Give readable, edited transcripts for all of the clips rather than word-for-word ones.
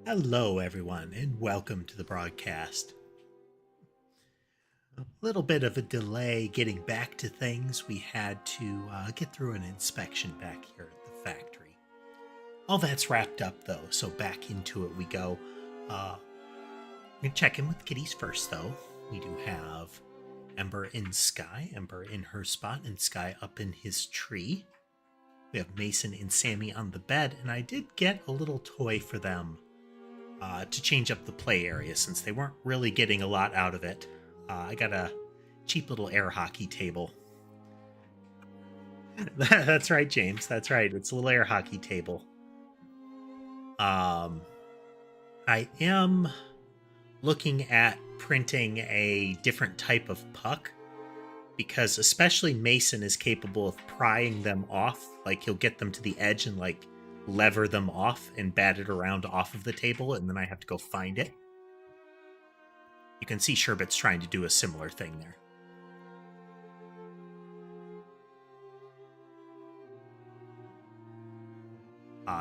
Hello, everyone, and welcome to the broadcast. A little bit of a delay getting back to things. We had to get through an inspection back here at the factory. All that's wrapped up, though, so back into it we go. I'm going to check in with kitties first, though. We do have Ember and Sky. Ember in her spot, and Sky up in his tree. We have Mason and Sammy on the bed, and I did get a little toy for them to change up the play area since they weren't really getting a lot out of it. I got a cheap little air hockey table. That's right, James. That's right. It's a little air hockey table. I am looking at printing a different type of puck because especially Mason is capable of prying them off. Like he'll get them to the edge and like lever them off and bat it around off of the table, and then I have to go find it. You can see Sherbet's trying to do a similar thing there.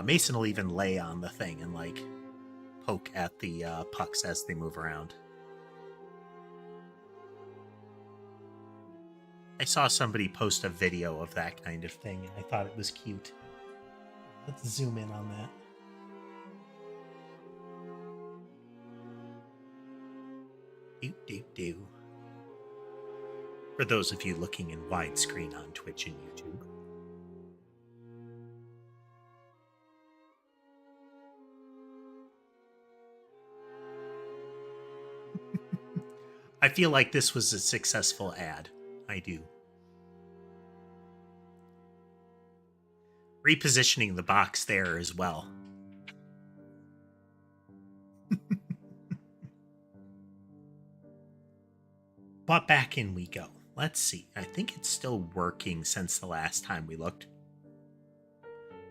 Mason will even lay on the thing and like poke at the pucks as they move around. I saw somebody post a video of that kind of thing, and I thought it was cute. Let's zoom in on that. Do. For those of you looking in widescreen on Twitch and YouTube. I feel like this was a successful ad. I do. Repositioning the box there as well. But back in we go. Let's see. I think it's still working since the last time we looked.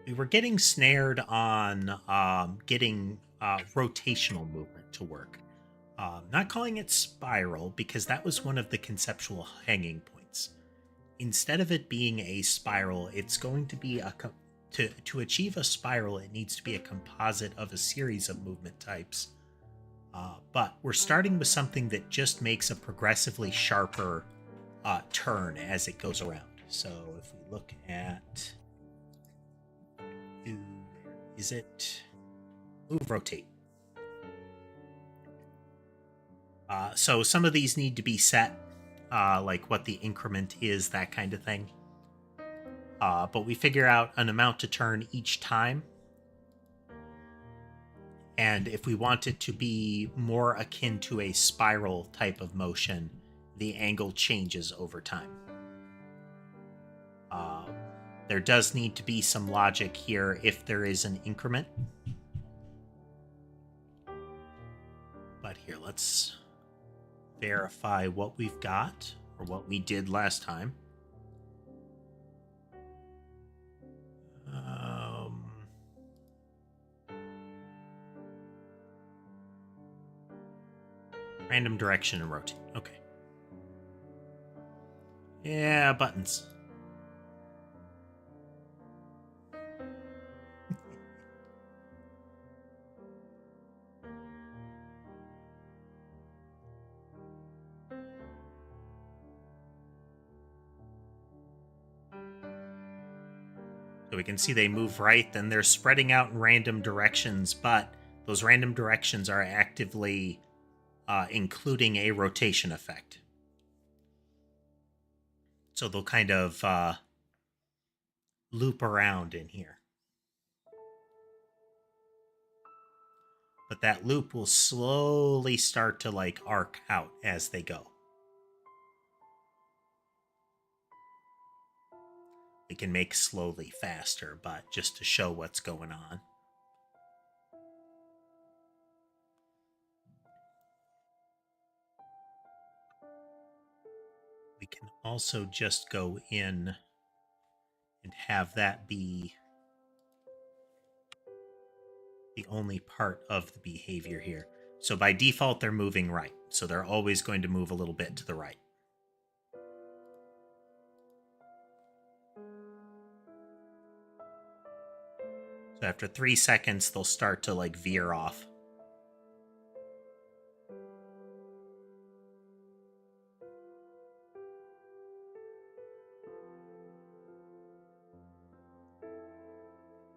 We were getting snared on getting rotational movement to work. Not calling it spiral because that was one of the conceptual hanging points. Instead of it being a spiral, it's going to be to achieve a spiral, it needs to be a composite of a series of movement types. But we're starting with something that just makes a progressively sharper turn as it goes around. So if we look at, is it move, rotate? So some of these need to be set, like what the increment is, that kind of thing. But we figure out an amount to turn each time. And if we want it to be more akin to a spiral type of motion, the angle changes over time. There does need to be some logic here if there is an increment. But here, let's verify what we've got, or what we did last time. Random direction and rotate. Okay. Yeah, buttons. So we can see they move right, then they're spreading out in random directions, but those random directions are actively including a rotation effect. So they'll kind of loop around in here. But that loop will slowly start to like arc out as they go. We can make slowly faster, but just to show what's going on. We can also just go in and have that be the only part of the behavior here. So by default, they're moving right. So they're always going to move a little bit to the right. So after 3 seconds, they'll start to like veer off.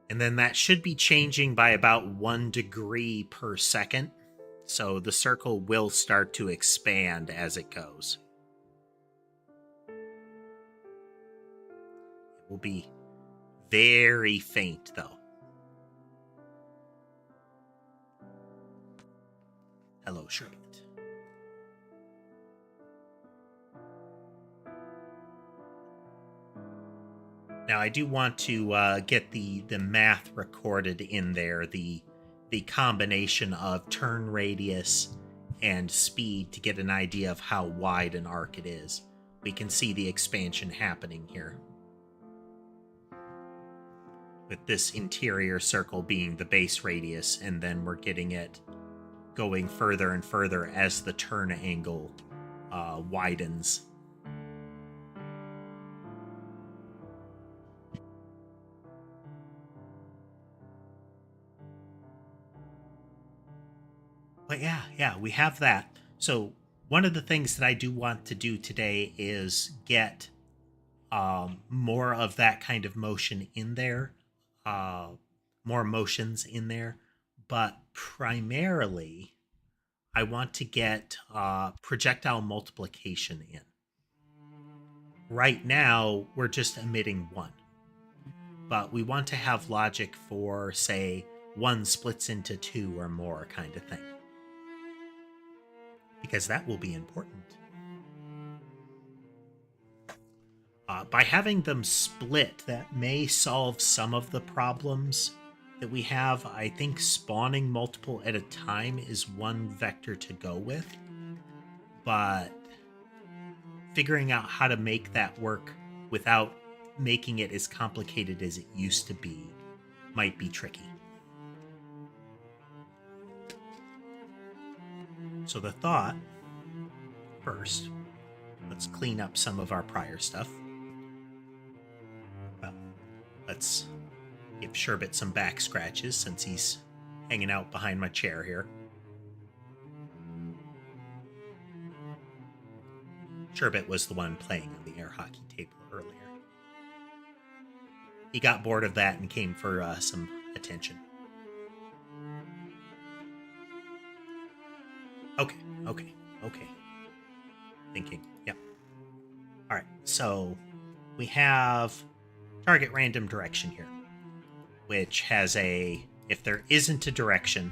And then that should be changing by about 1 degree per second. So the circle will start to expand as it goes. It will be very faint, though. Hello, Sherbet. Now, I do want to get the math recorded in there, the combination of turn radius and speed to get an idea of how wide an arc it is. We can see the expansion happening here, with this interior circle being the base radius, and then we're getting it going further and further as the turn angle widens. But yeah, we have that. So one of the things that I do want to do today is get more of that kind of motion in there, more motions in there. But primarily, I want to get projectile multiplication in. Right now, we're just emitting 1. But we want to have logic for, say, 1 splits into 2 or more kind of thing, because that will be important. By having them split, that may solve some of the problems that we have. I think spawning multiple at a time is one vector to go with, but figuring out how to make that work without making it as complicated as it used to be might be tricky. So the thought, first, let's clean up some of our prior stuff. Well, let's give Sherbet some back scratches since he's hanging out behind my chair here. Sherbet was the one playing on the air hockey table earlier. He got bored of that and came for some attention. Okay. Thinking, yep. All right, so we have target random direction here, which has if there isn't a direction,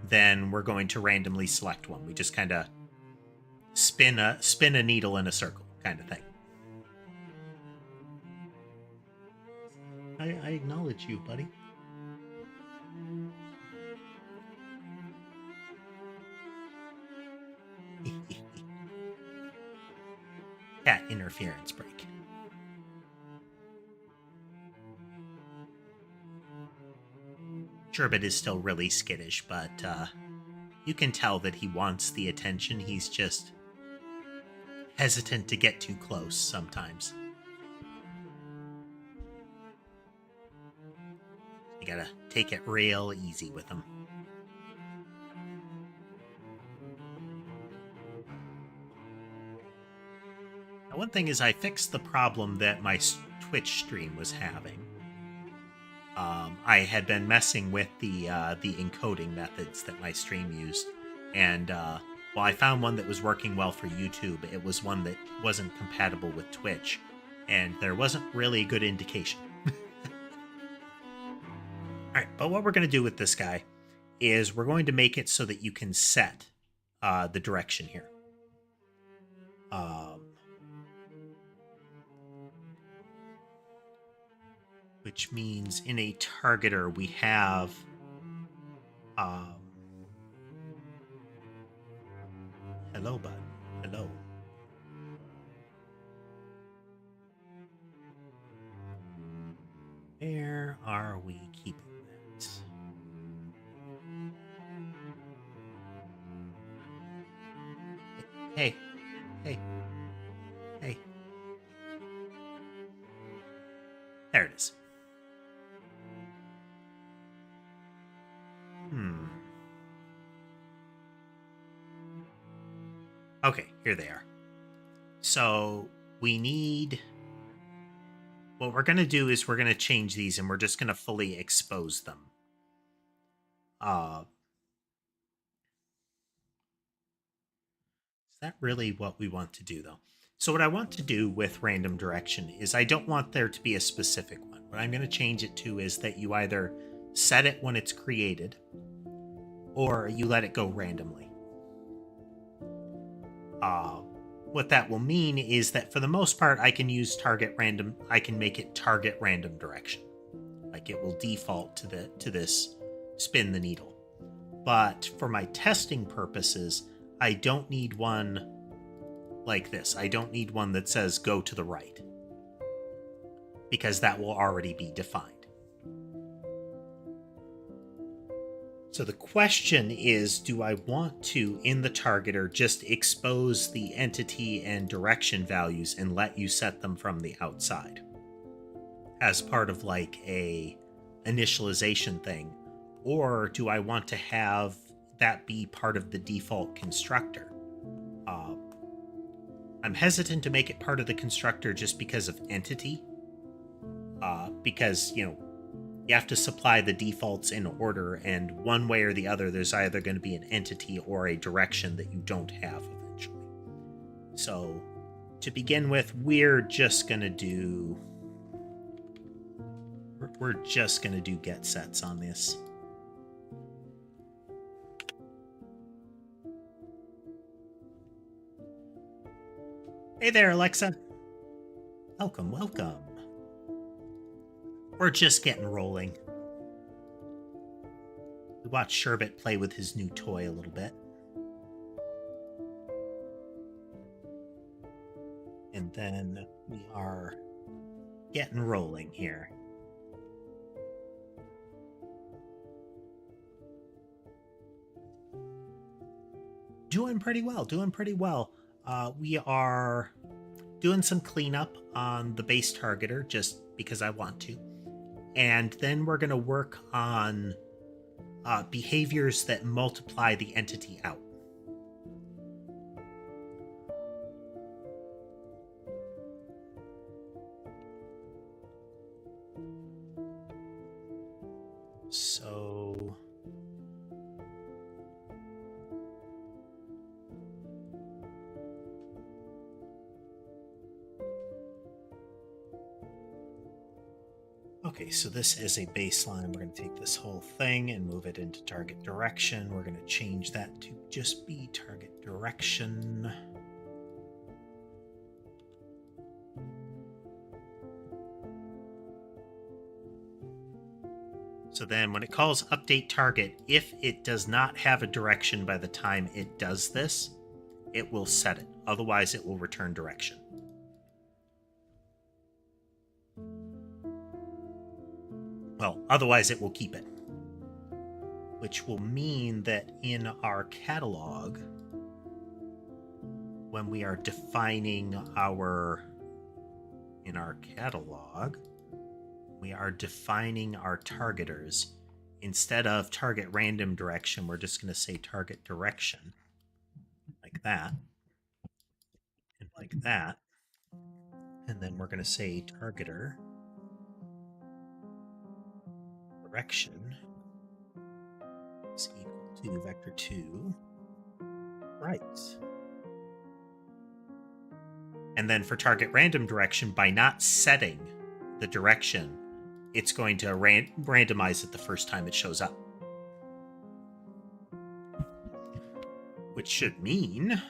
then we're going to randomly select one. We just kind of spin a needle in a circle kind of thing. I acknowledge you, buddy. Cat interference break. Sherbet is still really skittish, but you can tell that he wants the attention. He's just hesitant to get too close sometimes. You gotta take it real easy with him. Now, one thing is I fixed the problem that my Twitch stream was having. I had been messing with the encoding methods that my stream used, and while I found one that was working well for YouTube, it was one that wasn't compatible with Twitch, and there wasn't really a good indication. Alright, but what we're going to do with this guy is we're going to make it so that you can set the direction here. Which means in a targeter we have hello, bud. Hello. Where are we keeping that? Hey. There it is. Okay, here they are. So we need what we're going to do is we're going to change these and we're just going to fully expose them. Is that really what we want to do, though? So what I want to do with random direction is I don't want there to be a specific one. What I'm going to change it to is that you either set it when it's created or you let it go randomly. What that will mean is that for the most part, I can use target random. I can make it target random direction. Like it will default to this spin the needle. But for my testing purposes, I don't need one like this. I don't need one that says go to the right, because that will already be defined. So the question is, do I want to, in the targeter, just expose the entity and direction values and let you set them from the outside as part of like a initialization thing? Or do I want to have that be part of the default constructor? I'm hesitant to make it part of the constructor just because of entity. Because, you have to supply the defaults in order, and one way or the other, there's either going to be an entity or a direction that you don't have eventually. So, to begin with, we're just going to do get sets on this. Hey there, Alexa. Welcome, welcome. We're just getting rolling. We watched Sherbet play with his new toy a little bit. And then we are getting rolling here. Doing pretty well. We are doing some cleanup on the base targeter just because I want to. And then we're going to work on behaviors that multiply the entity out. So okay, so this is a baseline. We're going to take this whole thing and move it into target direction. We're going to change that to just be target direction. So then when it calls update target, if it does not have a direction by the time it does this, it will set it. Otherwise, it will return direction. Well, otherwise it will keep it. Which will mean that in our catalog, when we are defining our targeters, instead of target random direction, we're just going to say target direction, like that, and like that. And then we're going to say targeter direction is equal to vector 2 right. And then for target random direction, by not setting the direction, it's going to randomize it the first time it shows up. Which should mean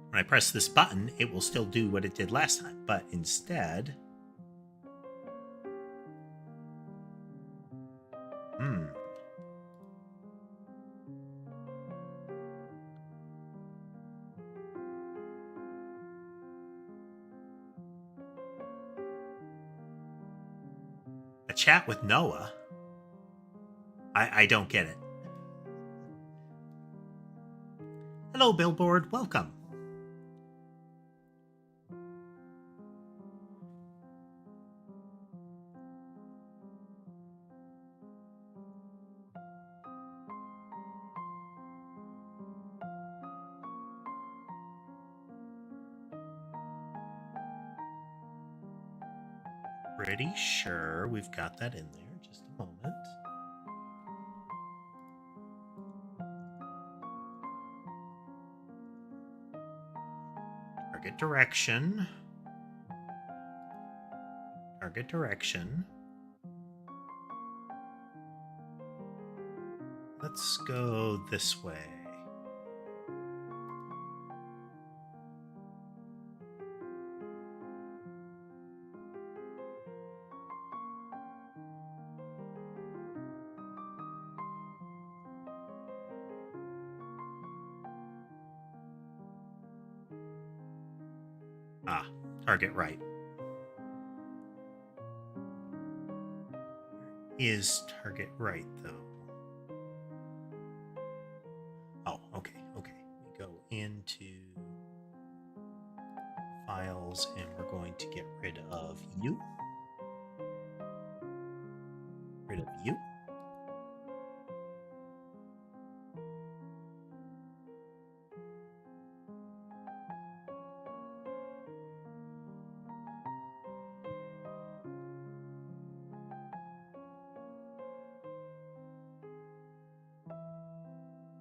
when I press this button, it will still do what it did last time, but instead... A chat with Noah? I don't get it. Hello, Billboard. Welcome. Pretty sure we've got that in there. Just a moment. Target direction. Target direction. Let's go this way. Ah, target right. Is target right, though? Oh, okay. We go into files, and we're going to get rid of you. Rid of you.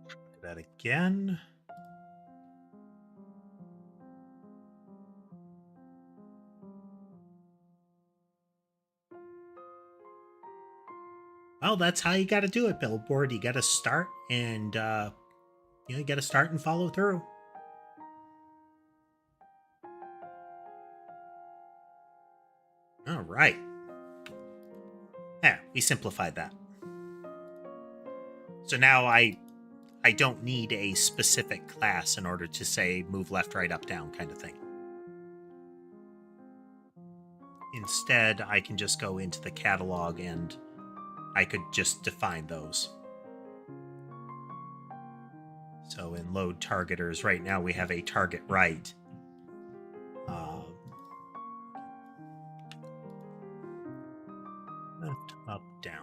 Do that again. Well, that's how you got to do it, Billboard. You got to start and you got to start and follow through. All right. Yeah, we simplified that. So now I don't need a specific class in order to say move left, right, up, down kind of thing. Instead, I can just go into the catalog and I could just define those. So in load targeters, right now we have a target right. Left, up, down.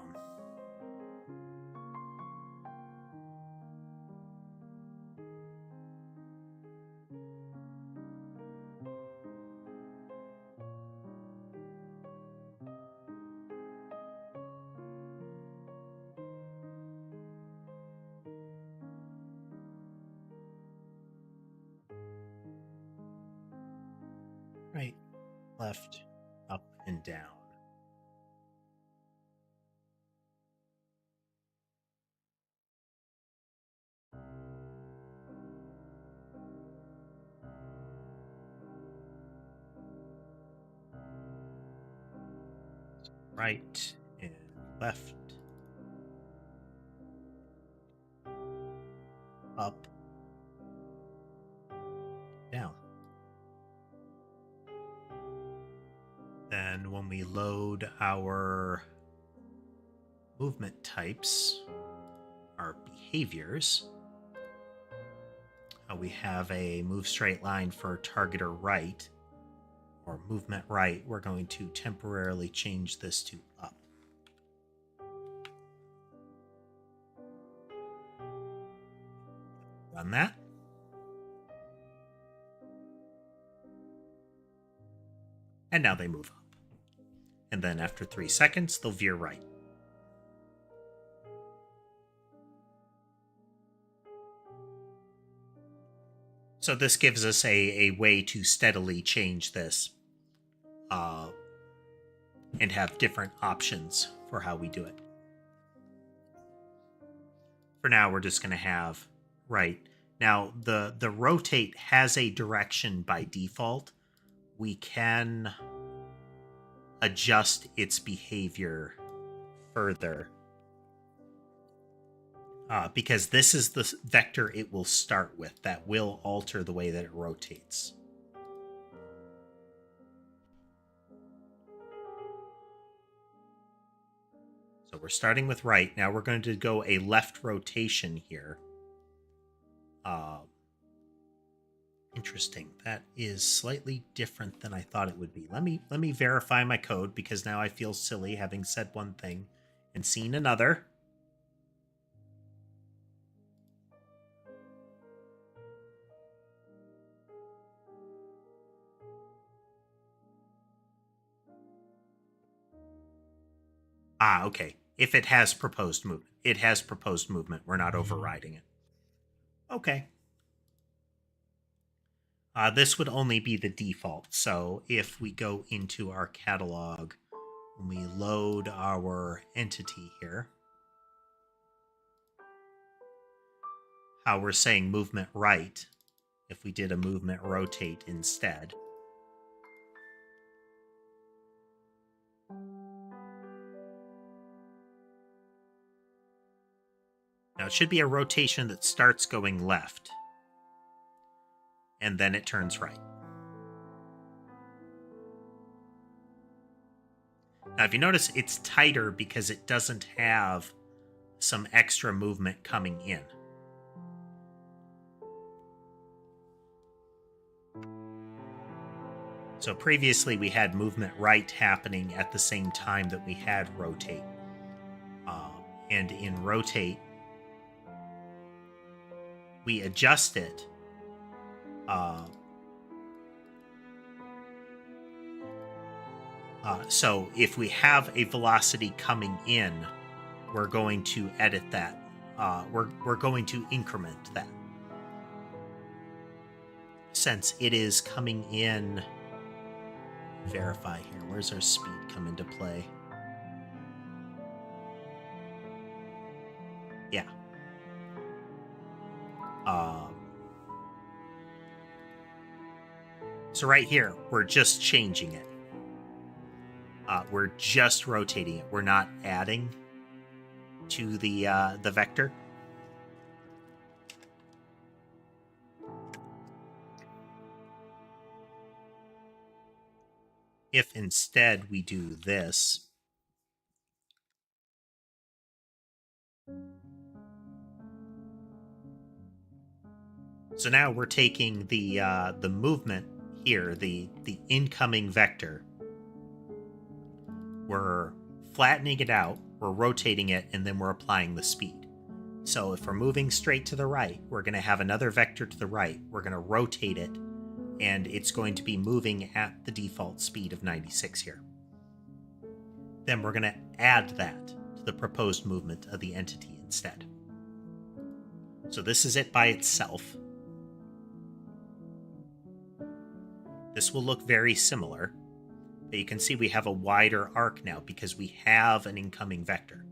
Right, left, up, and down. Right and left, up, down. Then when we load our movement types, our behaviors, we have a move straight line for targeter right or movement right. We're going to temporarily change this to up. Run that. And now they move up. And then after 3 seconds, they'll veer right. So this gives us a way to steadily change this and have different options for how we do it. For now, we're just going to have right. Now, the rotate has a direction by default. We can adjust its behavior further because this is the vector it will start with that will alter the way that it rotates. So we're starting with right. Now we're going to go a left rotation here. Interesting. That is slightly different than I thought it would be. Let me verify my code because now I feel silly having said one thing and seen another. Ah, okay. If it has proposed movement. It has proposed movement. We're not overriding it. Okay. This would only be the default. So if we go into our catalog, when we load our entity here, how we're saying movement right, if we did a movement rotate instead. Now it should be a rotation that starts going left, and then it turns right. Now, if you notice, it's tighter because it doesn't have some extra movement coming in. So previously we had movement right happening at the same time that we had rotate. And in rotate, we adjust it. So if we have a velocity coming in, we're going to edit that. We're going to increment that. Since it is coming in, verify here. Where's our speed come into play? Yeah. So right here, we're just changing it. We're just rotating it. We're not adding to the vector. If instead we do this, so now we're taking the movement here, the incoming vector. We're flattening it out, we're rotating it, and then we're applying the speed. So if we're moving straight to the right, we're going to have another vector to the right. We're going to rotate it, and it's going to be moving at the default speed of 96 here. Then we're going to add that to the proposed movement of the entity instead. So this is it by itself. This will look very similar, but you can see we have a wider arc now because we have an incoming vector.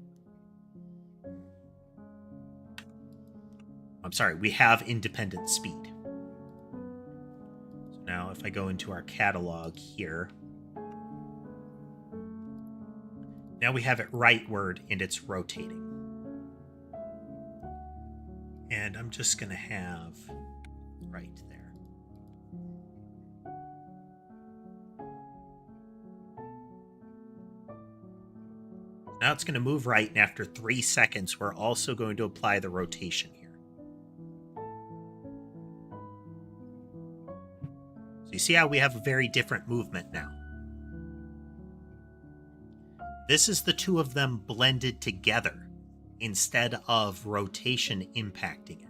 I'm sorry, we have independent speed. So now if I go into our catalog here, now we have it rightward and it's rotating. And I'm just going to have right there. Now it's going to move right, and after 3 seconds, we're also going to apply the rotation here. So you see how we have a very different movement now. This is the two of them blended together instead of rotation impacting it.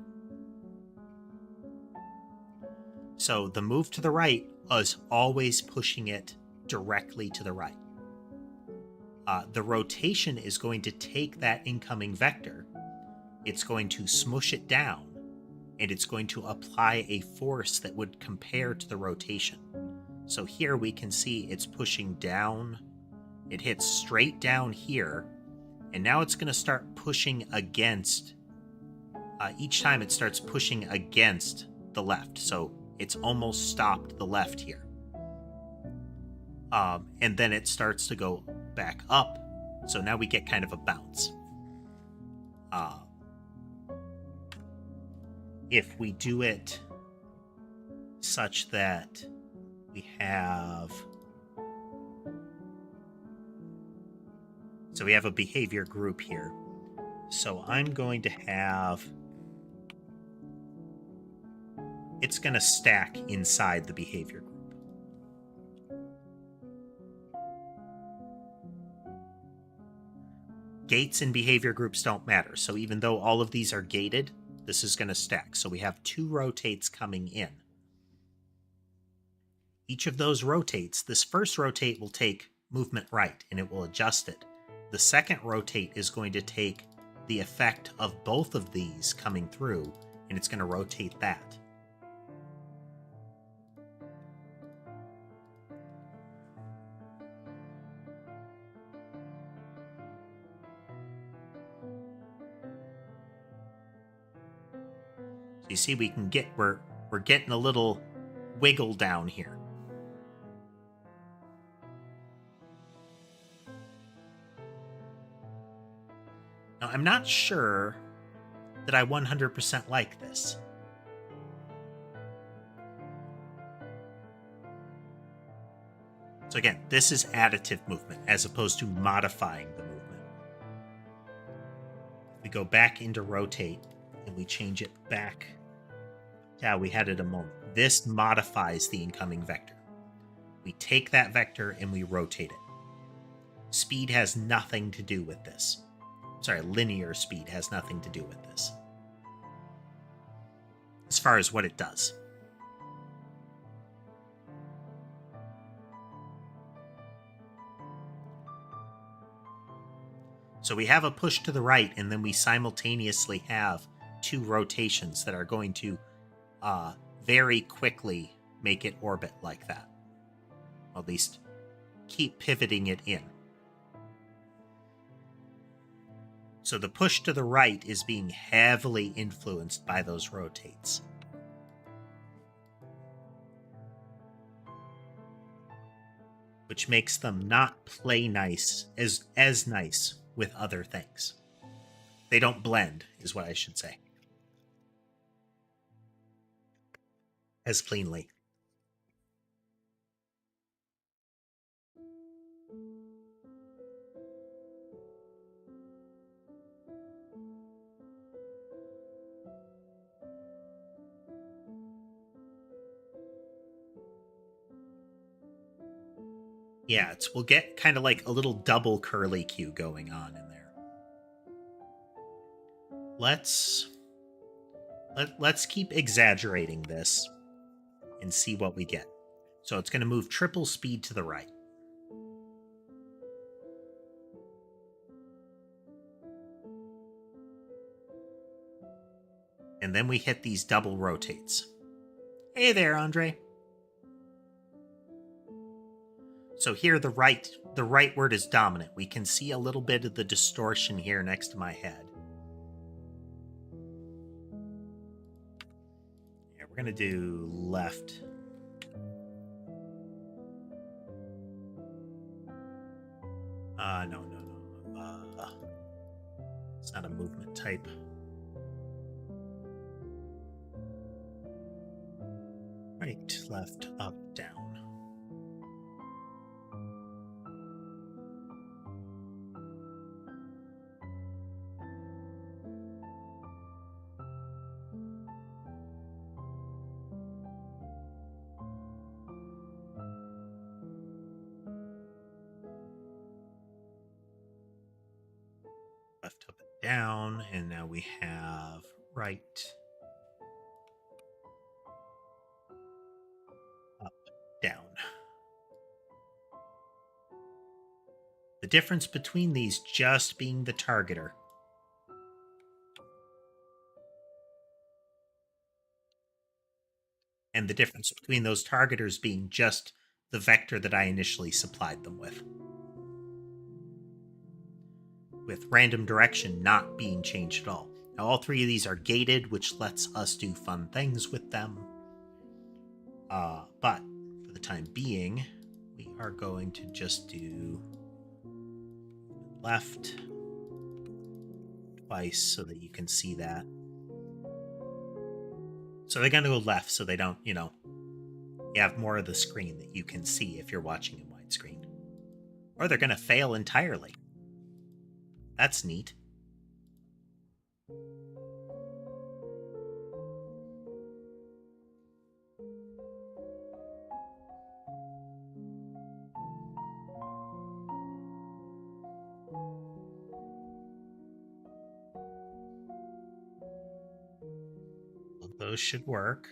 So the move to the right is always pushing it directly to the right. The rotation is going to take that incoming vector, it's going to smush it down, and it's going to apply a force that would compare to the rotation. So here we can see it's pushing down, it hits straight down here, and now it's going to start pushing against, each time it starts pushing against the left, so it's almost stopped the left here. And then it starts to go back up, so now we get kind of a bounce. If we do it such that we have, so we have a behavior group here, so I'm going to have, it's going to stack inside the behavior group. Gates and behavior groups don't matter. So even though all of these are gated, this is going to stack. So we have 2 rotates coming in. Each of those rotates, this first rotate will take movement right and it will adjust it. the second rotate is going to take the effect of both of these coming through, and it's going to rotate that. So you see, we can get we're getting a little wiggle down here. Now, I'm not sure that I 100% like this. So again, this is additive movement as opposed to modifying the movement. If we go back into rotate and we change it back to how we had it a moment, this modifies the incoming vector. We take that vector and we rotate it. Speed has nothing to do with this. Sorry, linear speed has nothing to do with this, as far as what it does. So we have a push to the right, and then we simultaneously have two rotations that are going to very quickly make it orbit like that. At least keep pivoting it in. So the push to the right is being heavily influenced by those rotates. Which makes them not play nice as nice with other things. They don't blend, is what I should say. As cleanly. Yeah, we'll get kind of like a little double curly Q going on in there. Let's keep exaggerating this and see what we get. So it's going to move triple speed to the right. And then we hit these double rotates. Hey there, Andre. So here the right word is dominant. We can see a little bit of the distortion here next to my head. Yeah, we're gonna do left. No. It's not a movement type. Right, left, up, down. Left, up, and down, and now we have right, up, down. The difference between these just being the targeter. And the difference between those targeters being just the vector that I initially supplied them with random direction not being changed at all. Now, all three of these are gated, which lets us do fun things with them. But for the time being, we are going to just do left twice so that you can see that. So they're going to go left so they don't, you have more of the screen that you can see if you're watching in widescreen. Or they're going to fail entirely. That's neat. Well, those should work.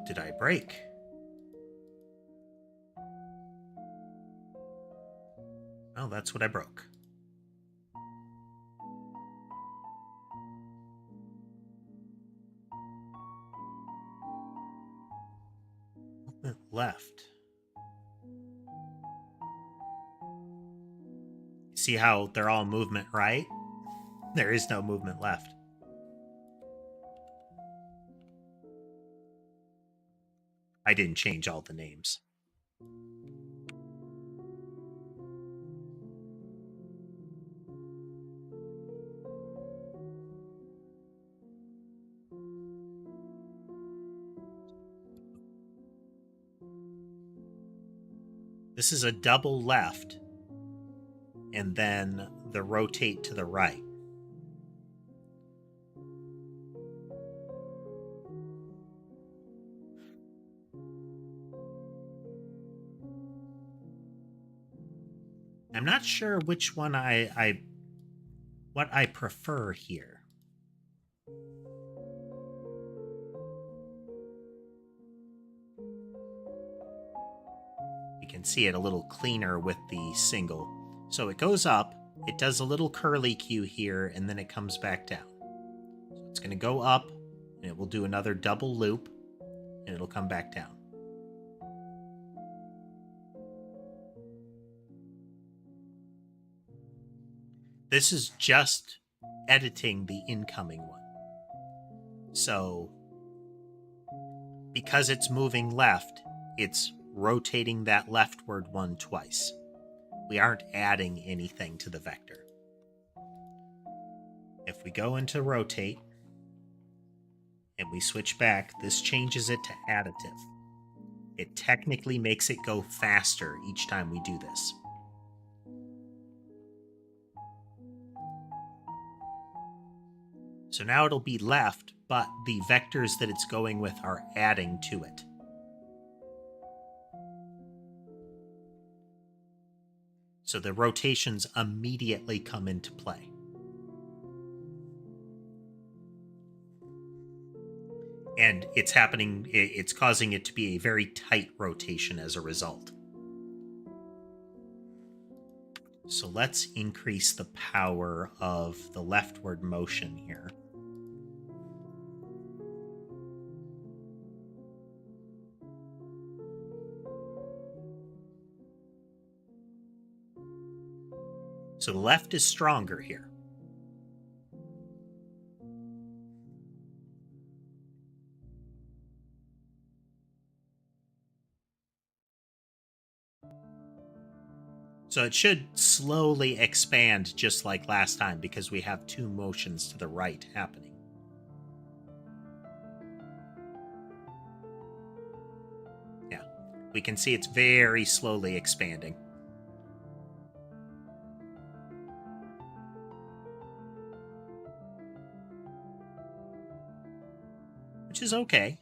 did I break? Well, that's what I broke. Movement left. See how they're all movement right? There is no movement left. I didn't change all the names. This is a double left, and then the rotate to the right. I'm not sure which one what I prefer here. You can see it a little cleaner with the single. So it goes up, it does a little curly Q here, and then it comes back down. So it's going to go up, and it will do another double loop, and it'll come back down. This is just editing the incoming one. So, because it's moving left, it's rotating that leftward one twice. We aren't adding anything to the vector. If we go into rotate, and we switch back, this changes it to additive. It technically makes it go faster each time we do this. So now it'll be left, but the vectors that it's going with are adding to it. So the rotations immediately come into play. And it's happening, it's causing it to be a very tight rotation as a result. So let's increase the power of the leftward motion here. So the left is stronger here. So it should slowly expand just like last time because we have two motions to the right happening. Yeah, we can see it's very slowly expanding. Which is okay.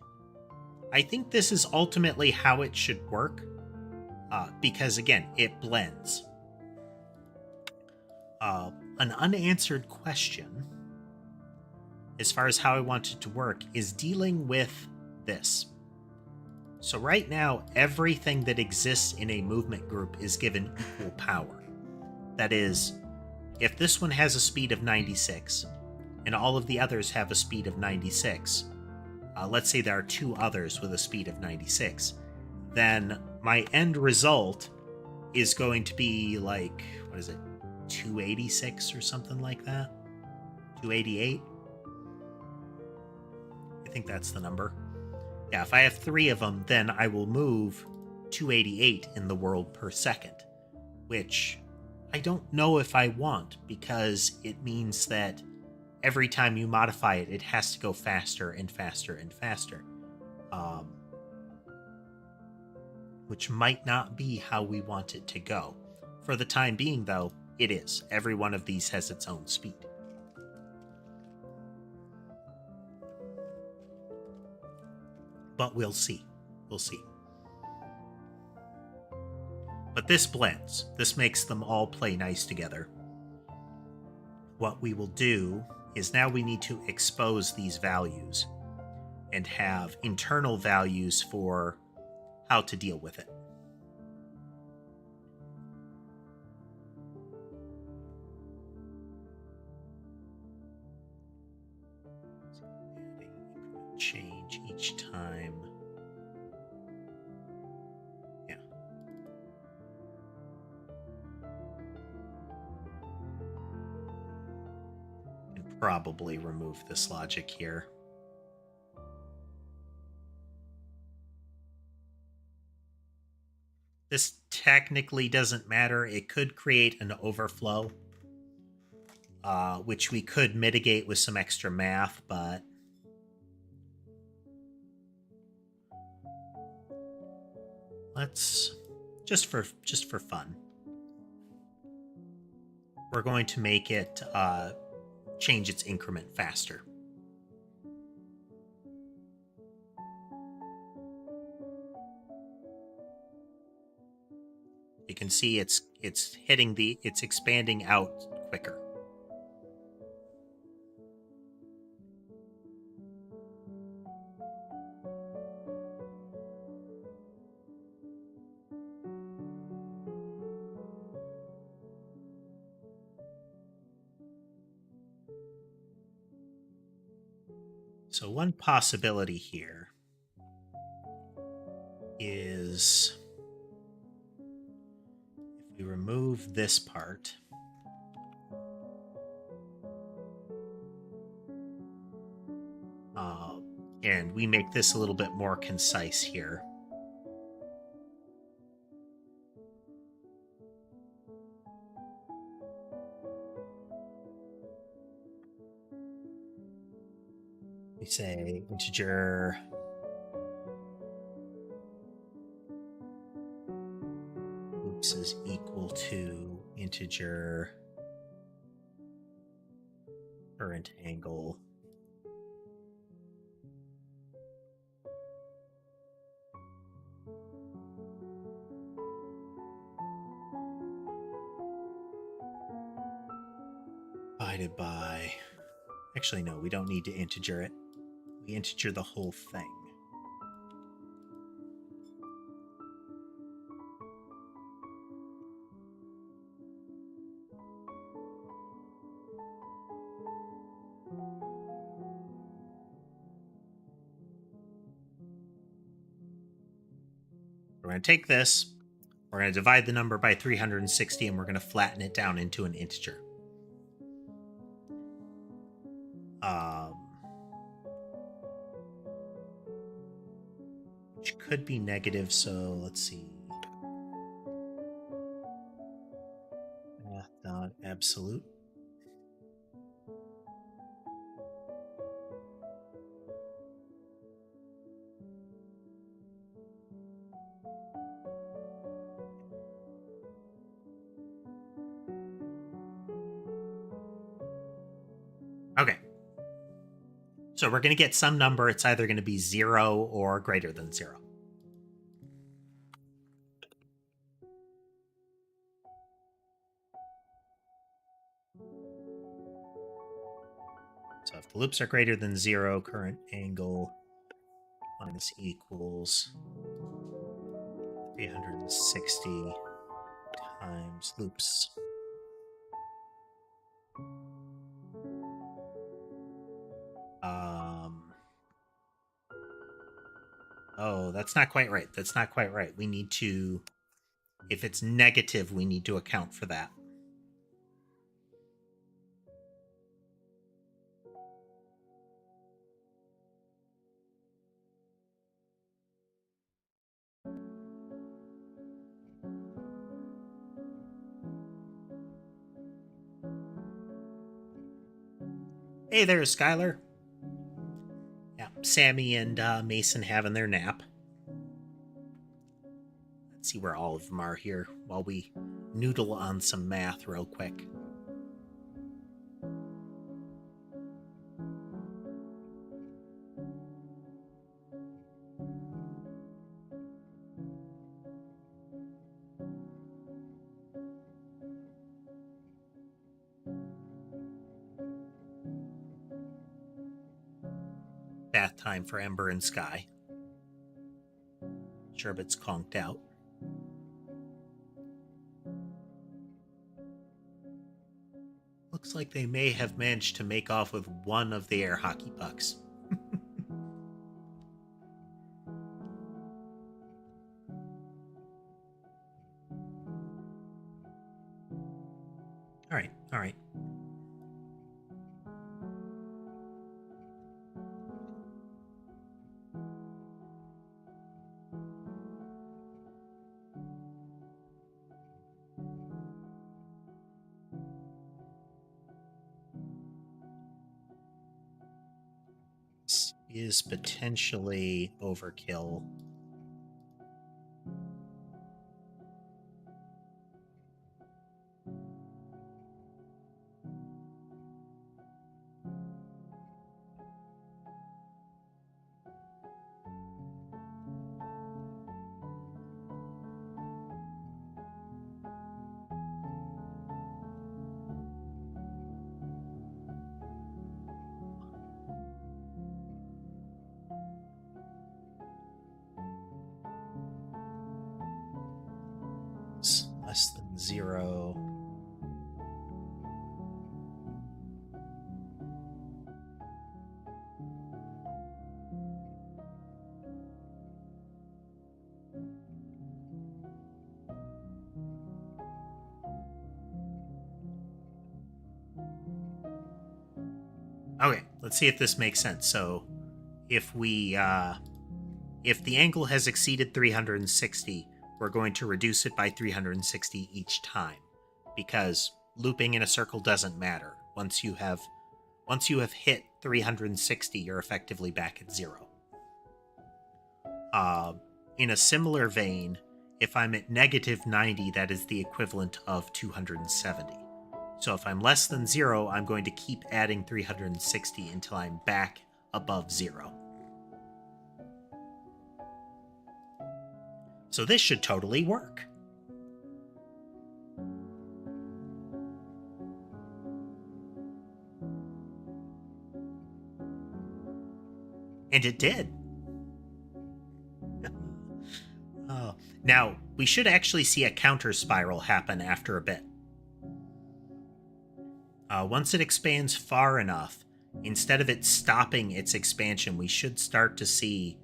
I think this is ultimately how it should work. Because again, it blends. An unanswered question, as far as how I want it to work, is dealing with this. So right now, everything that exists in a movement group is given equal power. That is, if this one has a speed of 96, and all of the others have a speed of 96, let's say there are two others with a speed of 96, then my end result is going to be like, what is it, 286 or something like that? 288? I think that's the number. Yeah, if I have three of them, then I will move 288 in the world per second, which I don't know if I want, because it means that every time you modify it, it has to go faster and faster and faster. Which might not be how we want it to go. For the time being, though, it is. Every one of these has its own speed. But we'll see. We'll see. But this blends. This makes them all play nice together. What we will do is now we need to expose these values. and have internal values for how to deal with it. Change each time. Yeah. And probably remove this logic here. This technically doesn't matter. It could create an overflow, which we could mitigate with some extra math, but let's just for fun, we're going to make it change its increment faster. You can see it's expanding out quicker. So one possibility here is if we remove this part, and we make this a little bit more concise here. We say integer oops is equal to integer current angle divided by, actually no, we don't need to integer it. We integer the whole thing. We're going to take this, we're going to divide the number by 360, and we're going to flatten it down into an integer. Which could be negative, so let's see. Math dot absolute. Okay. So we're going to get some number. It's either going to be 0 or greater than 0. So if the loops are greater than 0, current angle minus equals 360 times loops. Oh, that's not quite right. That's not quite right. We need to, if it's negative, we need to account for that. Hey there, Skylar. Yeah, Sammy and Mason having their nap. Let's see where all of them are here while we noodle on some math real quick. bath time for Ember and Sky. Sherbet's conked out. Looks like they may have managed to make off with one of the air hockey pucks. All right, all right. This is potentially overkill. Less than 0. Okay, let's see if this makes sense. So, if the angle has exceeded 360, we're going to reduce it by 360 each time, because looping in a circle doesn't matter. Once you have hit 360, you're effectively back at 0. In a similar vein, if I'm at negative 90, that is the equivalent of 270. So if I'm less than 0, I'm going to keep adding 360 until I'm back above 0. So this should totally work. And it did. Oh. Now, we should actually see a counter spiral happen after a bit. Once it expands far enough, instead of it stopping its expansion, we should start to see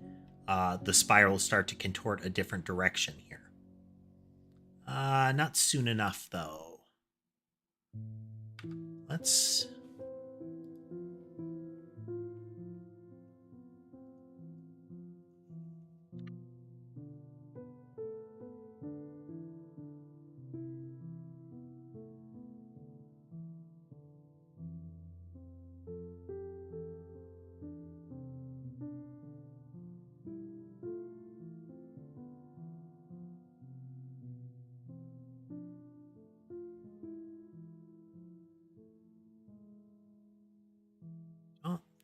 the spiral start to contort a different direction here. Not soon enough, though. Let's...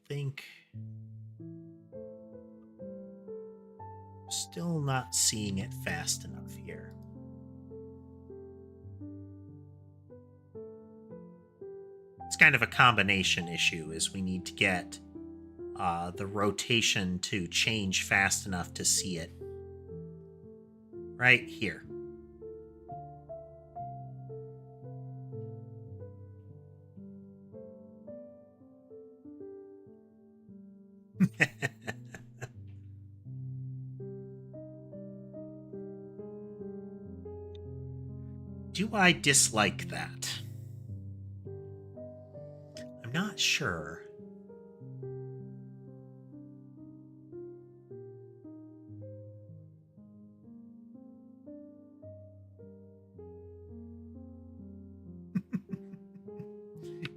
think still not seeing it fast enough here. It's kind of a combination issue, is we need to get the rotation to change fast enough to see it right here. Do I dislike that? I'm not sure.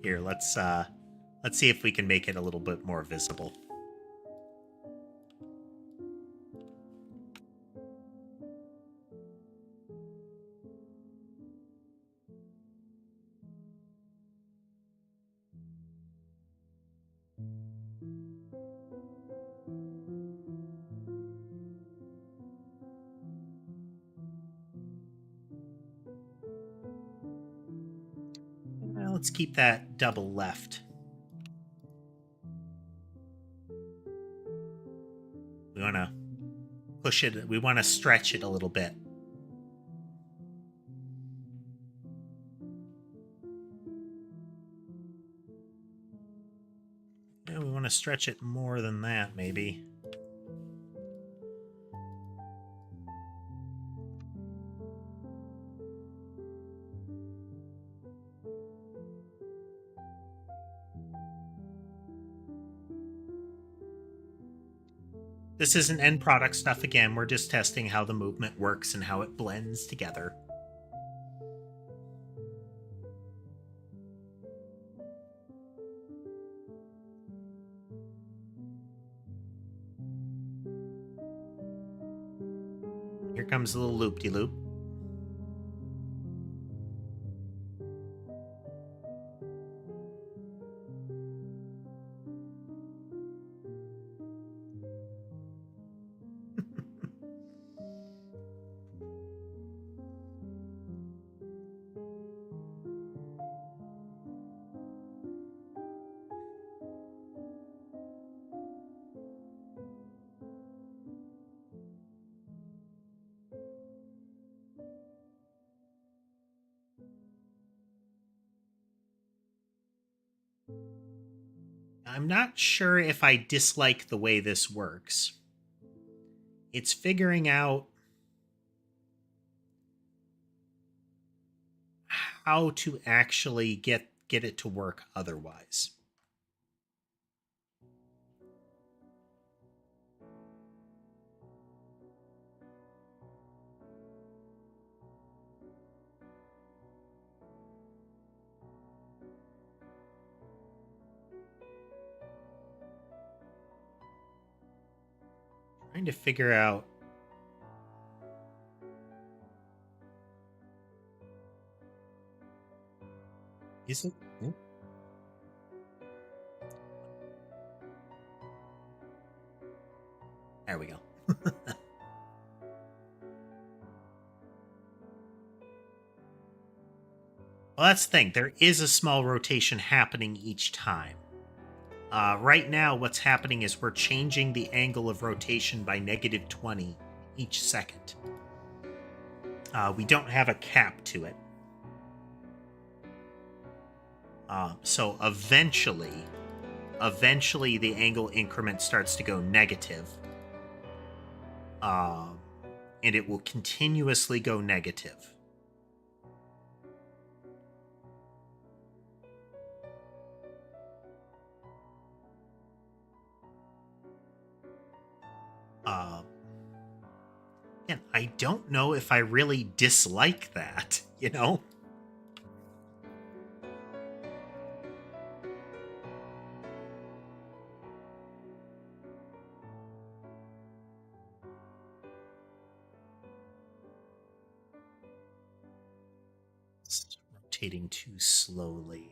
Here, let's see if we can make it a little bit more visible. Let's keep that double left. push it, we want to stretch it a little bit. Yeah, we want to stretch it more than that, maybe. This isn't end product stuff again. We're just testing how the movement works and how it blends together. Here comes the little loop-de-loop. I'm not sure if I dislike the way this works. It's figuring out how to actually get it to work otherwise. Trying to figure out. Is it? There we go. Well, that's the thing. There is a small rotation happening each time. Right now, what's happening is we're changing the angle of rotation by -20 each second. We don't have a cap to it. So eventually the angle increment starts to go negative. And it will continuously go negative. And I don't know if I really dislike that, you know? It's rotating too slowly.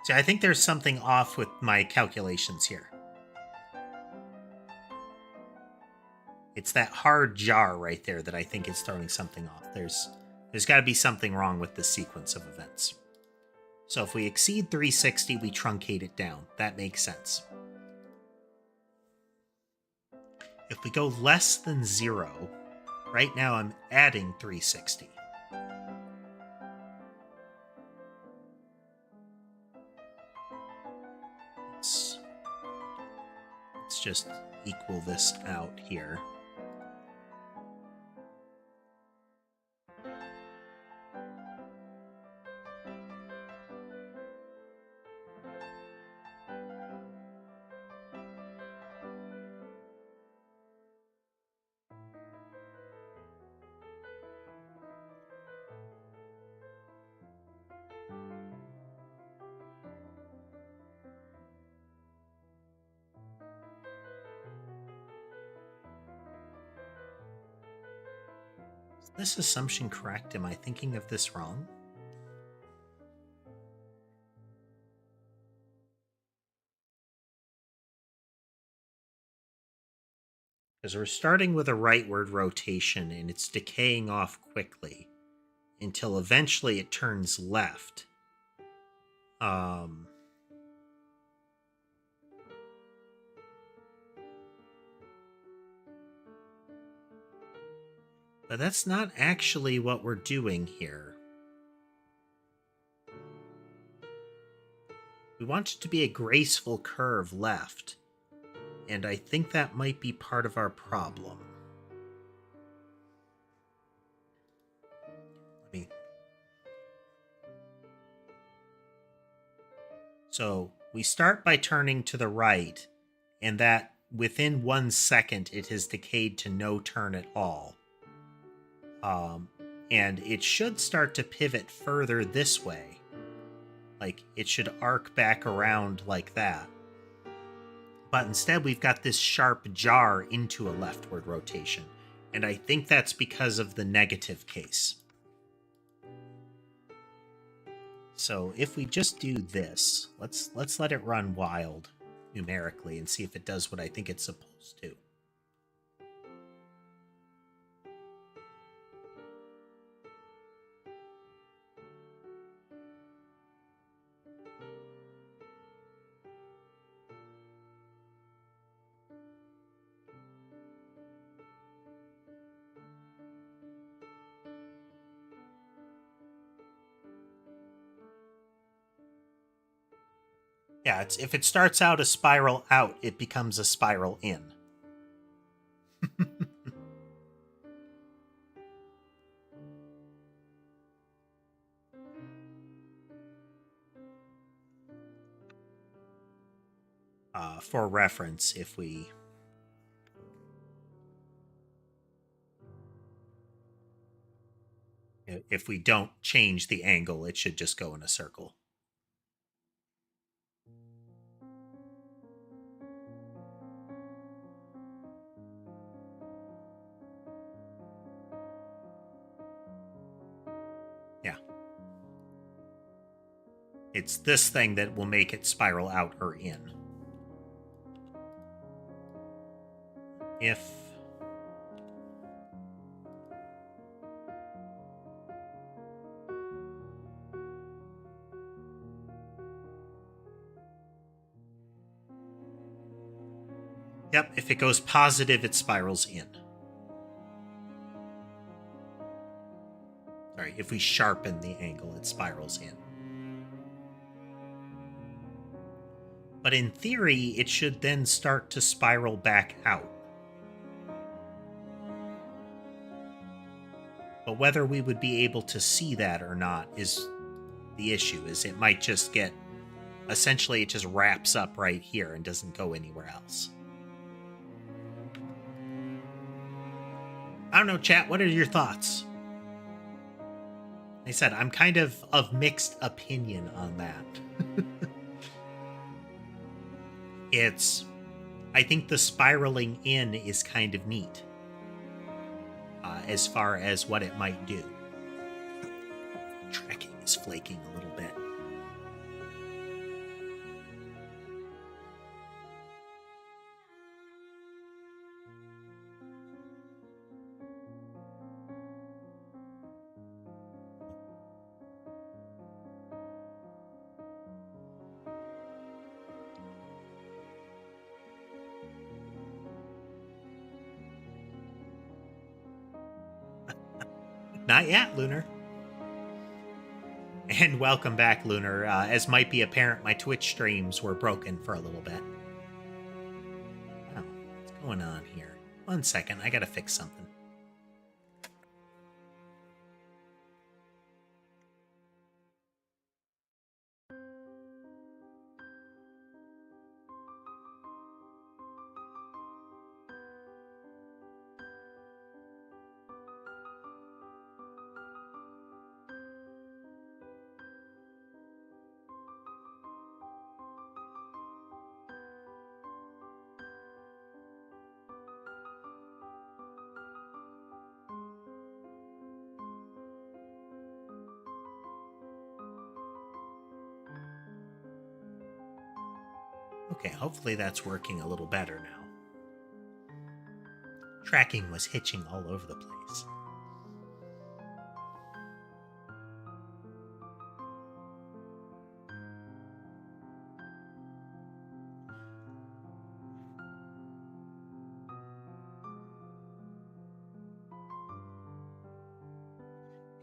See, I think there's something off with my calculations here. It's that hard jar right there that I think is throwing something off. There's got to be something wrong with this sequence of events. So if we exceed 360, we truncate it down. That makes sense. If we go less than 0, right now I'm adding 360. Let's just equal this out here. This assumption correct? Am I thinking of this wrong? Because we're starting with a rightward rotation and it's decaying off quickly until eventually it turns left. But that's not actually what we're doing here. We want it to be a graceful curve left, and I think that might be part of our problem. So we start by turning to the right, and that within 1 second it has decayed to no turn at all. And it should start to pivot further this way. Like, it should arc back around like that. But instead, we've got this sharp jar into a leftward rotation. And I think that's because of the negative case. So if we just do this, let's let it run wild numerically and see if it does what I think it's supposed to. Yeah, if it starts out a spiral out, it becomes a spiral in. For reference, if we don't change the angle, it should just go in a circle. Yeah. It's this thing that will make it spiral out or in. If Yep, if it goes positive, it spirals in. Sorry, if we sharpen the angle, it spirals in. But in theory, it should then start to spiral back out. But whether we would be able to see that or not is the issue, is it might just get... Essentially, it just wraps up right here and doesn't go anywhere else. I don't know, chat, what are your thoughts? Like I said, I'm kind of mixed opinion on that. I think the spiraling in is kind of neat. As far as what it might do. Tracking is flaking a little bit. Not yet, Lunar. And welcome back, Lunar. As might be apparent, my Twitch streams were broken for a little bit. Oh, what's going on here? 1 second, I gotta fix something. Okay, hopefully that's working a little better now. Tracking was hitching all over the place.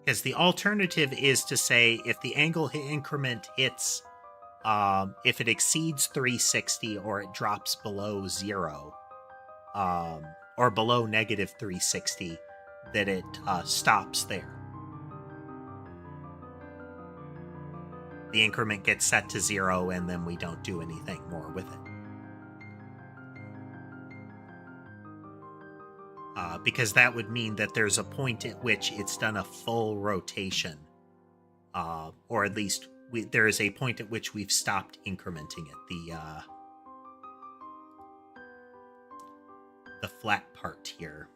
Because the alternative is to say if the angle increment hits, if it exceeds 360 or it drops below 0, or below negative 360, that it stops there. The increment gets set to 0 and then we don't do anything more with it. Because that would mean that there's a point at which it's done a full rotation, or at least there is a point at which we've stopped incrementing it. The flat part here.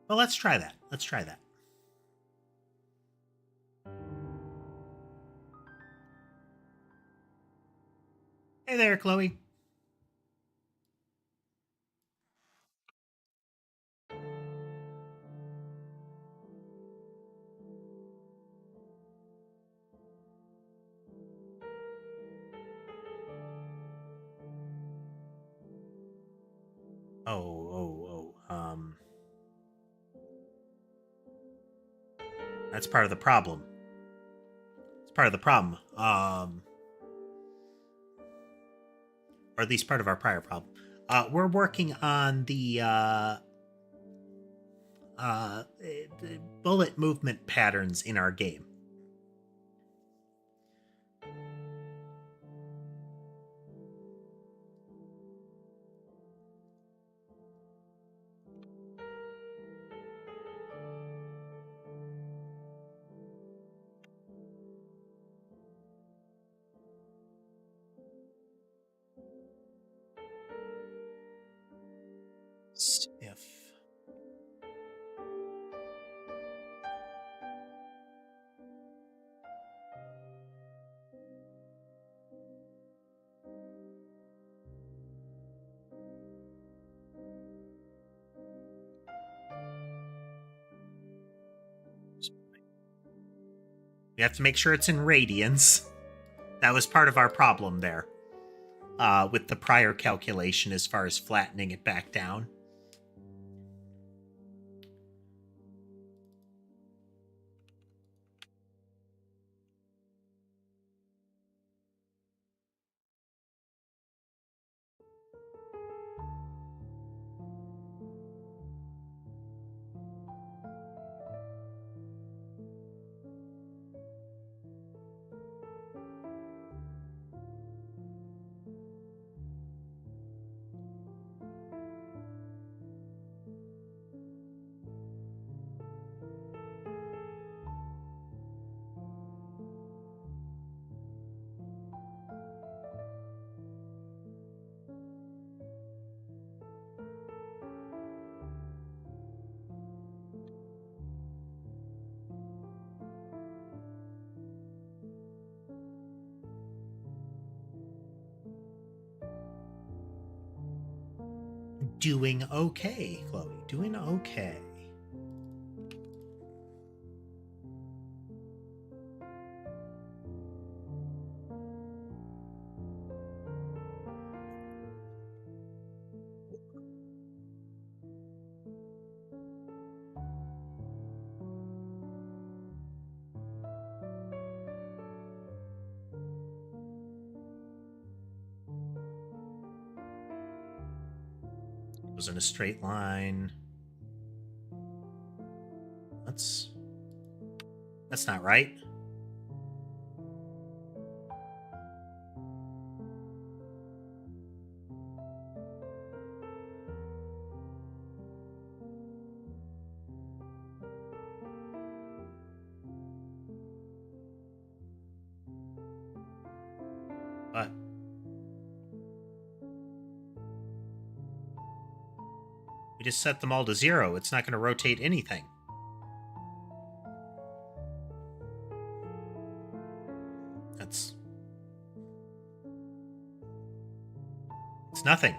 Well, let's try that. Let's try that. Hey there, Chloe. That's part of the problem. It's part of the problem. Or at least part of our prior problem. We're working on the bullet movement patterns in our game. If we have to make sure it's in radians. That was part of our problem there, with the prior calculation as far as flattening it back down. Doing okay, Chloe. Doing okay. Was in a straight line. That's not right. We just set them all to 0. It's not going to rotate anything. It's nothing.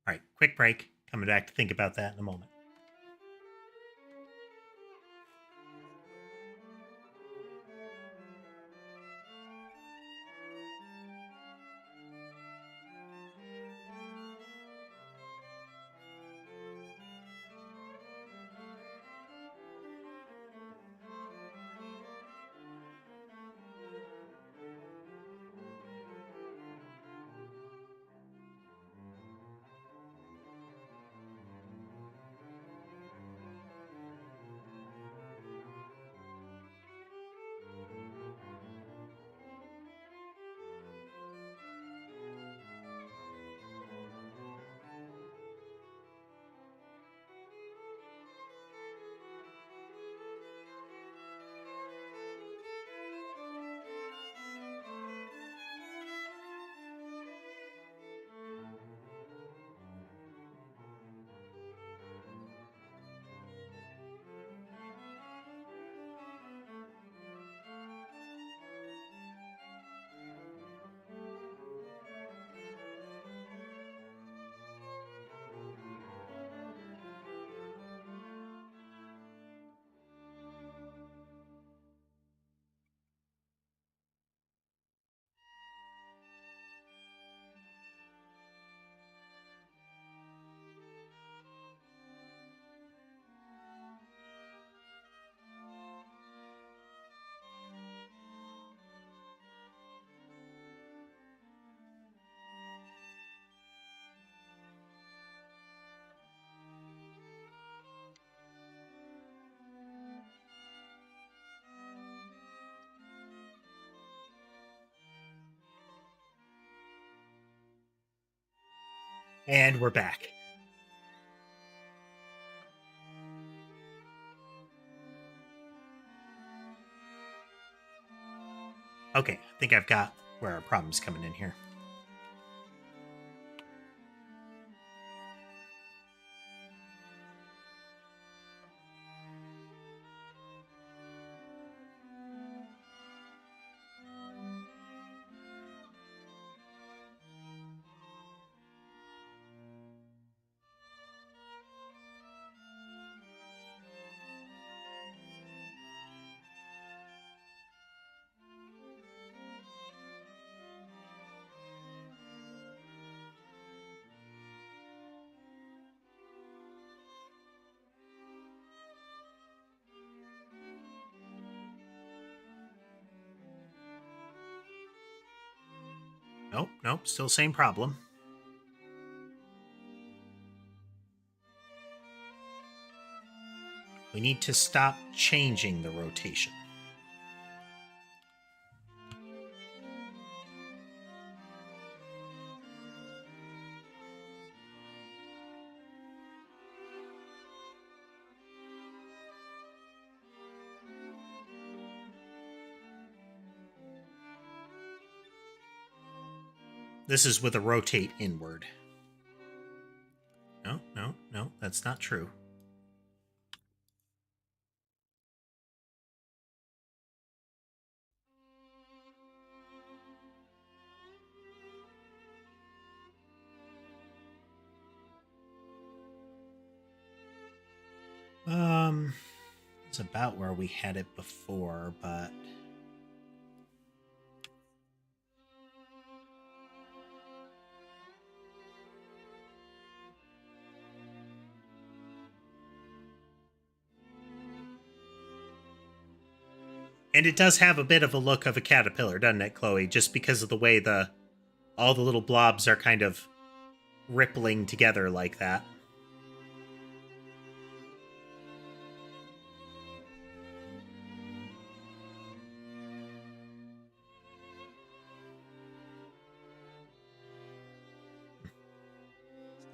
All right, quick break. Coming back to think about that in a moment. And we're back. Okay, I think I've got where our problem's coming in here. Nope, still same problem. We need to stop changing the rotation. This is with a rotate inward. No, that's not true. It's about where we had it before, but and it does have a bit of a look of a caterpillar, doesn't it, Chloe? Just because of the way the all the little blobs are kind of rippling together like that.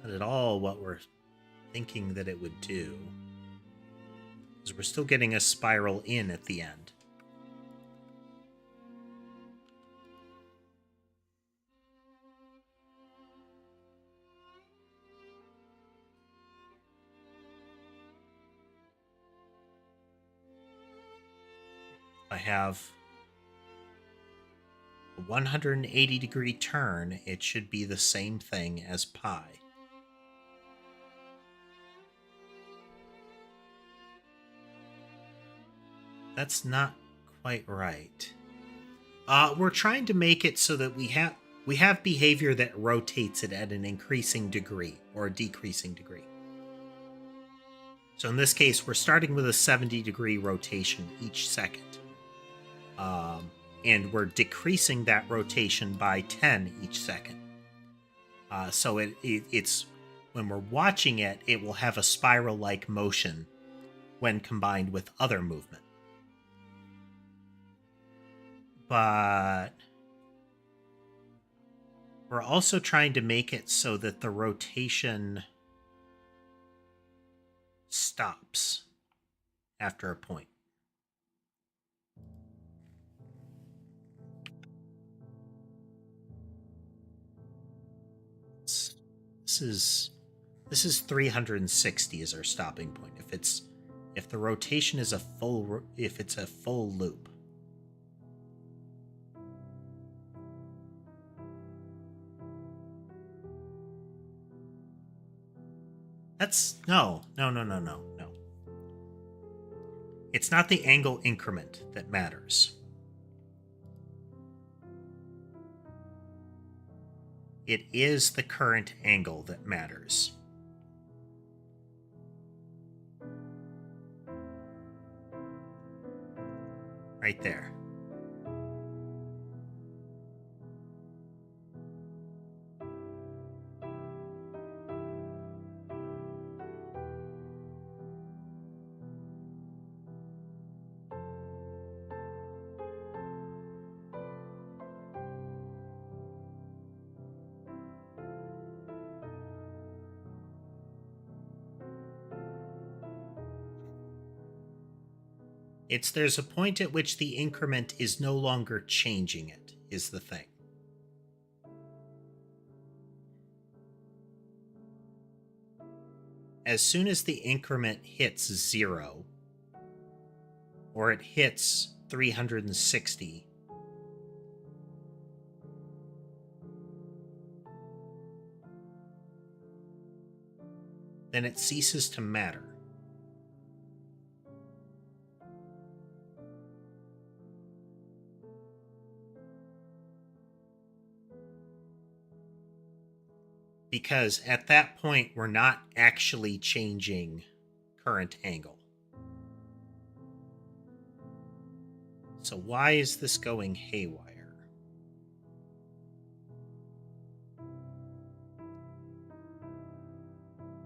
Not at all what we're thinking that it would do. Because we're still getting a spiral in at the end. If I have a 180-degree turn, it should be the same thing as pi. That's not quite right. We're trying to make it so that we have behavior that rotates it at an increasing degree or a decreasing degree. So in this case, we're starting with a 70-degree rotation each second. And we're decreasing that rotation by 10 each second. So it's when we're watching it, it will have a spiral-like motion when combined with other movement. But we're also trying to make it so that the rotation stops after a point. This is 360 as our stopping point. If the rotation is if it's a full loop. That's no. It's not the angle increment that matters. It is the current angle that matters. Right there. There's a point at which the increment is no longer changing it, is the thing. As soon as the increment hits 0, or it hits 360, then it ceases to matter. Because at that point, we're not actually changing current angle. So why is this going haywire?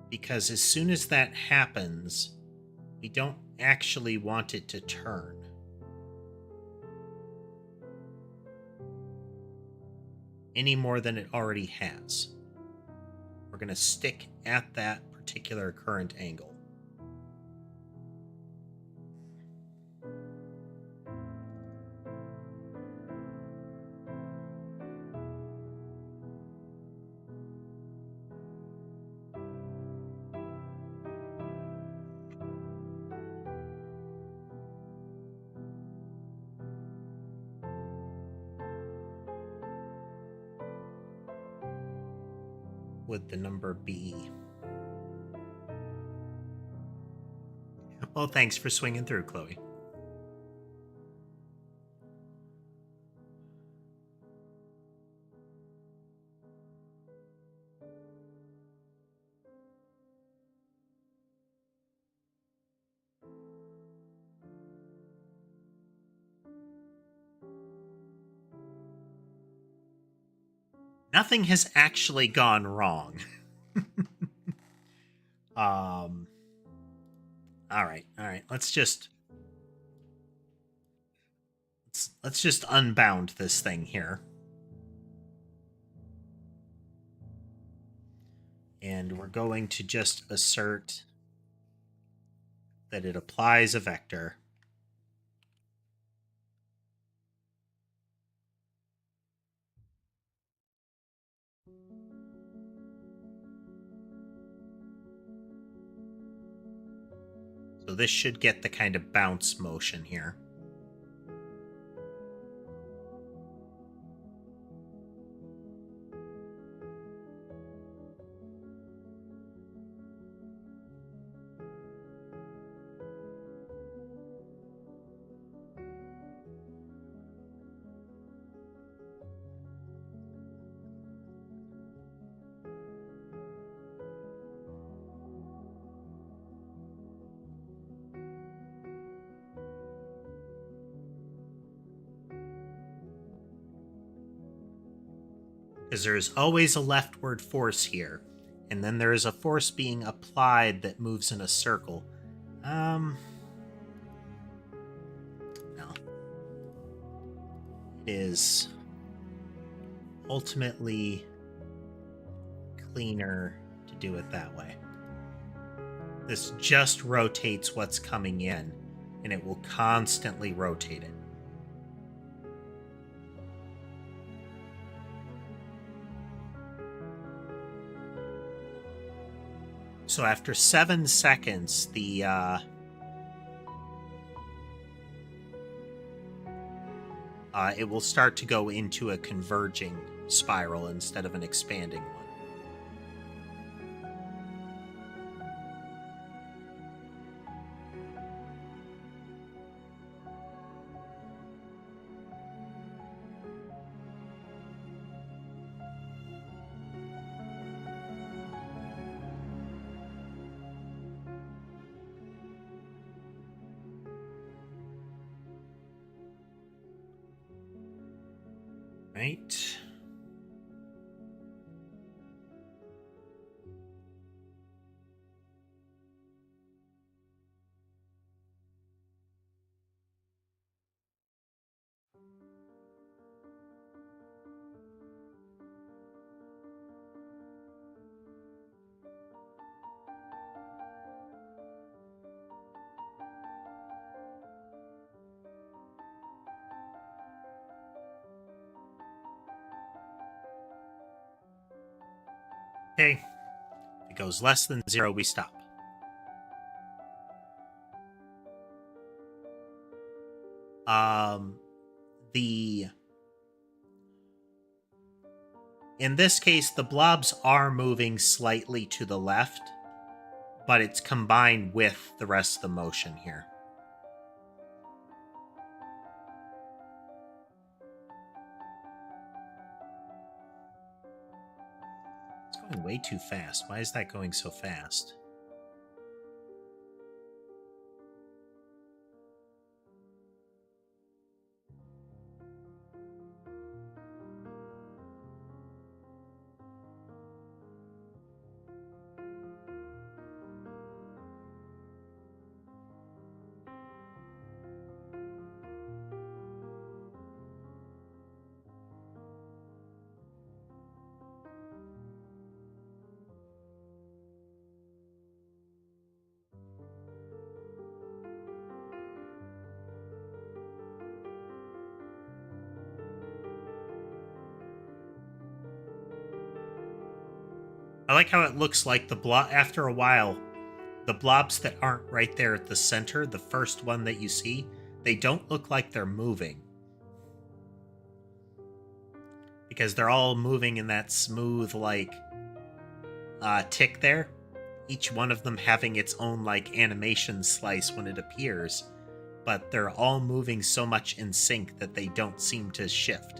Because as soon as that happens, we don't actually want it to turn. Any more than it already has. We're going to stick at that particular current angle. Would the number be? Well, thanks for swinging through, Chloe. Nothing has actually gone wrong. All right. Let's just unbound this thing here. And we're going to just assert that it applies a vector. So this should get the kind of bounce motion here. Because there's always a leftward force here, and then there is a force being applied that moves in a circle. No. It is ultimately cleaner to do it that way. This just rotates what's coming in, and it will constantly rotate it. So after 7 seconds, it will start to go into a converging spiral instead of an expanding one. Right. Okay. If it goes less than 0, we stop. In this case, the blobs are moving slightly to the left, but it's combined with the rest of the motion here. It's going way too fast. Why is that going so fast? I like how it looks like after a while, the blobs that aren't right there at the center, the first one that you see, they don't look like they're moving. Because they're all moving in that smooth, tick there. Each one of them having its own, animation slice when it appears. But they're all moving so much in sync that they don't seem to shift.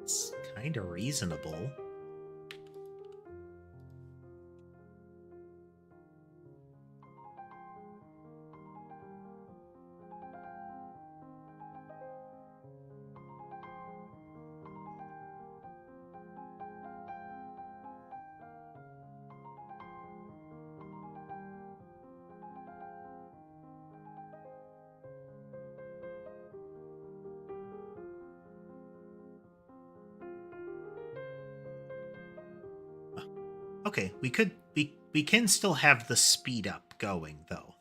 It's kind of reasonable. Okay, we can still have the speed up going, though.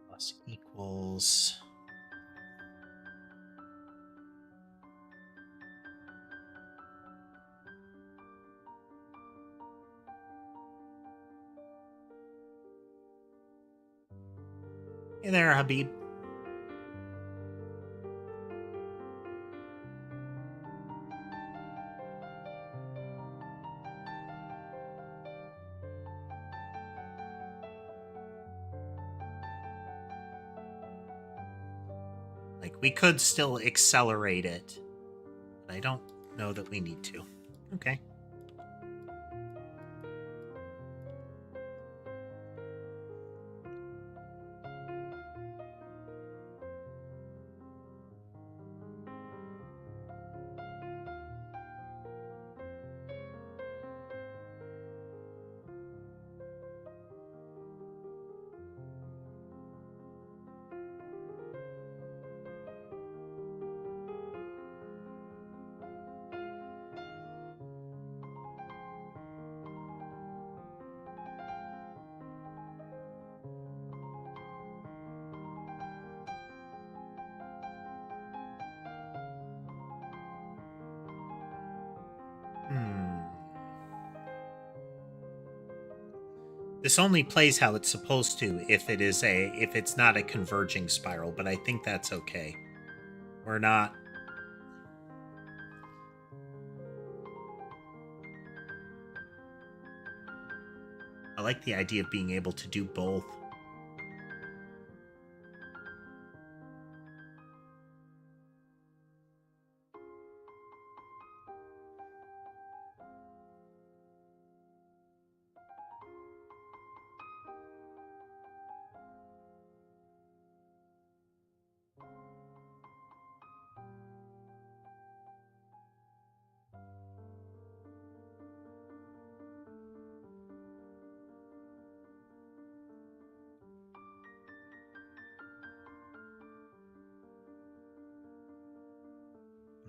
Plus equals... Hey there, Habib. Like, we could still accelerate it, but I don't know that we need to. Okay. This only plays how it's supposed to if it's not a converging spiral, but I think that's okay. We're not... I like the idea of being able to do both.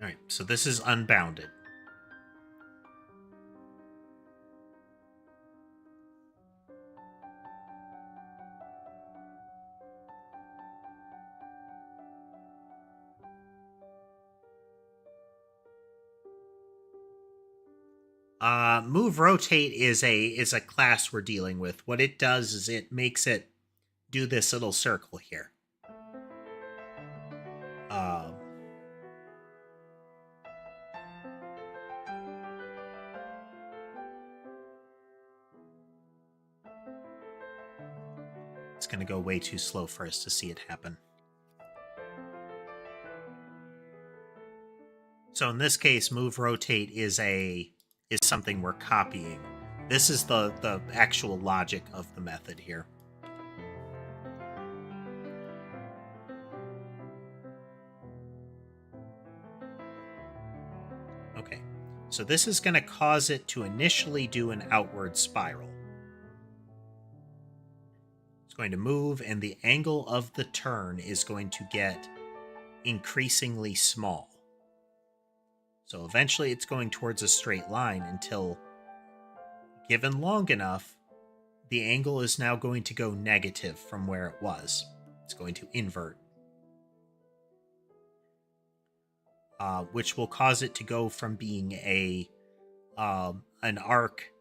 All right, so this is unbounded. Move rotate is a class we're dealing with. What it does is it makes it do this little circle here. It's going to go way too slow for us to see it happen. So in this case, move rotate is something we're copying. This is the actual logic of the method here. Okay, so this is going to cause it to initially do an outward spiral. It's going to move, and the angle of the turn is going to get increasingly small. So eventually it's going towards a straight line until, given long enough, the angle is now going to go negative from where it was. It's going to invert. Which will cause it to go from being an arc,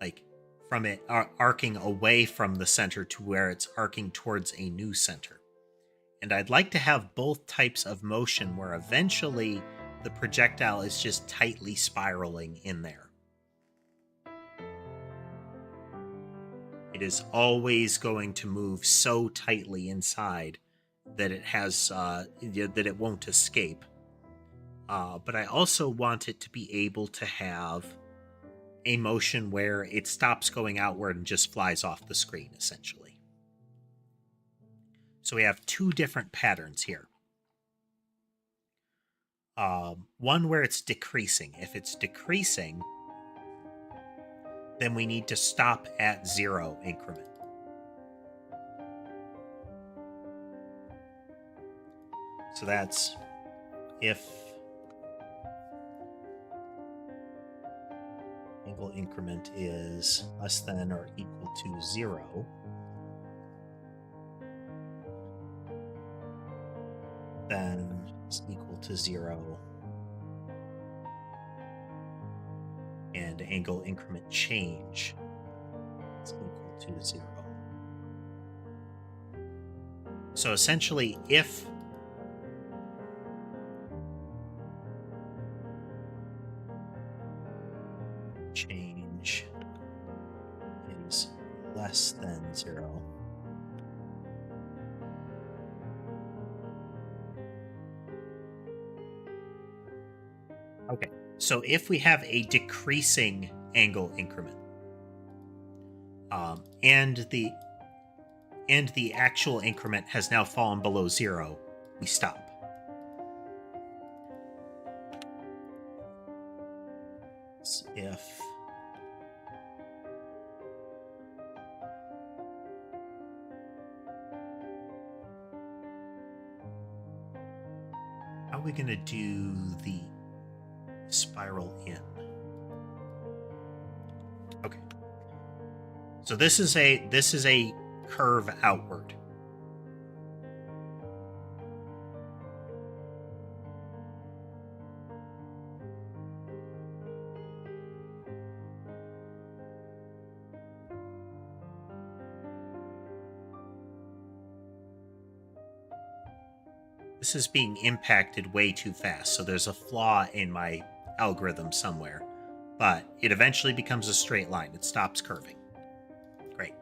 like from it arcing away from the center to where it's arcing towards a new center. And I'd like to have both types of motion where eventually the projectile is just tightly spiraling in there. It is always going to move so tightly inside that it has that it won't escape. But I also want it to be able to have a motion where it stops going outward and just flies off the screen, essentially. So we have two different patterns here. One where it's decreasing. If it's decreasing, then we need to stop at 0 increment. So that's if angle increment is less than or equal to 0, then it's equal to 0, and angle increment change is equal to 0. So essentially, if change is less than 0, okay, so if we have a decreasing angle increment, and the actual increment has now fallen below 0, we stop. So if how are we going to do the spiral in? Okay. So this is a curve outward. This is being impacted way too fast, so there's a flaw in my algorithm somewhere. But it eventually becomes a straight line. It stops curving. Great.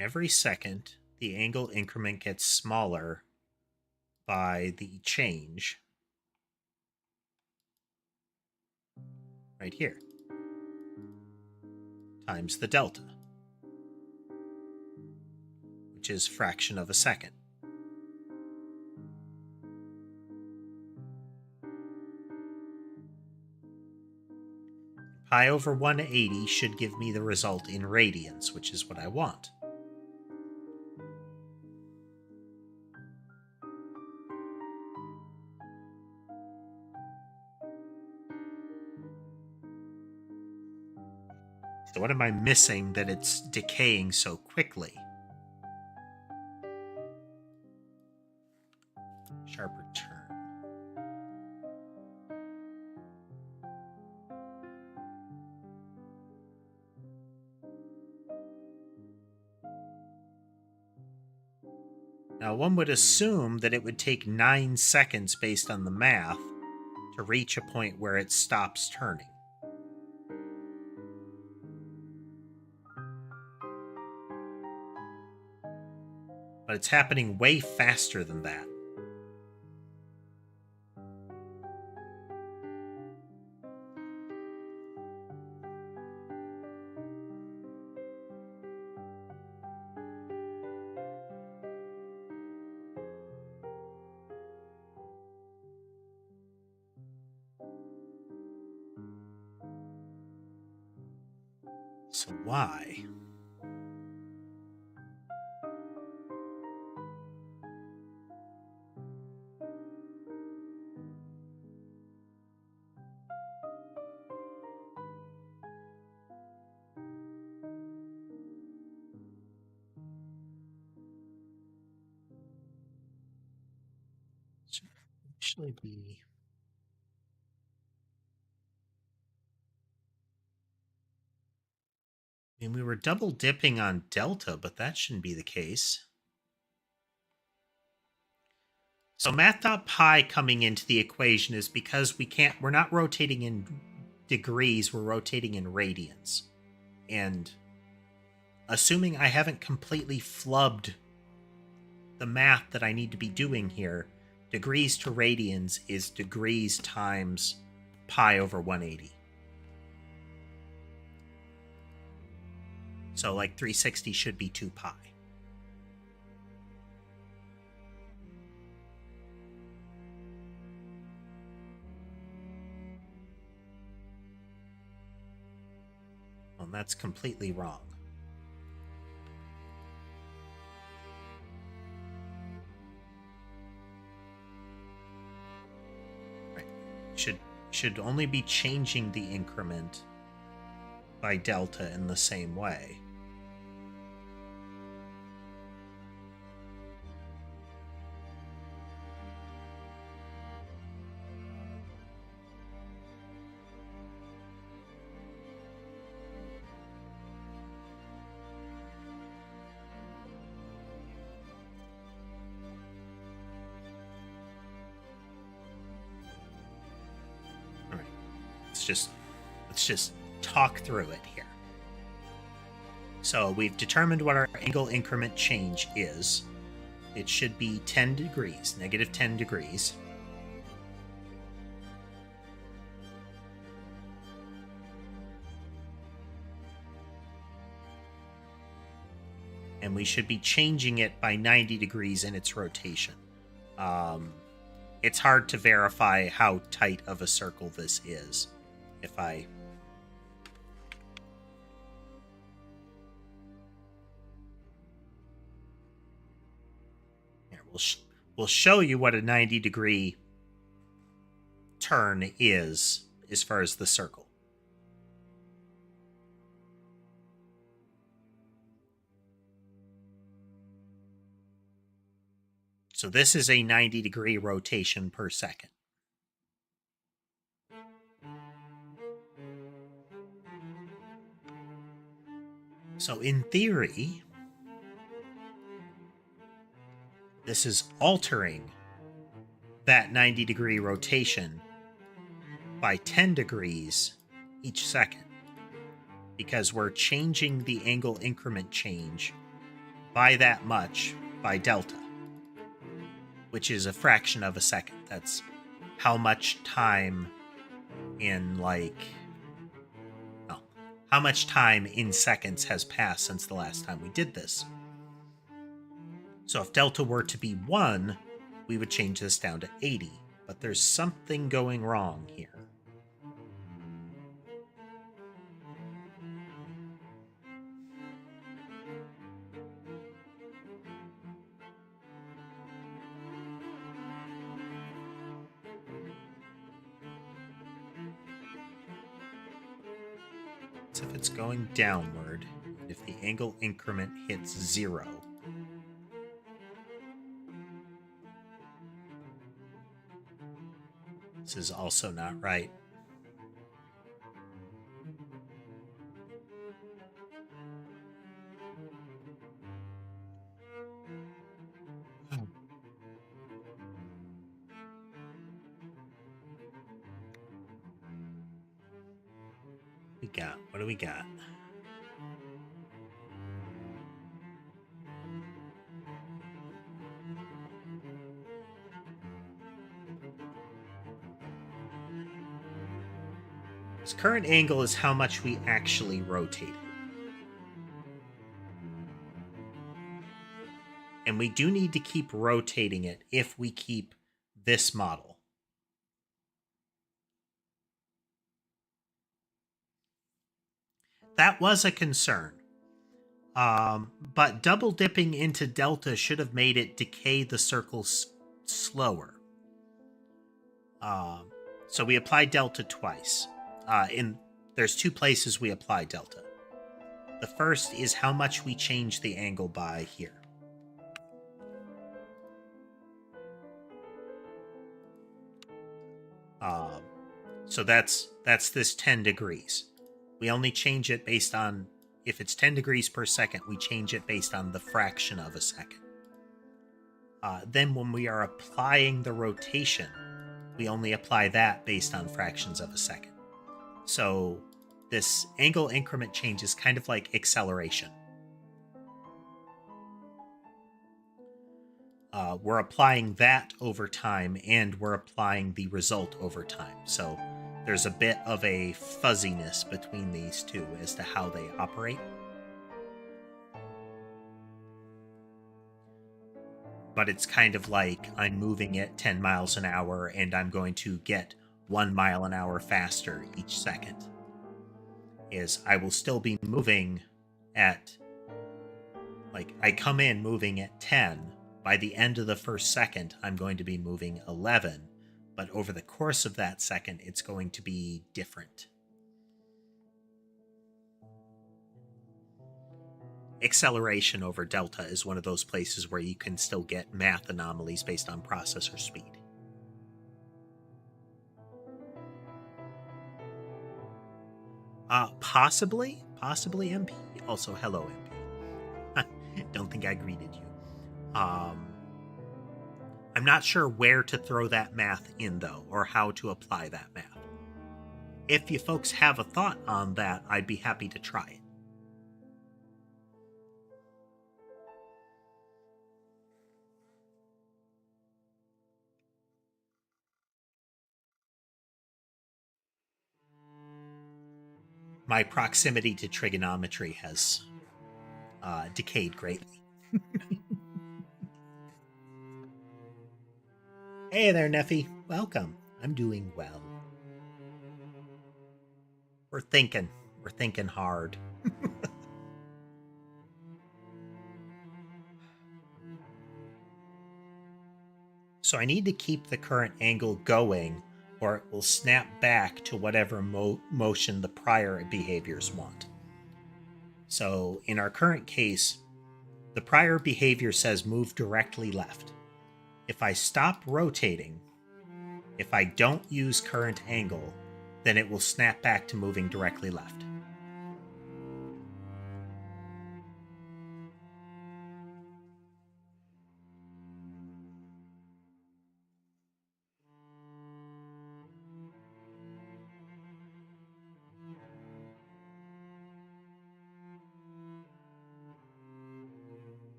Every second, the angle increment gets smaller by the change right here, times the delta, which is fraction of a second. Pi over 180 should give me the result in radians, which is what I want. So what am I missing that it's decaying so quickly? Sharper turn. Now, one would assume that it would take 9 seconds based on the math to reach a point where it stops turning. But it's happening way faster than that. So why? Should actually be. I mean, we were double dipping on delta, but that shouldn't be the case. So math.pi coming into the equation is because we're not rotating in degrees, we're rotating in radians. And assuming I haven't completely flubbed the math that I need to be doing here, degrees to radians is degrees times pi over 180. So like 360 should be 2 pi. Well, that's completely wrong. Right. Should only be changing the increment by delta in the same way. All right. Let's just talk through it here. So we've determined what our angle increment change is. It should be 10 degrees, negative 10 degrees. And we should be changing it by 90 degrees in its rotation. It's hard to verify how tight of a circle this is. If I... Here, we'll show you what a 90-degree turn is as far as the circle. So this is a 90-degree rotation per second. So in theory, this is altering that 90-degree rotation by 10 degrees each second, because we're changing the angle increment change by that much by delta, which is a fraction of a second. That's how much time in how much time in seconds has passed since the last time we did this. So if delta were to be 1, we would change this down to 80. But there's something going wrong here. So if it's going downward, if the angle increment hits 0, this is also not right. What do we got? This current angle is how much we actually rotate it. And we do need to keep rotating it if we keep this model. That was a concern. But double dipping into delta should have made it decay the circles slower. So we applied delta twice. There's 2 places we apply delta. The first is how much we change the angle by here. So that's this 10 degrees. We only change it based on, if it's 10 degrees per second, we change it based on the fraction of a second. Then when we are applying the rotation, we only apply that based on fractions of a second. So this angle increment change is kind of like acceleration. We're applying that over time, and we're applying the result over time. So there's a bit of a fuzziness between these two as to how they operate. but it's kind of like I'm moving at 10 miles an hour and I'm going to get 1 mile an hour faster each second. Is I will still be moving at, like, I come in moving at 10. By the end of the first second, I'm going to be moving 11. But over the course of that second, it's going to be different. Acceleration over delta is one of those places where you can still get math anomalies based on processor speed. Possibly MP. Also, hello, MP. Don't think I greeted you. I'm not sure where to throw that math in, though, or how to apply that math. If you folks have a thought on that, I'd be happy to try it. My proximity to trigonometry has decayed greatly. Hey there, Neffy. Welcome. I'm doing well. We're thinking hard. So I need to keep the current angle going, or it will snap back to whatever motion the prior behaviors want. So in our current case, the prior behavior says move directly left. If I stop rotating, if I don't use current angle, then it will snap back to moving directly left.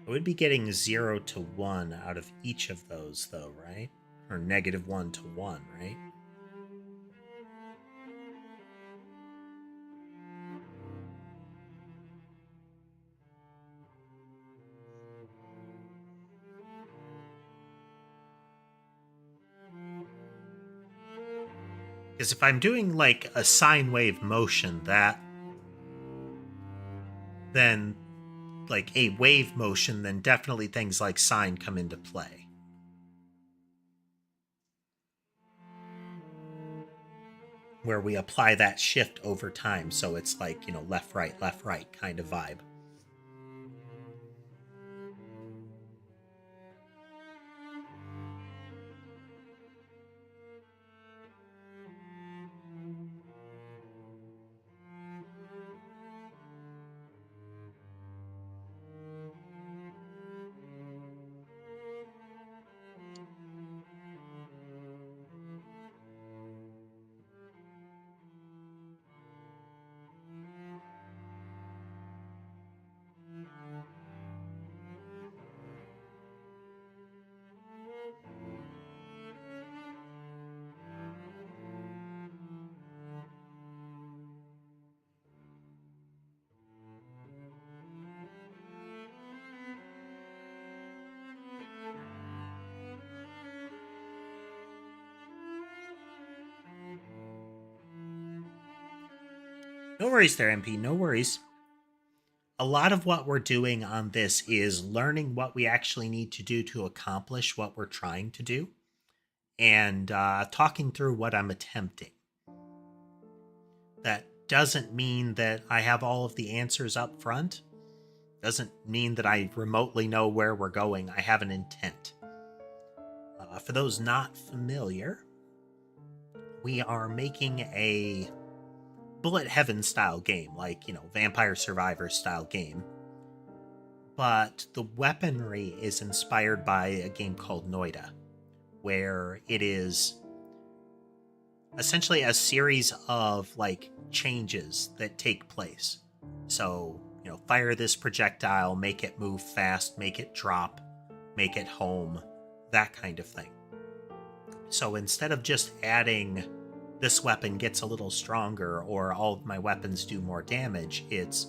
I would be getting 0 to 1 out of each of those, though, right? Or -1 to 1, right? Because if I'm doing like a sine wave motion, then like a wave motion, then definitely things like sine come into play. Where we apply that shift over time, so it's like, left, right kind of vibe. No worries there, MP, no worries. A lot of what we're doing on this is learning what we actually need to do to accomplish what we're trying to do, and talking through what I'm attempting. That doesn't mean that I have all of the answers up front. Doesn't mean that I remotely know where we're going. I have an intent. For those not familiar, we are making a Bullet Heaven style game, like, Vampire Survivor style game. But the weaponry is inspired by a game called Noida, where it is essentially a series of like changes that take place. So, fire this projectile, make it move fast, make it drop, make it home, that kind of thing. So instead of just adding this weapon gets a little stronger or all of my weapons do more damage, it's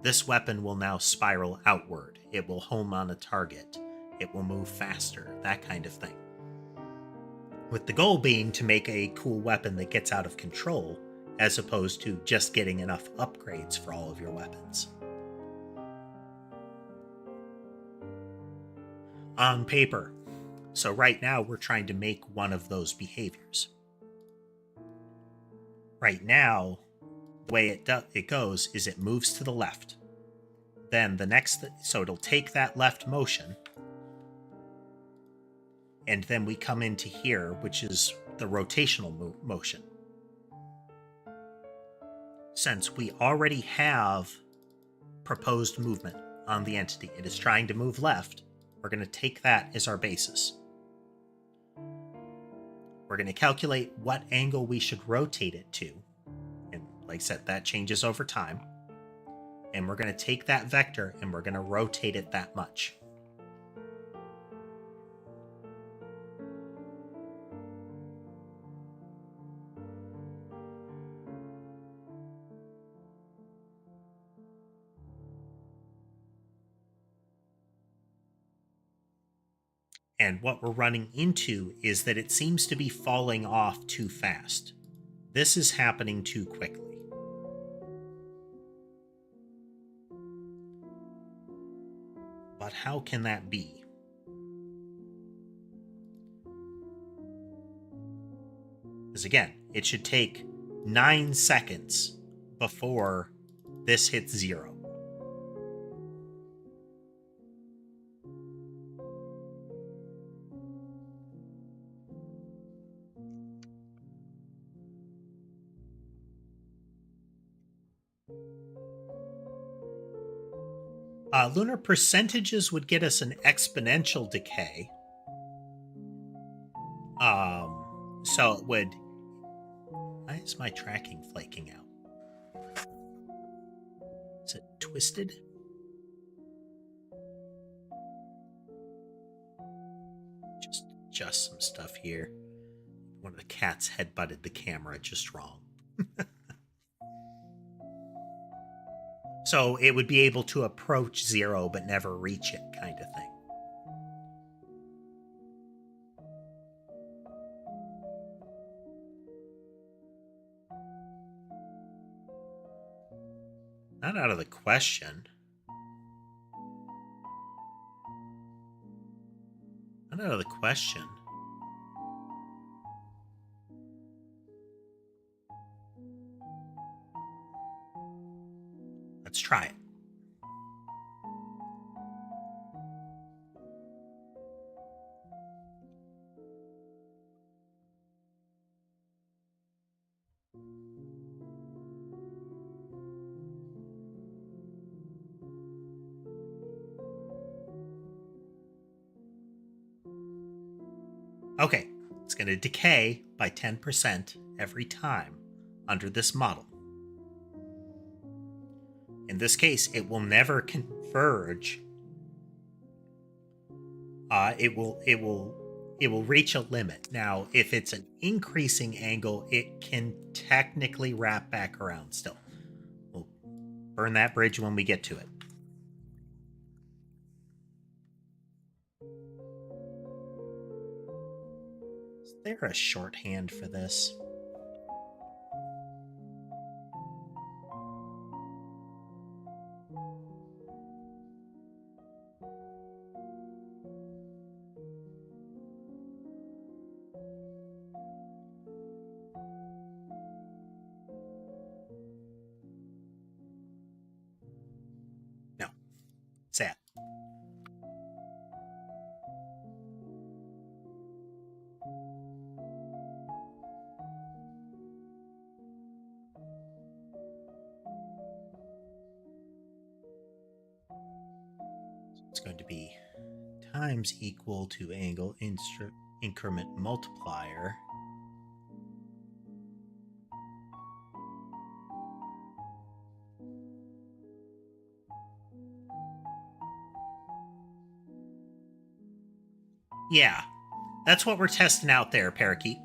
this weapon will now spiral outward. It will home on a target. It will move faster, that kind of thing. With the goal being to make a cool weapon that gets out of control, as opposed to just getting enough upgrades for all of your weapons. On paper. So right now we're trying to make one of those behaviors. Right now, the way it goes is it moves to the left. Then the next, so it'll take that left motion, and then we come into here, which is the rotational motion. Since we already have proposed movement on the entity, it is trying to move left, we're going to take that as our basis. We're going to calculate what angle we should rotate it to. And like I said, that changes over time. And we're going to take that vector and we're going to rotate it that much. And what we're running into is that it seems to be falling off too fast. This is happening too quickly. But how can that be? Because again, it should take 9 seconds before this hits 0. Lunar percentages would get us an exponential decay. So it would... Why is my tracking flaking out? Is it twisted? Just adjust some stuff here. One of the cats headbutted the camera just wrong. So it would be able to approach 0 but never reach it, kind of thing. Not out of the question. Not out of the question. Let's try it. Okay, it's going to decay by 10% every time under this model. In this case, it will never converge. It will reach a limit. Now, if it's an increasing angle, it can technically wrap back around still. We'll burn that bridge when we get to it. Is there a shorthand for this? No. Sad. It's going to be times equal to angle increment multiplier. Yeah, That's what we're testing out there, Parakeet.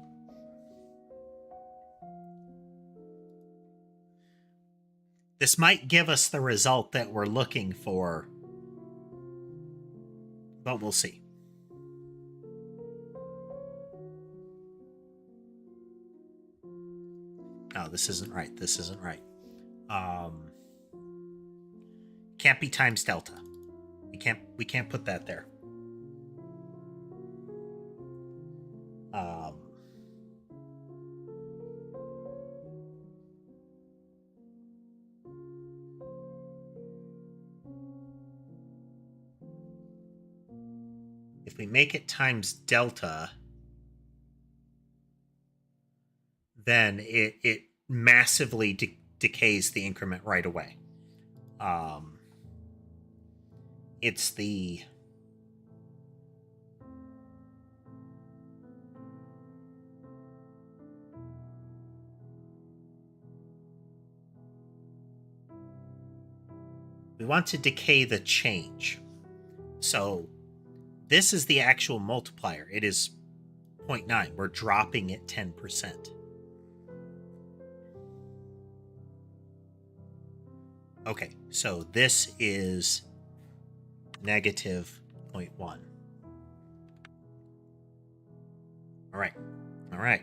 This might give us the result that we're looking for, but we'll see. No, this isn't right. This isn't right. Can't be times delta. We can't put that there. If we make it times delta, then it massively decays the increment right away. It's the we want to decay the change. So this is the actual multiplier. It is 0.9. We're dropping it 10%. Okay, so this is negative 0.1. All right. All right.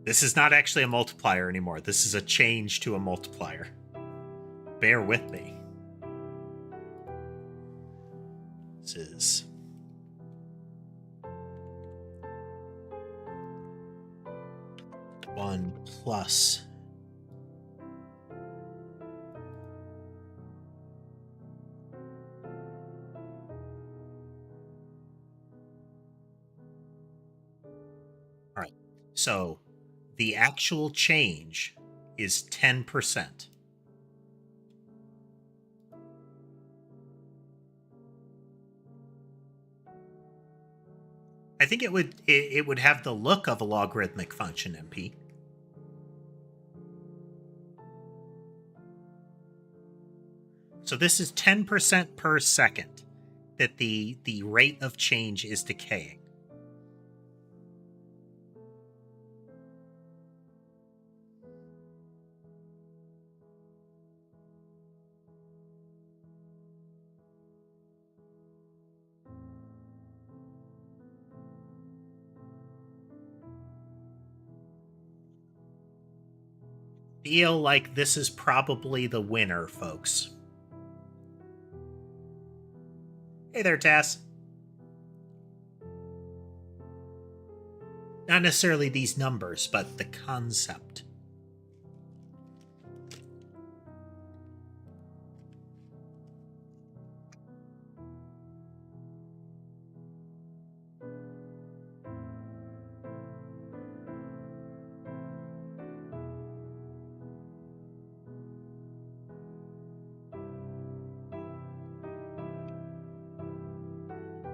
This is not actually a multiplier anymore. This is a change to a multiplier. Bear with me. This is one plus all right. So the actual change is 10%. I think it would have the look of a logarithmic function, MP. So this is 10% per second that the rate of change is decaying. Feel like this is probably the winner, folks. Hey there, Tass. Not necessarily these numbers, but the concept.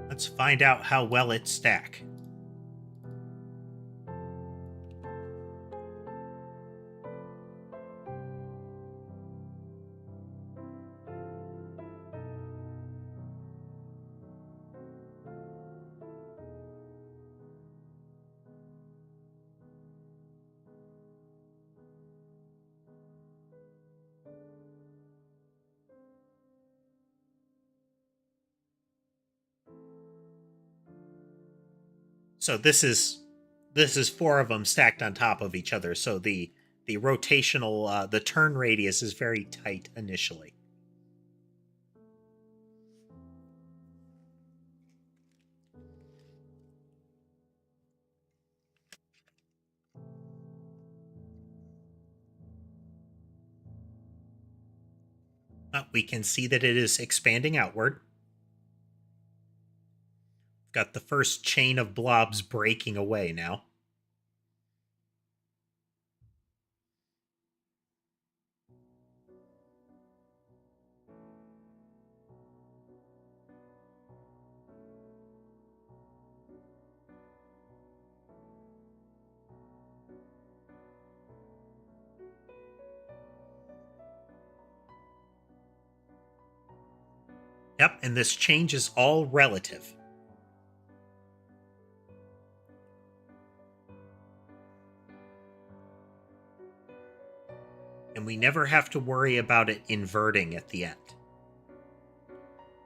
Let's find out how well it stack. So this is four of them stacked on top of each other. So the rotational the turn radius is very tight initially. We can see that it is expanding outward. Got the first chain of blobs breaking away now. Yep, and this change is all relative. And we never have to worry about it inverting at the end.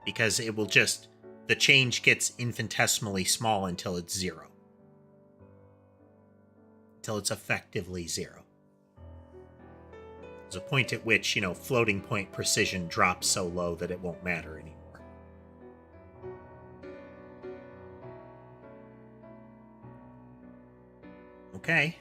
Because it will just, the change gets infinitesimally small until it's 0. Until it's effectively 0. There's a point at which, floating point precision drops so low that it won't matter anymore. Okay.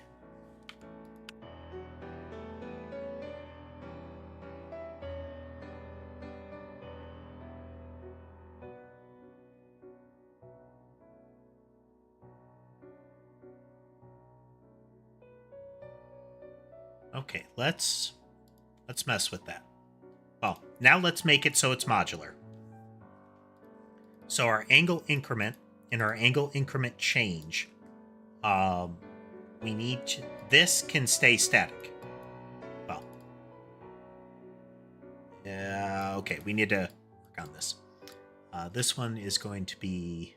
Okay, let's mess with that. Well, now let's make it so it's modular. So our angle increment and our angle increment change, we need to, this can stay static. Well, okay, we need to work on this. This one is going to be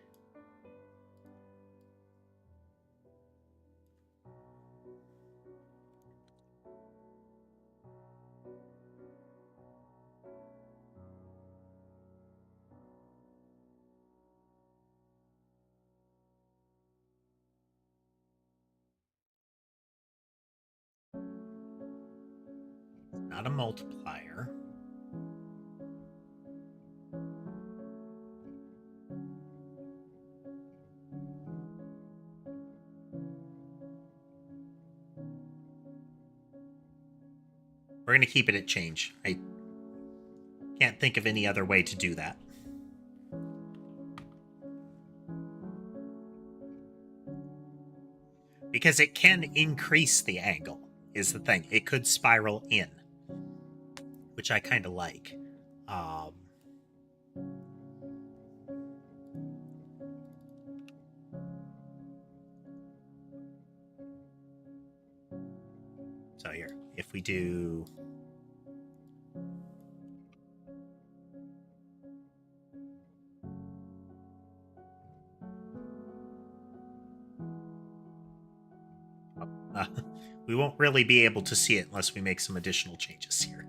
not a multiplier. We're going to keep it at change. I can't think of any other way to do that. Because it can increase the angle, is the thing. It could spiral in, which I kind of like. So here, if we do... we won't really be able to see it unless we make some additional changes here.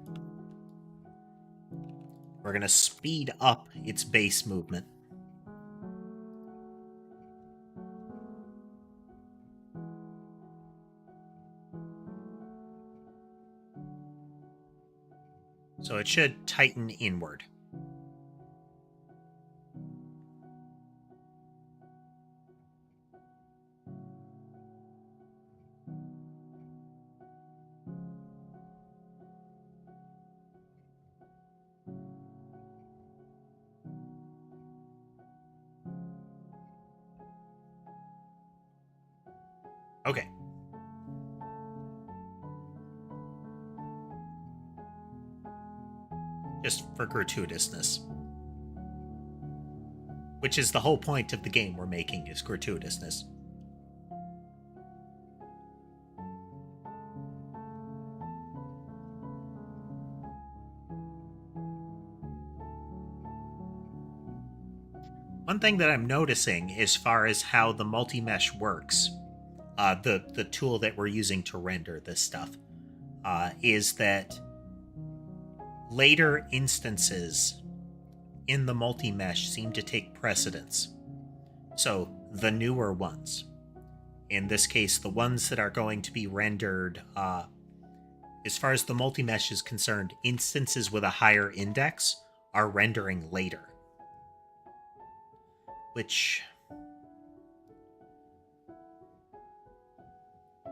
We're going to speed up its base movement. So it should tighten inward. Okay. Just for gratuitousness. Which is the whole point of the game we're making, is gratuitousness. One thing that I'm noticing as far as how the multi-mesh works, the tool that we're using to render this stuff, is that later instances in the multi-mesh seem to take precedence. So the newer ones, in this case, the ones that are going to be rendered, as far as the multi-mesh is concerned, instances with a higher index are rendering later. Which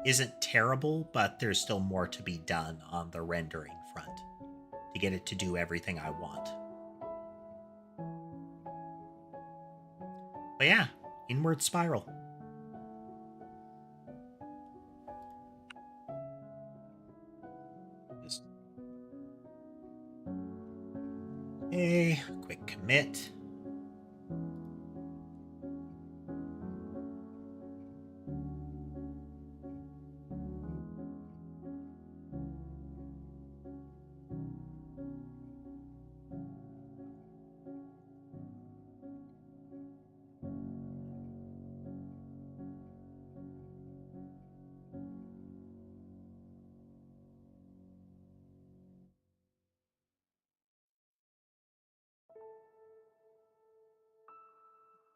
isn't terrible, but there's still more to be done on the rendering front to get it to do everything I want. But yeah, inward spiral. Just... okay, quick commit.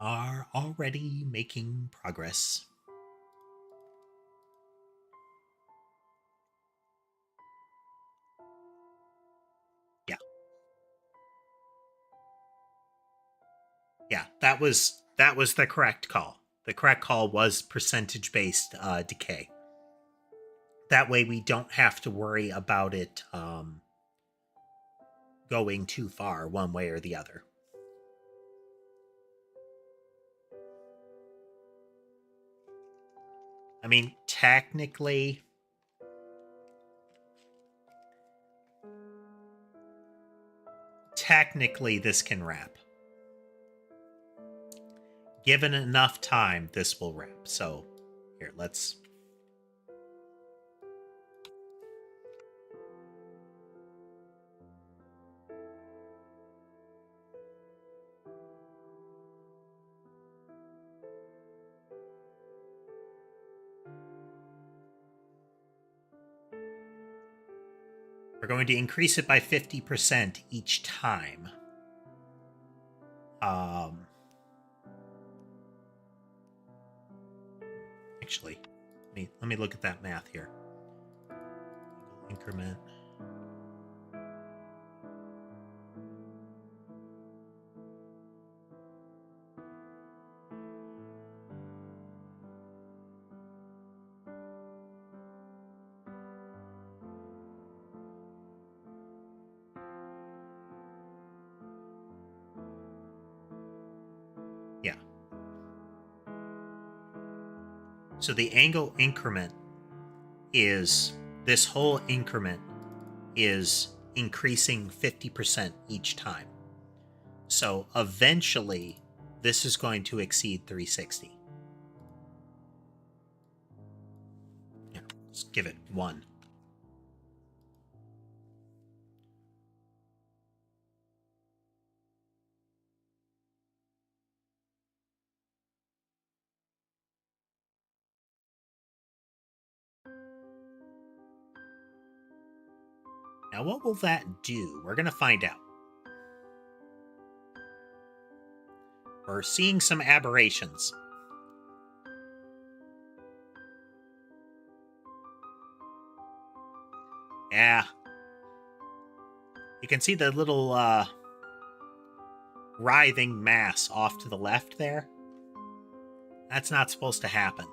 are already making progress. Yeah. Yeah, that was the correct call. The correct call was percentage-based decay. That way we don't have to worry about it going too far one way or the other. I mean, technically, this can wrap. Given enough time, this will wrap. So, here, let's... We're going to increase it by 50% each time. Actually, let me look at that math here. Increment. Yeah. So the angle increment is, this whole increment is increasing 50% each time. So eventually, this is going to exceed 360. Yeah, let's give it 1. Now, what will that do? We're going to find out. We're seeing some aberrations. Yeah. You can see the little writhing mass off to the left there. That's not supposed to happen.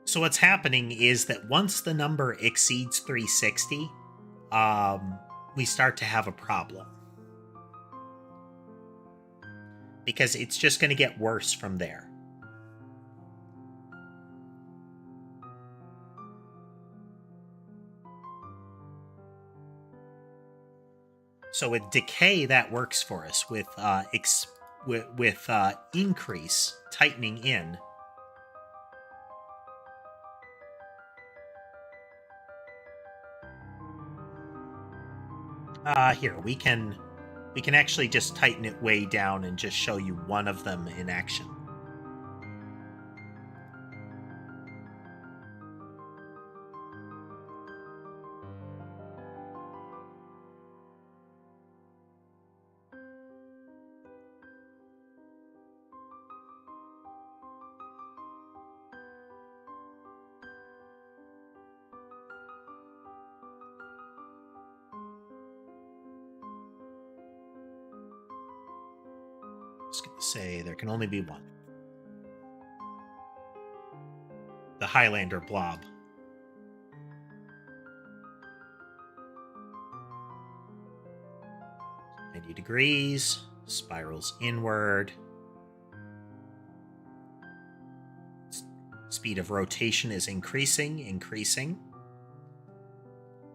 So what's happening is that once the number exceeds 360, we start to have a problem. Because it's just going to get worse from there. So with decay, that works for us. With increase, tightening in, here we can actually just tighten it way down and just show you one of them in action. Just going to say there can only be one. The Highlander blob. Degrees, spirals inward. Speed of rotation is increasing.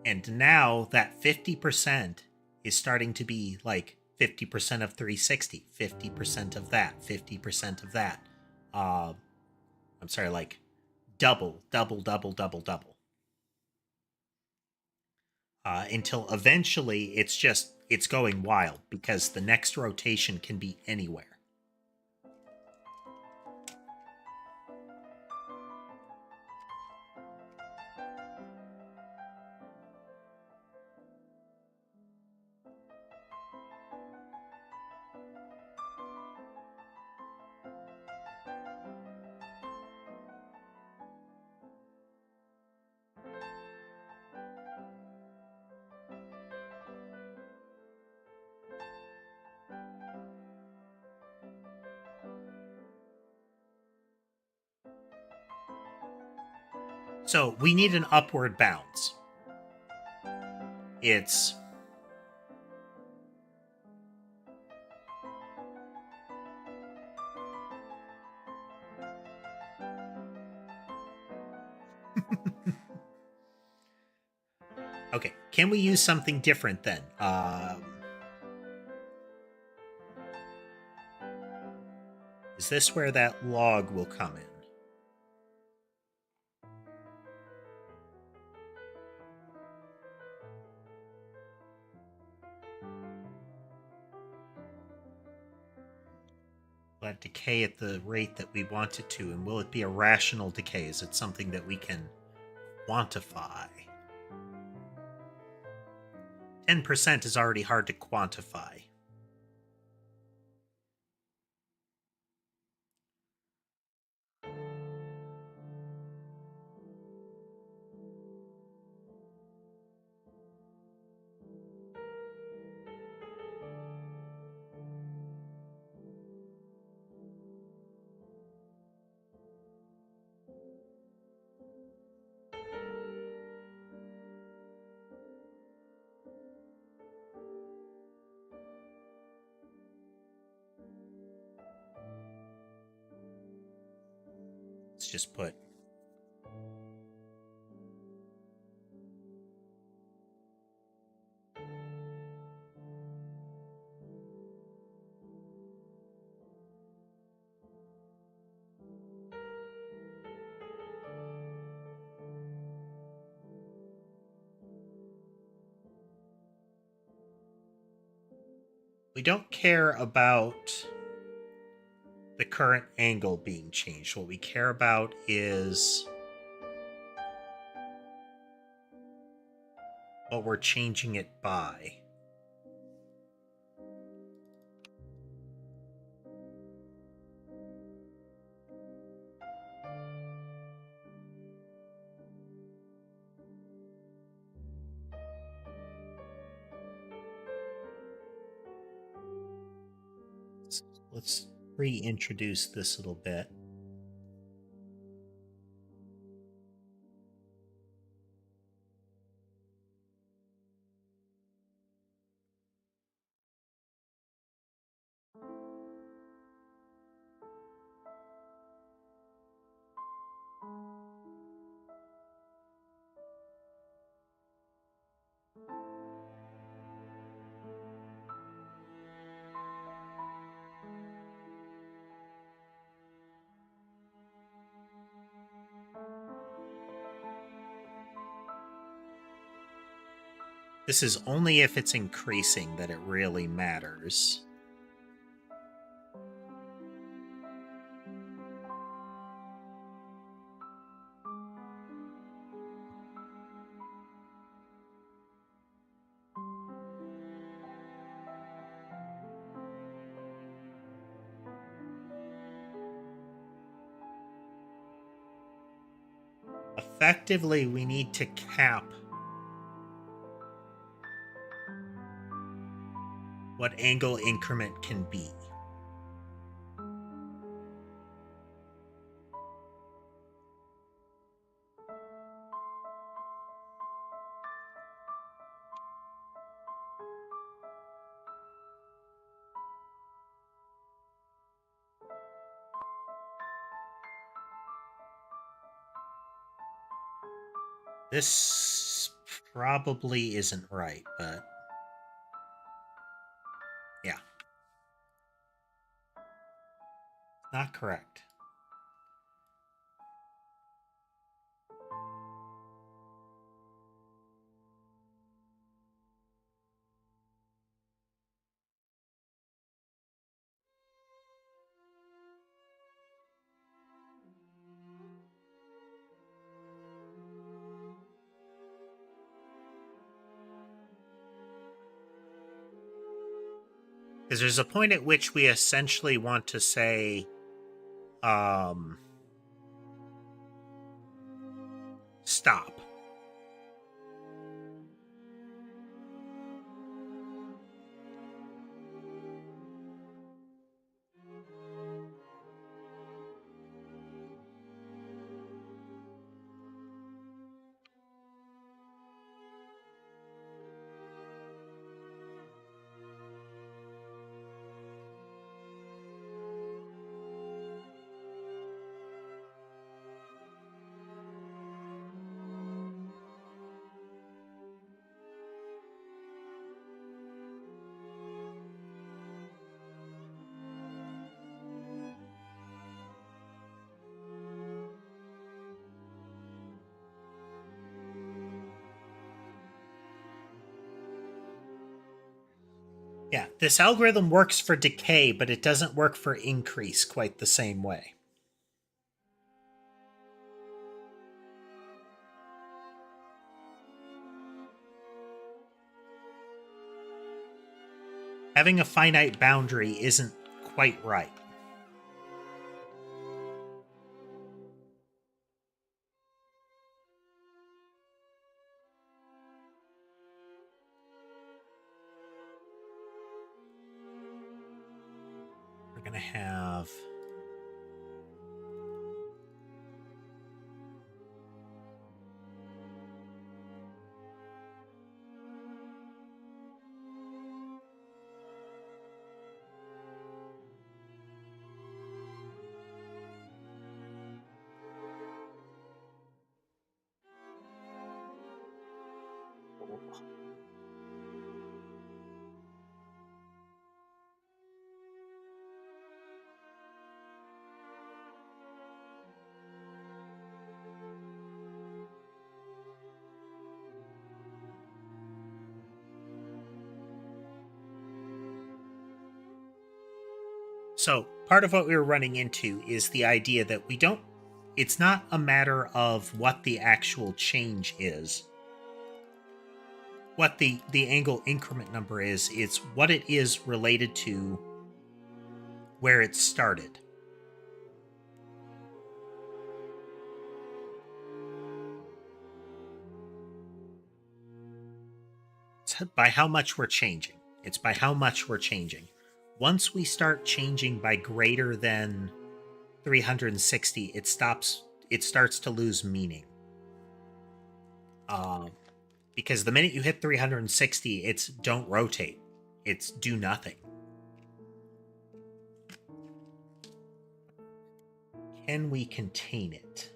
And now that 50% is starting to be like 50% of 360, 50% of that, 50% of that. I'm sorry, like double. Until eventually it's going wild because the next rotation can be anywhere. So we need an upward bounce. It's okay. Can we use something different then? Is this where that log will come in? Will that decay at the rate that we want it to? And will it be a rational decay? Is it something that we can quantify? 10% is already hard to quantify. Let's just put we don't care about the current angle being changed. What we care about is what we're changing it by. Let's reintroduce this little bit. This is only if it's increasing that it really matters. Effectively, we need to cap what angle increment can be. This probably isn't right, but yeah. Not correct. Because there's a point at which we essentially want to say, stop. Yeah, this algorithm works for decay, but it doesn't work for increase quite the same way. Having a finite boundary isn't quite right. We're going to have... So part of what we were running into is the idea that we don't... It's not a matter of what the actual change is, what the angle increment number is. It's what it is related to where it started. It's by how much we're changing. It's by how much we're changing. Once we start changing by greater than 360, it starts to lose meaning. Because the minute you hit 360, it's don't rotate. It's do nothing. Can we contain it?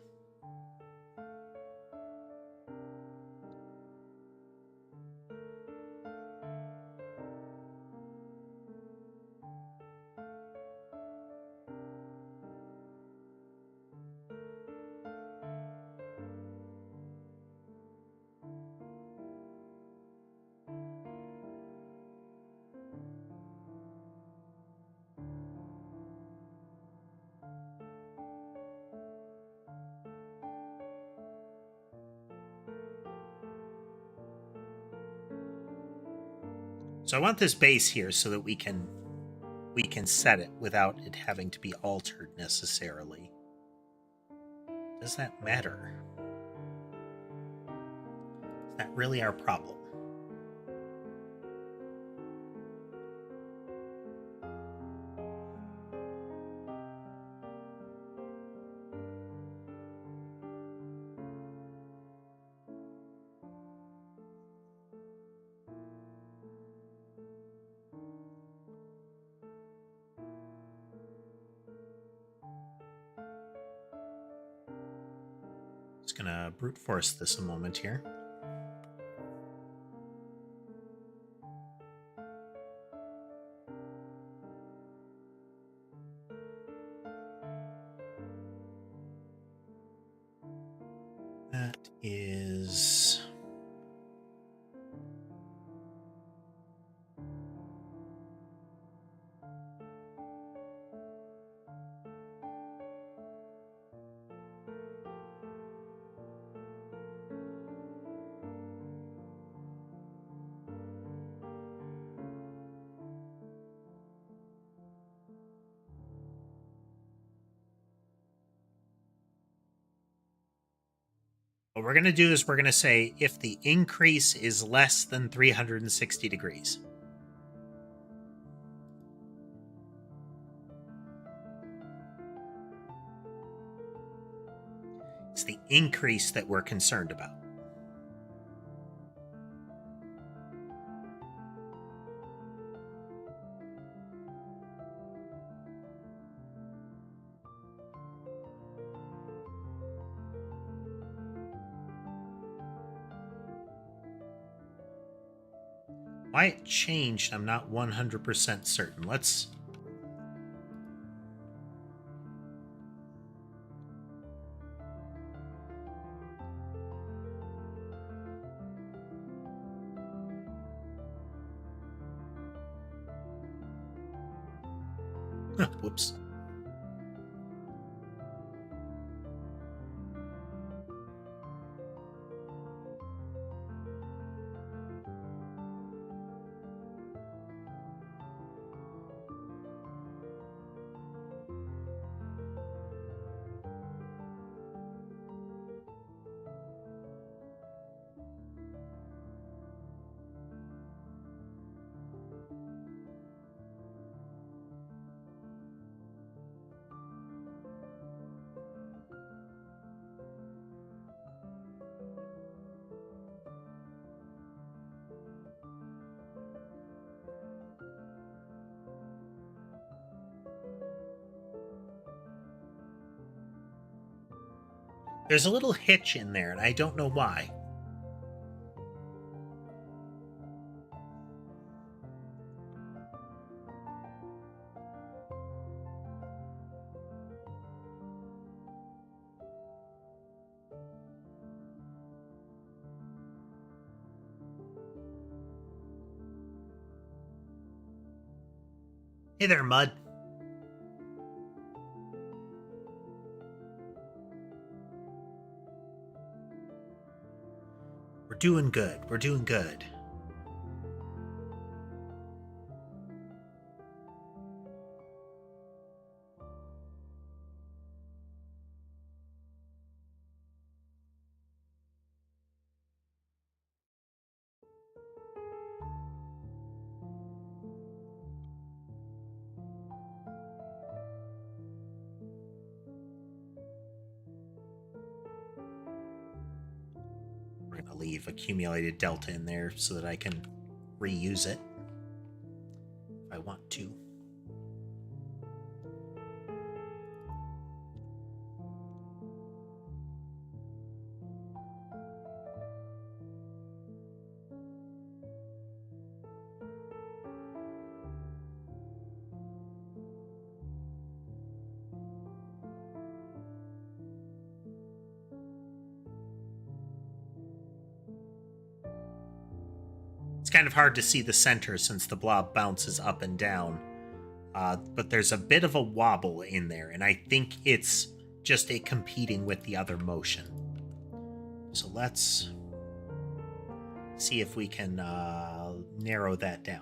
So I want this base here so that we can set it without it having to be altered necessarily. Does that matter? Is that really our problem? Just gonna brute force this a moment here. That is... What we're going to do is we're going to say if the increase is less than 360 degrees. It's the increase that we're concerned about. Why it changed, I'm not 100% certain. Let's... Whoops. There's a little hitch in there, and I don't know why. Hey there, Mud. We're doing good. We're doing good. We're going to leave accumulated delta in there so that I can reuse it if I want to. It's kind of hard to see the center since the blob bounces up and down. But there's a bit of a wobble in there, and I think it's just it competing with the other motion. So let's see if we can narrow that down.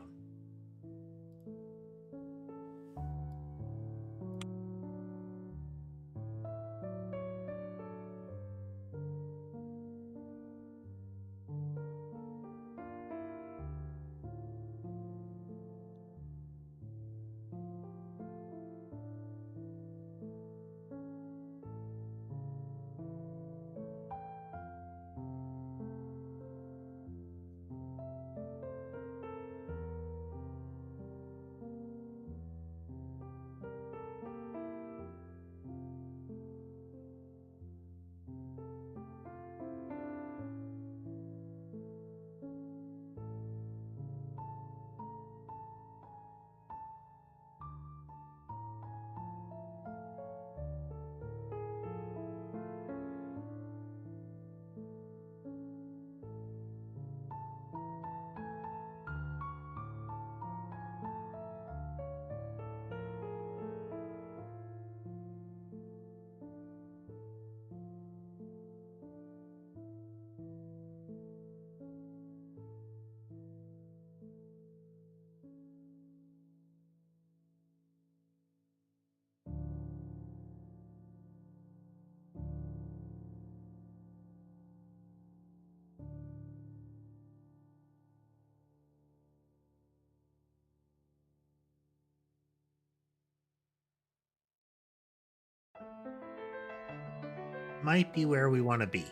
Might be where we want to be.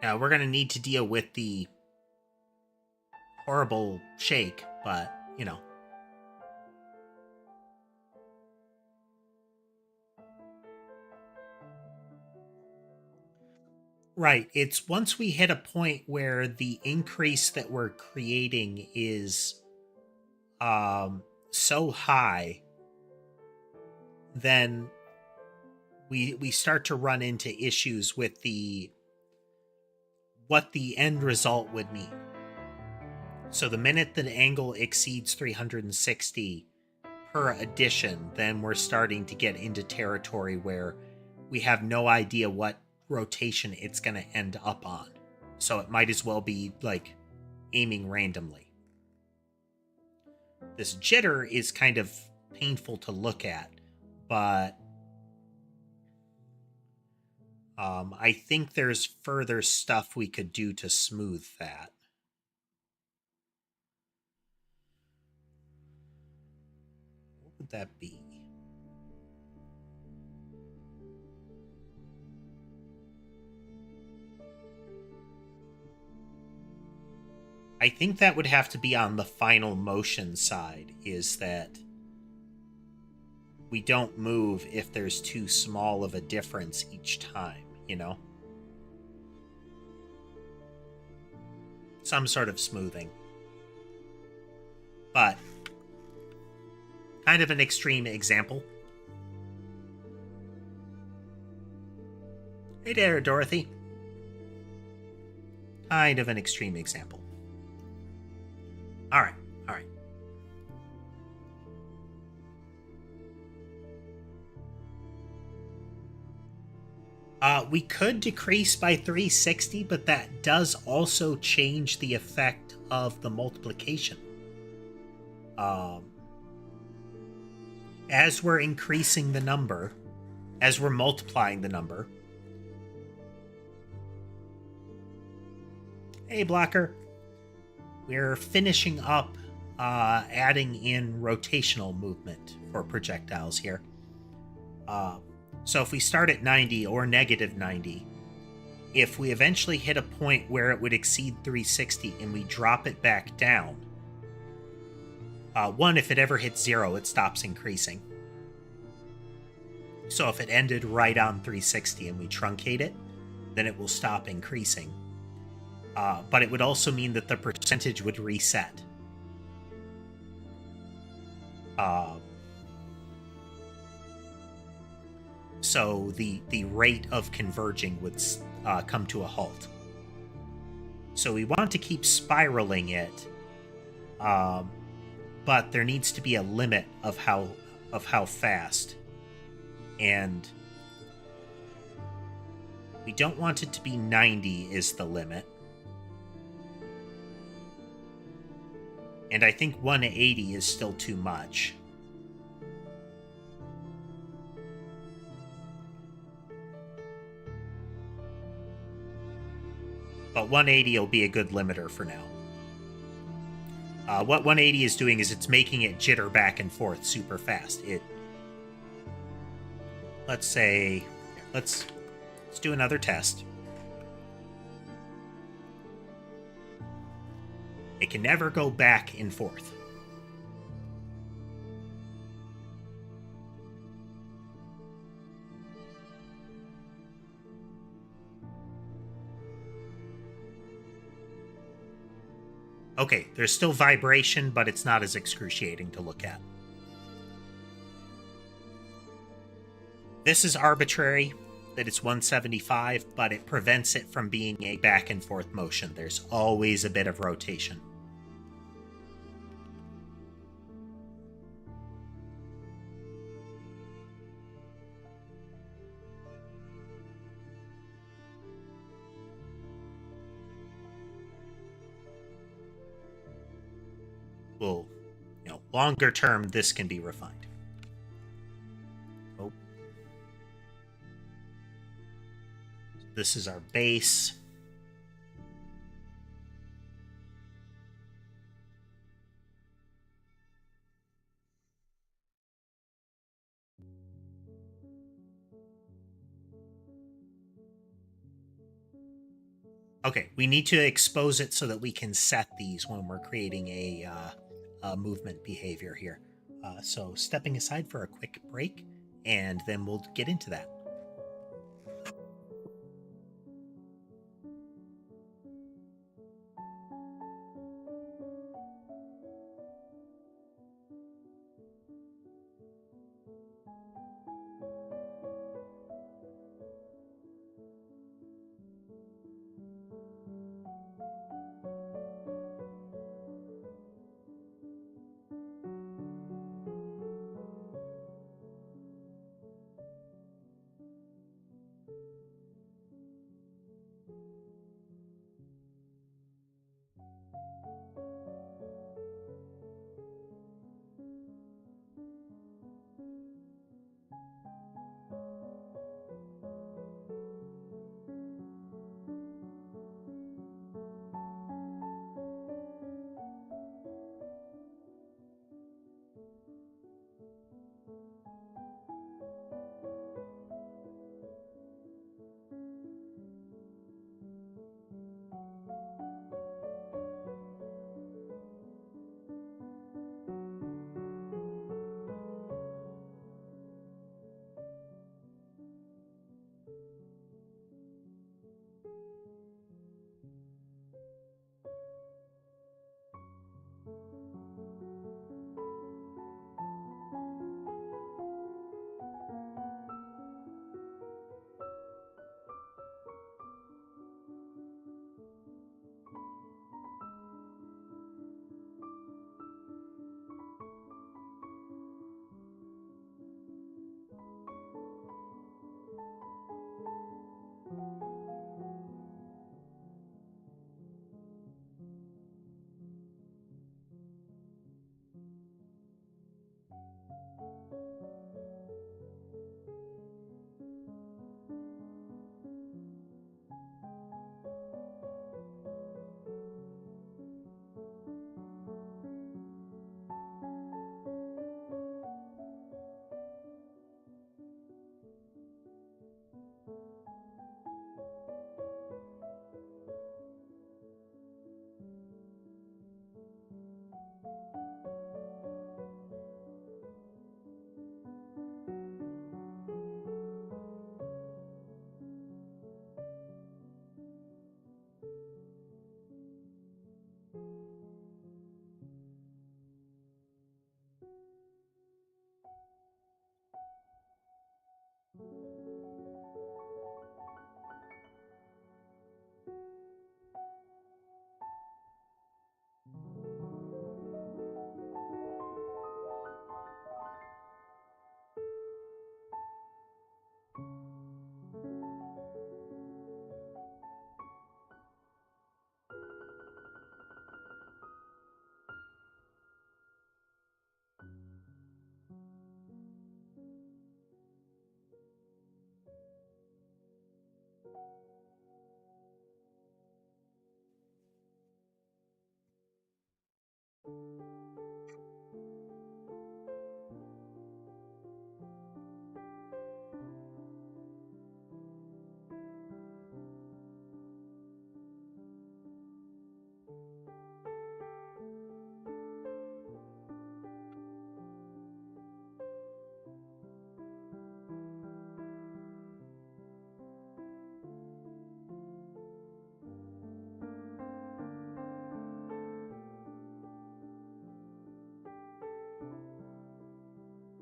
Now, we're going to need to deal with the horrible shake, but, you know. Right. It's once we hit a point where the increase that we're creating is so high, then we start to run into issues with the what the end result would mean. So the minute the angle exceeds 360 per addition, then we're starting to get into territory where we have no idea what rotation it's going to end up on. So it might as well be like aiming randomly. This jitter is kind of painful to look at, but I think there's further stuff we could do to smooth that. What would that be? I think that would have to be on the final motion side, is that we don't move if there's too small of a difference each time, you know? Some sort of smoothing. But kind of an extreme example. Hey there, Dorothy. Kind of an extreme example. All right, all right. We could decrease by 360, but that does also change the effect of the multiplication. As we're increasing the number, as we're multiplying the number. Hey, Blocker. We're finishing up adding in rotational movement for projectiles here. So if we start at 90 or negative 90, if we eventually hit a point where it would exceed 360 and we drop it back down, one, if it ever hits 0, it stops increasing. So if it ended right on 360 and we truncate it, then it will stop increasing. But it would also mean that the percentage would reset. So the rate of converging would come to a halt. So we want to keep spiraling it, but there needs to be a limit of how fast, and we don't want it to be 90 is the limit. And I think 180 is still too much. But 180 will be a good limiter for now. What 180 is doing is it's making it jitter back and forth super fast. Let's say, let's do another test. It can never go back and forth. Okay, there's still vibration, but it's not as excruciating to look at. This is arbitrary, that it's 175, but it prevents it from being a back and forth motion. There's always a bit of rotation. Well, longer term, this can be refined. Oh. This is our base. Okay, we need to expose it so that we can set these when we're creating a movement behavior here. So stepping aside for a quick break, and then we'll get into that.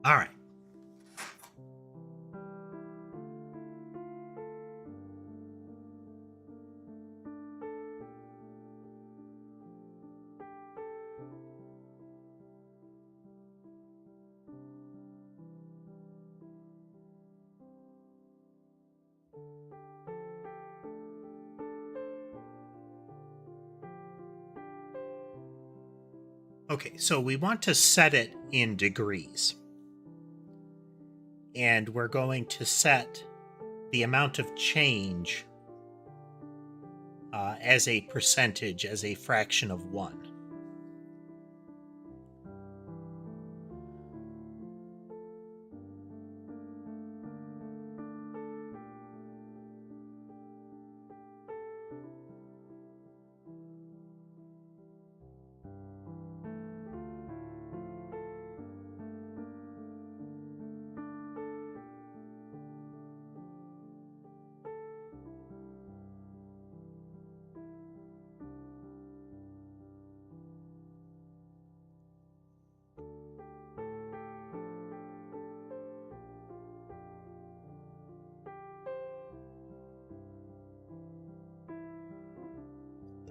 All right. Okay, so we want to set it in degrees. And we're going to set the amount of change as a percentage, as a fraction of 1.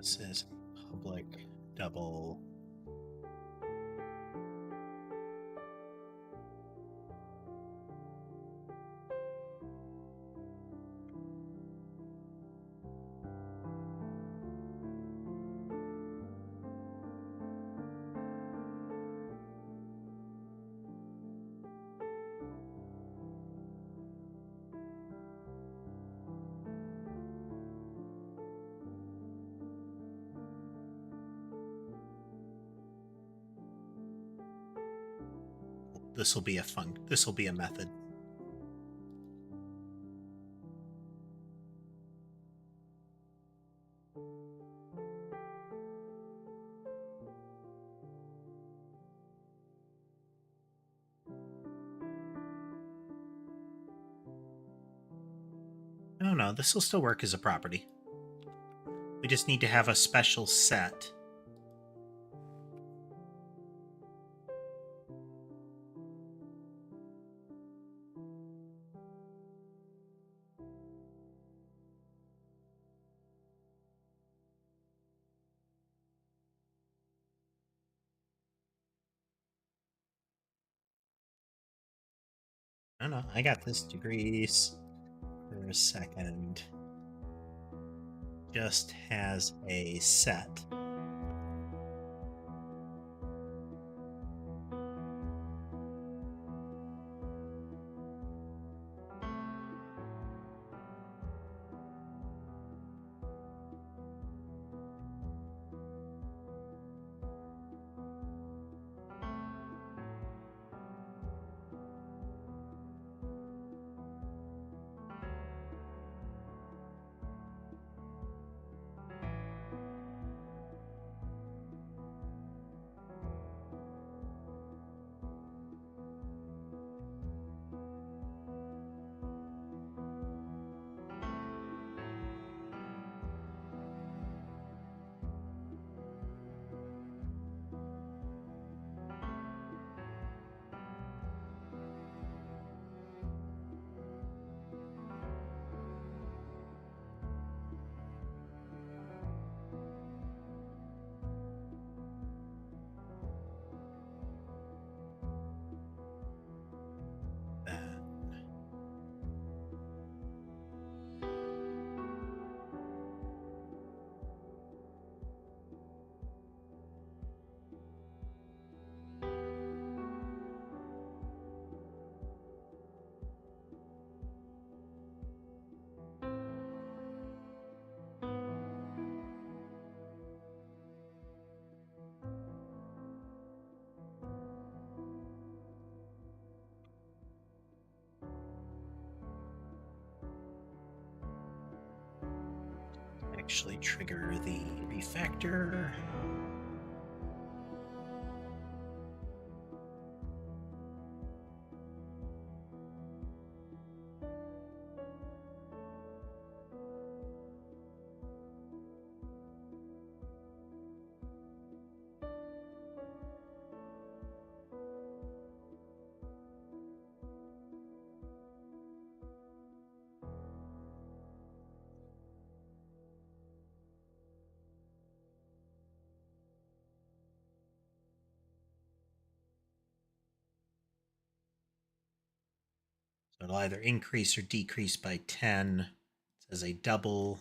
This is public double. This will be a method. No, this will still work as a property. We just need to have a special set. No, I got this. Degrees per second just has a set. Actually trigger the refactor. So it'll either increase or decrease by 10. It says a double.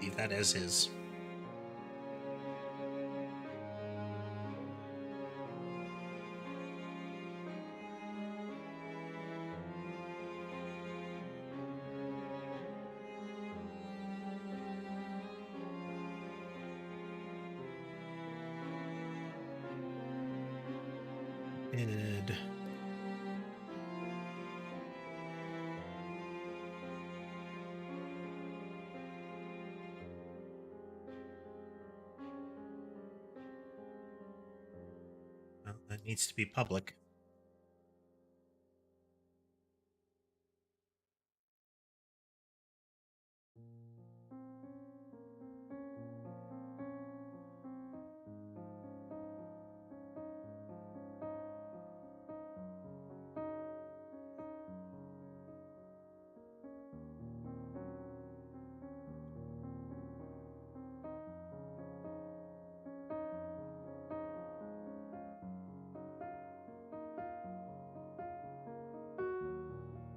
Leave that as is. Id. Well, that needs to be public.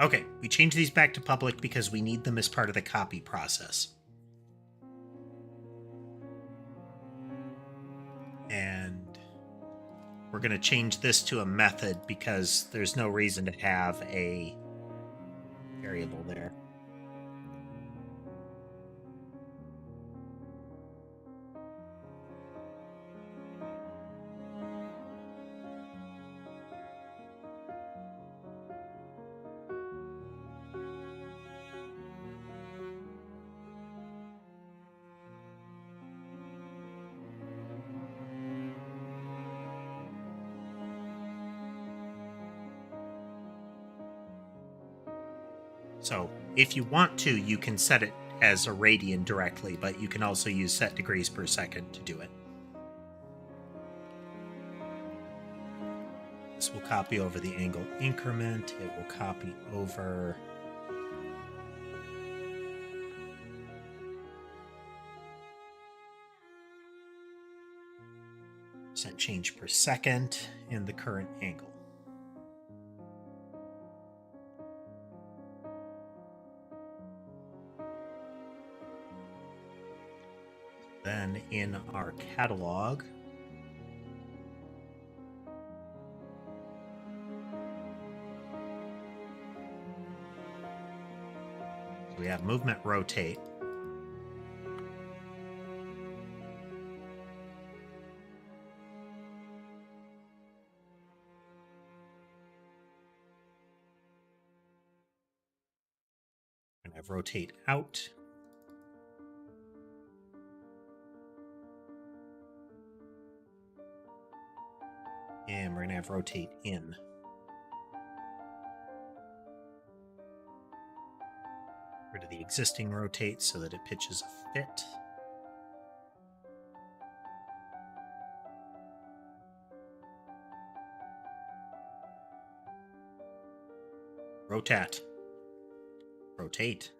Okay, we change these back to public because we need them as part of the copy process. And we're going to change this to a method because there's no reason to have a variable there. So if you want to, you can set it as a radian directly, but you can also use set degrees per second to do it. This will copy over the angle increment. It will copy over percent change per second and the current angle. Then in our catalog, we have movement rotate. We're going to have rotate out. And we're going to have rotate in. Rid of the existing rotate so that it pitches a fit. Rotate. Rotate.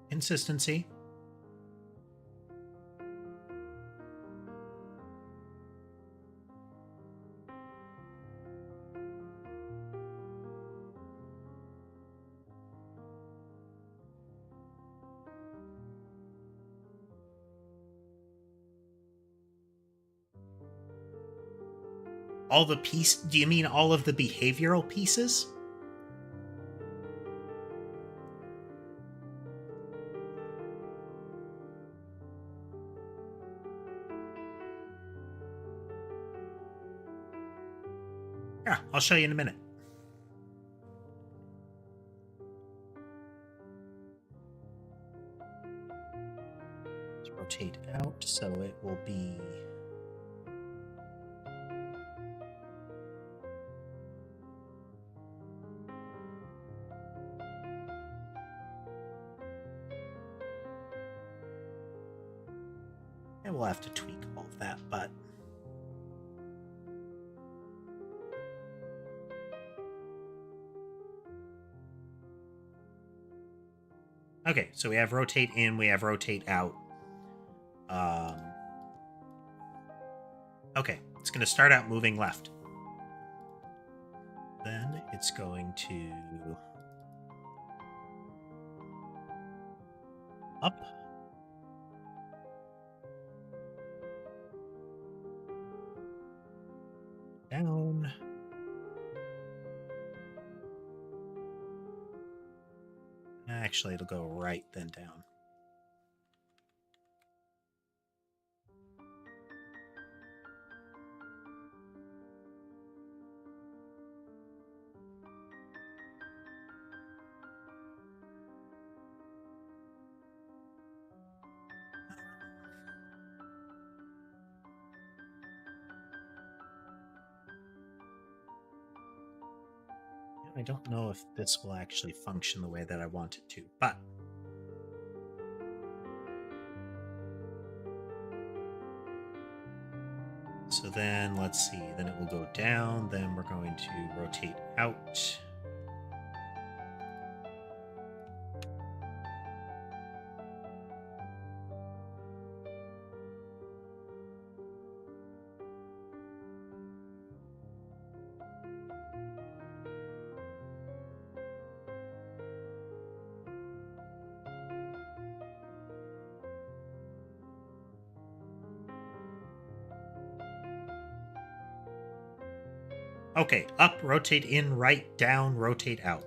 Consistency. All the piece? Do you mean all of the behavioral pieces? Yeah, I'll show you in a minute. Let's rotate out so it will be and we'll have to tweak all of that, but okay, so we have rotate in, we have rotate out. Okay, it's going to start out moving left. Then it's going to up. Down. Actually, it'll go right, then down. I don't know if this will actually function the way that I want it to, but so then let's see, then it will go down, then we're going to rotate out. Okay, up, rotate in, right, down, rotate out.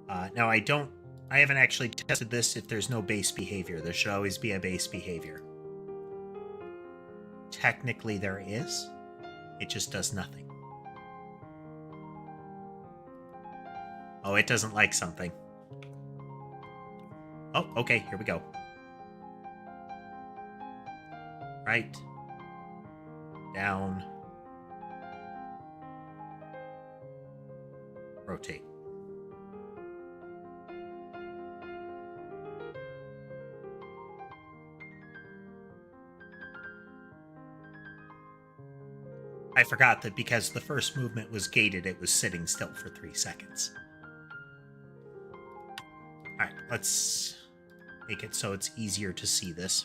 Now I haven't actually tested this if there's no base behavior. There should always be a base behavior. Technically there is. It just does nothing. Oh, it doesn't like something. Oh, okay, here we go. Right. Down. Rotate. I forgot that because the first movement was gated, it was sitting still for 3 seconds. Alright, let's make it so it's easier to see this.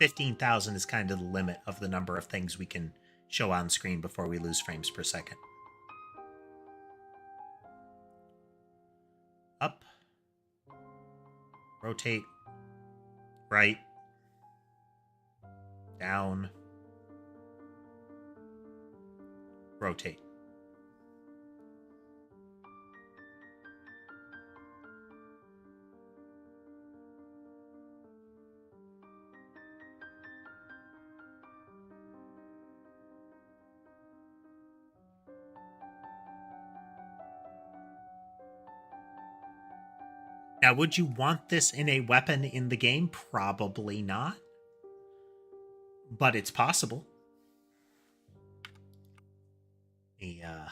15,000 is kind of the limit of the number of things we can show on screen before we lose frames per second. Up. Rotate. Right. Down. Rotate. Now, would you want this in a weapon in the game? Probably not. But it's possible. Yeah.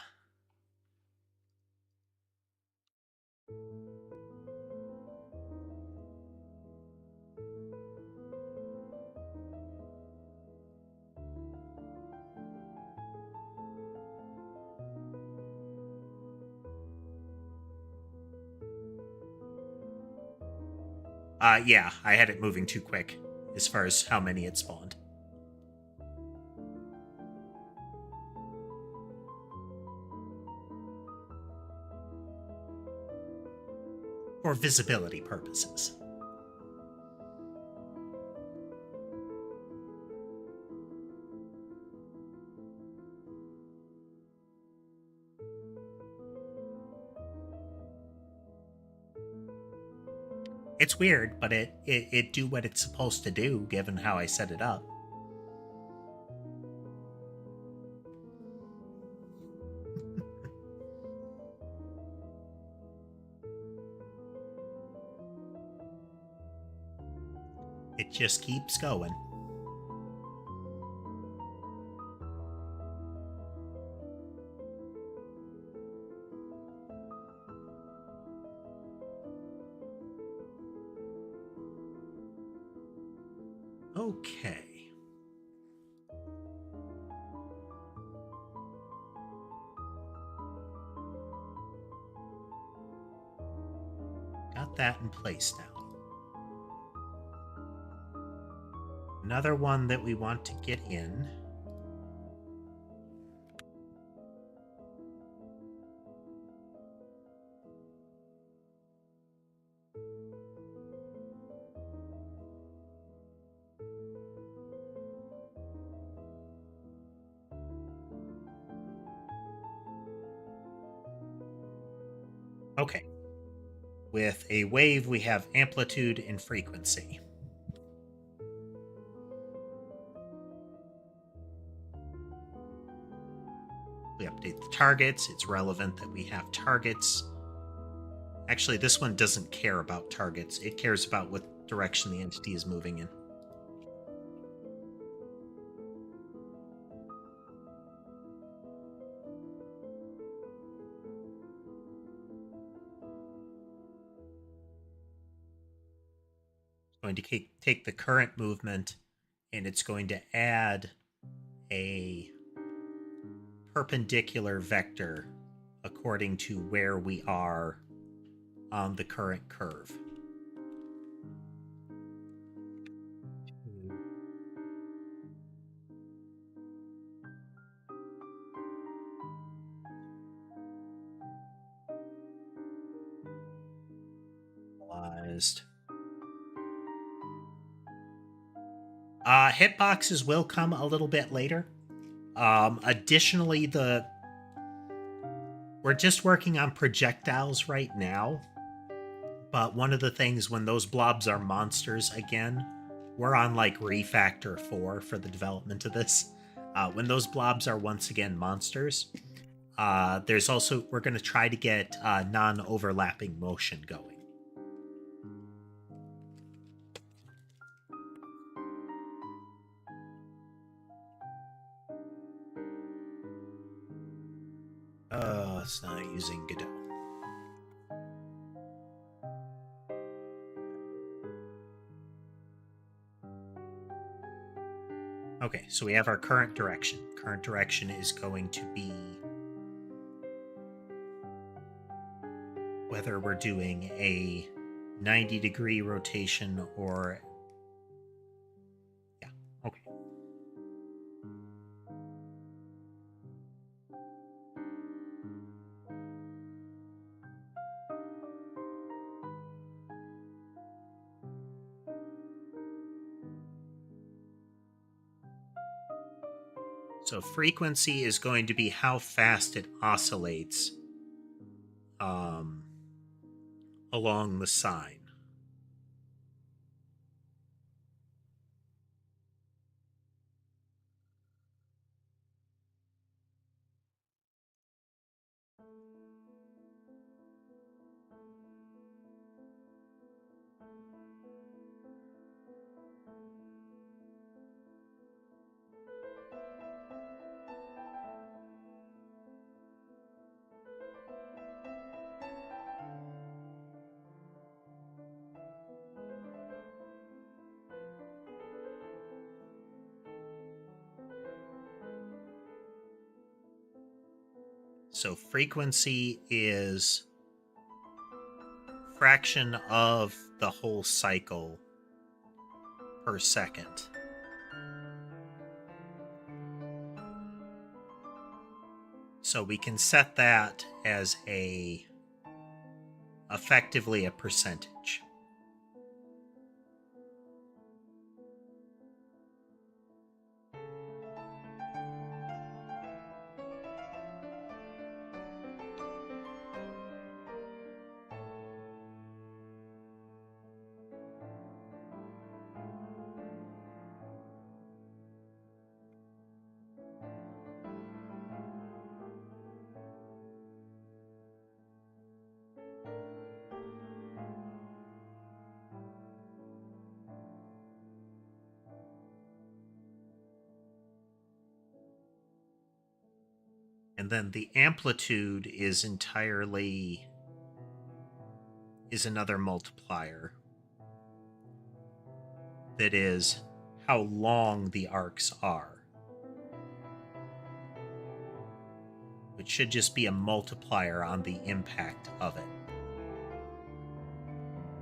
Yeah, I had it moving too quick as far as how many it spawned. For visibility purposes. It's weird, but it do what it's supposed to do, given how I set it up. It just keeps going. Okay. Got that in place now. another one that we want to get in. Okay. With a wave, we have amplitude and frequency. We update the targets. It's relevant that we have targets. Actually, this one doesn't care about targets. It cares about what direction the entity is moving in. Going to take the current movement, and it's going to add a perpendicular vector according to where we are on the current curve. Hitboxes will come a little bit later. Additionally, we're just working on projectiles right now. But one of the things when those blobs are monsters again, we're on like refactor 4 for the development of this. When those blobs are once again monsters, there's also, we're going to try to get non-overlapping motion going. It's not using Godot. Okay, so we have our current direction. Current direction is going to be whether we're doing a 90-degree rotation or... Yeah, okay. So frequency is going to be how fast it oscillates along the sine. So frequency is fraction of the whole cycle per second. So we can set that as effectively a percentage. And then the amplitude is another multiplier that is how long the arcs are, which should just be a multiplier on the impact of it,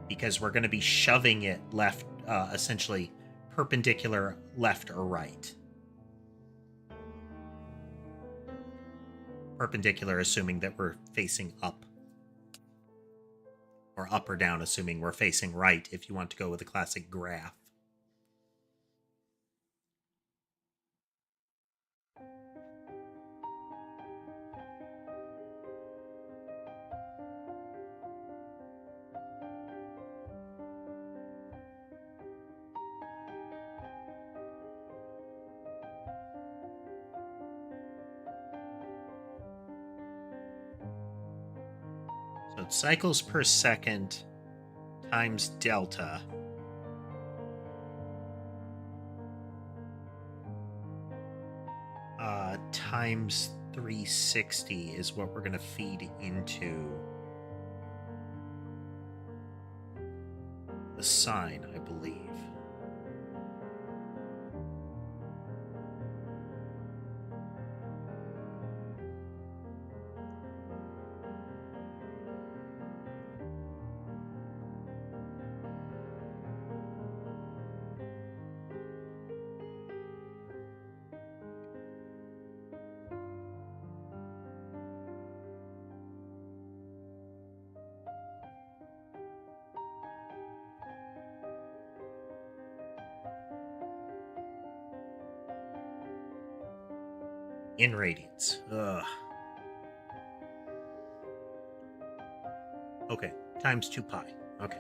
because we're going to be shoving it left, essentially perpendicular left or right. Perpendicular assuming that we're facing up. Or up or down assuming we're facing right if you want to go with a classic graph. So it's cycles per second times delta. Times 360 is what we're going to feed into the sine, I believe. In radians. Ugh. Okay, times 2 pi. Okay.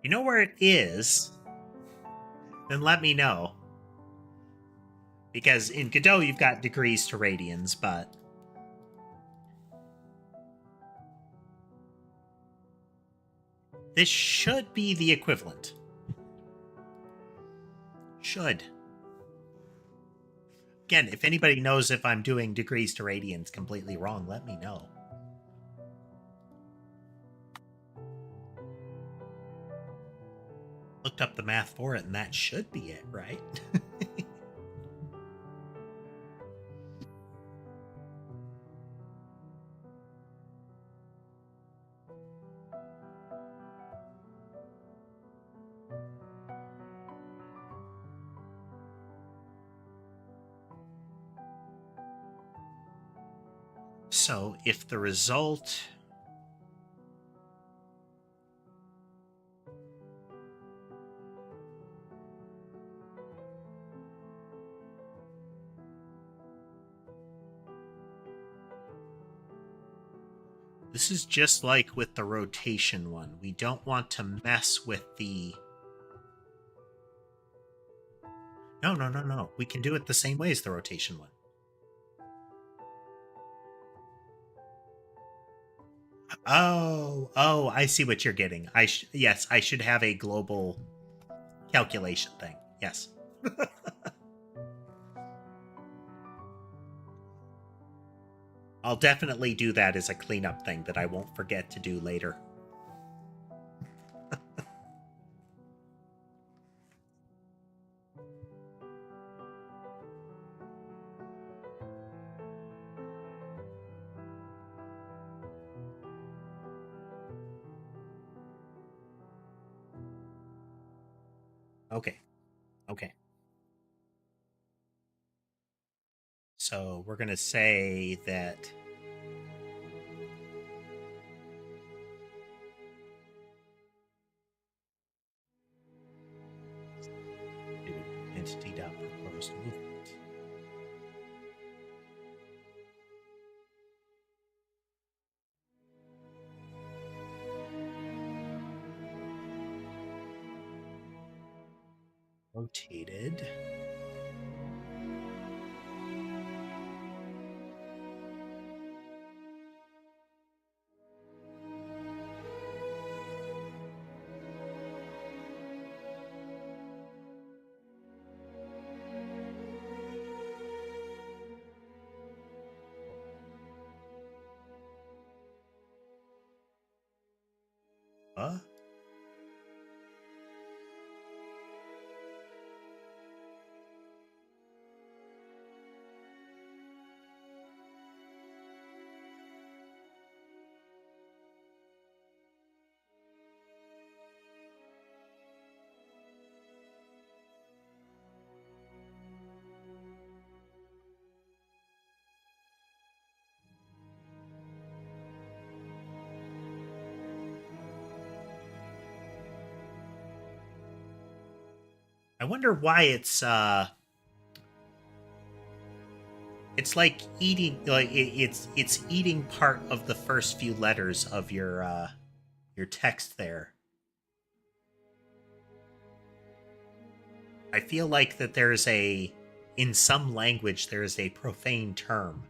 You know where it is? Then let me know. Because in Godot, you've got degrees to radians, but... this should be the equivalent. Should. Again, if anybody knows if I'm doing degrees to radians completely wrong, let me know. Looked up the math for it, and that should be it, right? So if the result... this is just like with the rotation one. We don't want to mess with the... No. We can do it the same way as the rotation one. Oh, I see what you're getting. Yes, I should have a global calculation thing. Yes. I'll definitely do that as a cleanup thing that I won't forget to do later. Okay. Okay. So we're going to say that entity.proposed movement. Rotated. Huh? I wonder why it's like eating like it's eating part of the first few letters of your text there. I feel like that there's a in some language there is a profane term.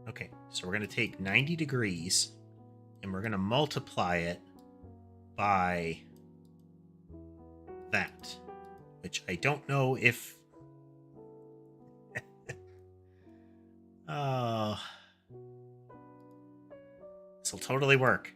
Okay, so we're going to take 90 degrees and we're going to multiply it by that, which I don't know if. Oh, this will totally work.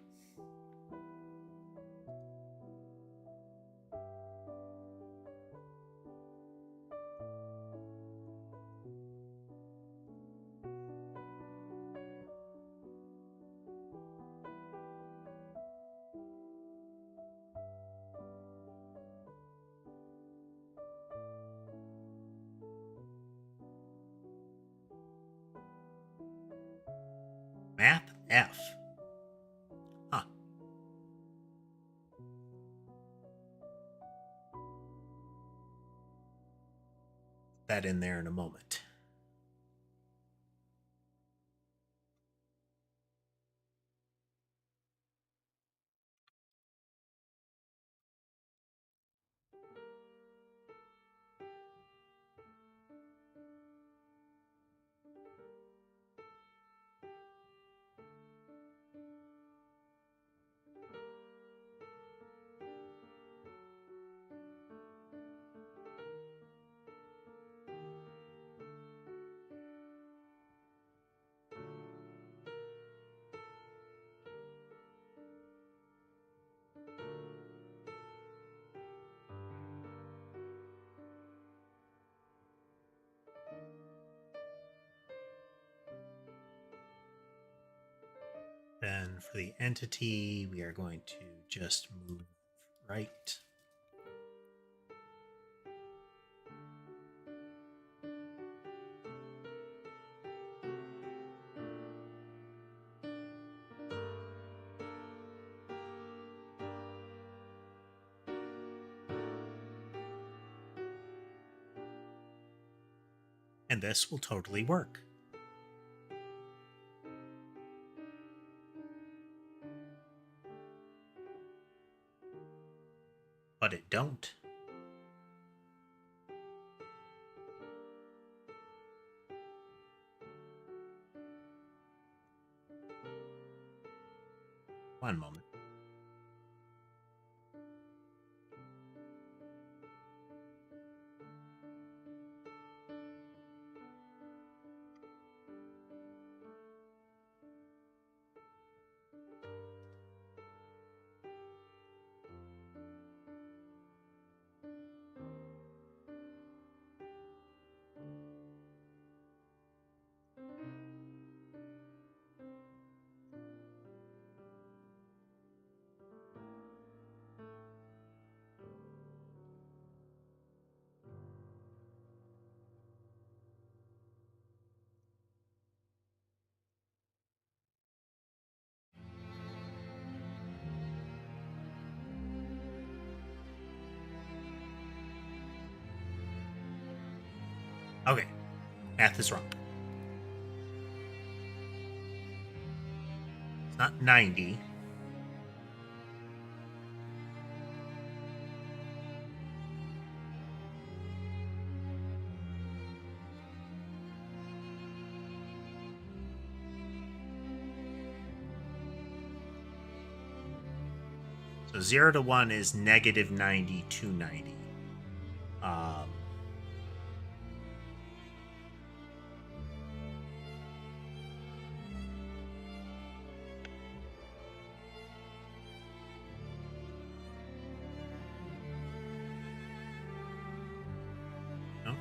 Map F. Huh. That in there in a moment. Then for the entity, we are going to just move right. And this will totally work. But it don't. One moment. Okay, math is wrong. It's not 90. So 0 to 1 is negative 90 to 90.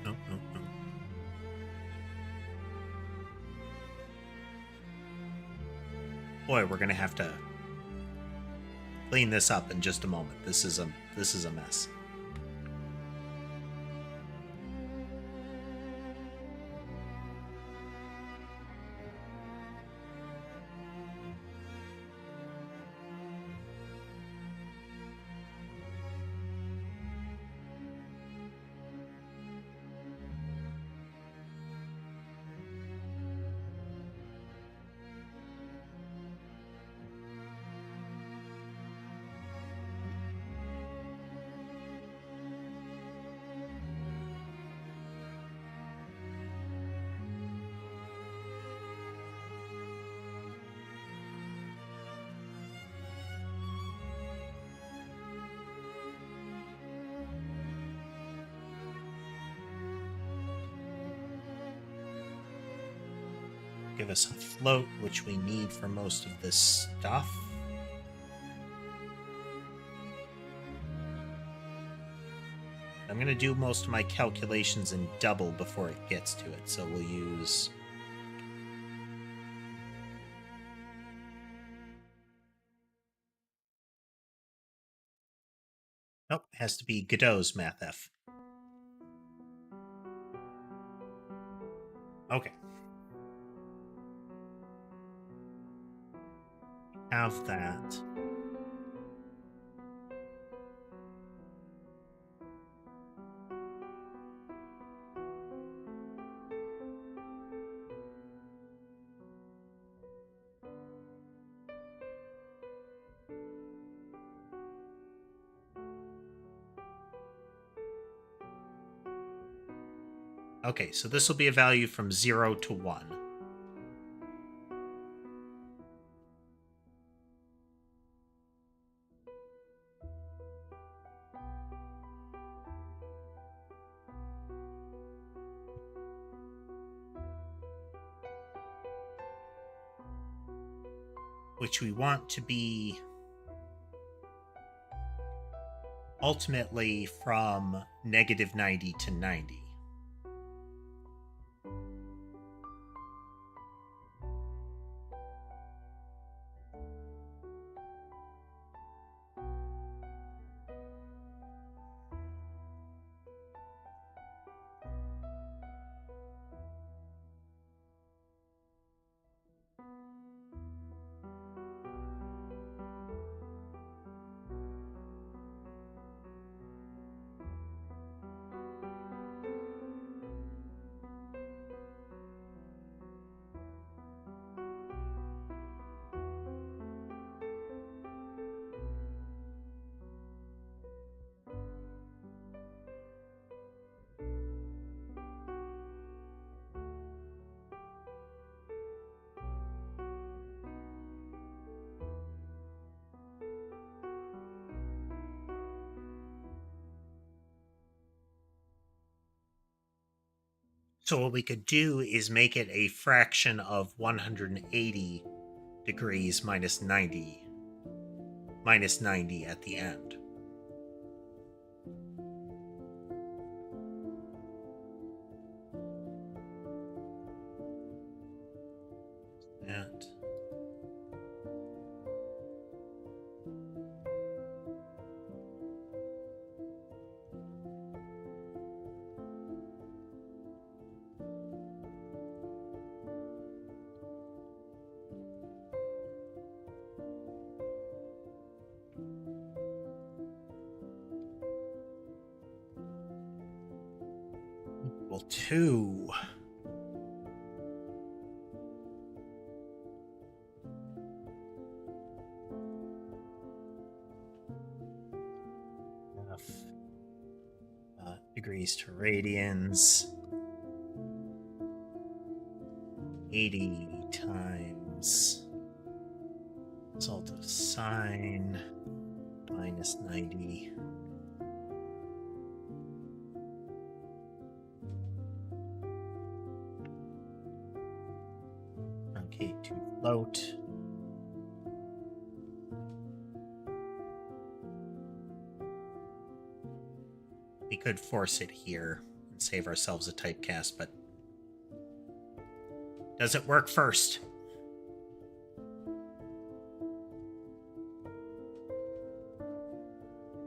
No. Boy, we're gonna have to clean this up in just a moment. This is a mess. Give us a float, which we need for most of this stuff. I'm going to do most of my calculations in double before it gets to it, so we'll use... Nope, it has to be Godot's MathF. Okay. Have that. Okay, so this will be a value from 0 to 1. Which we want to be ultimately from negative 90 to 90. So what we could do is make it a fraction of 180 degrees minus 90 at the end. That. Equal 2. Degrees to radians. 80 times result of sine minus 90. Truncate to float. We could force it here and save ourselves a typecast, but does it work first?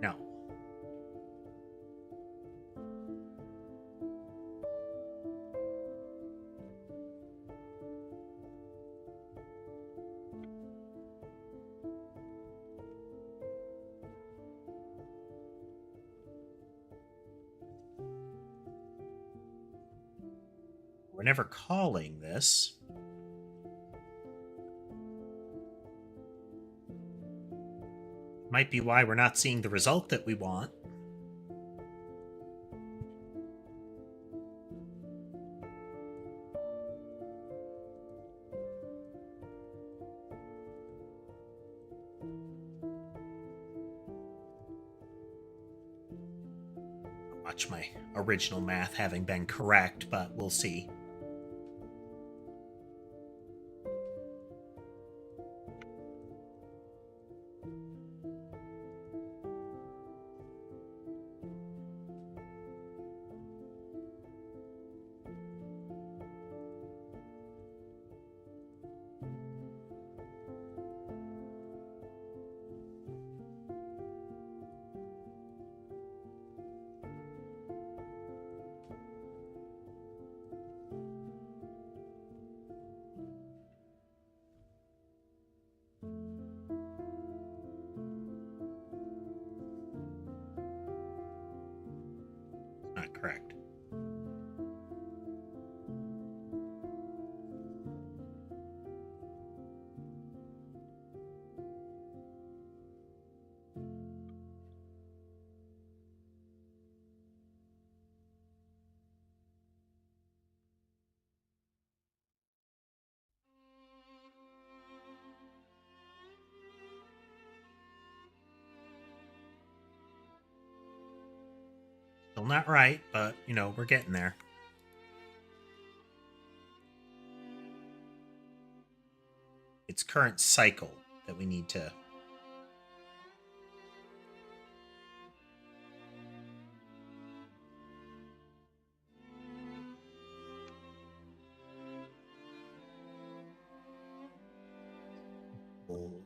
No. We're never calling this. Might be why we're not seeing the result that we want. Watch my original math having been correct, but we'll see. Not correct. Still not right, but, you know, we're getting there. It's current cycle that we need to...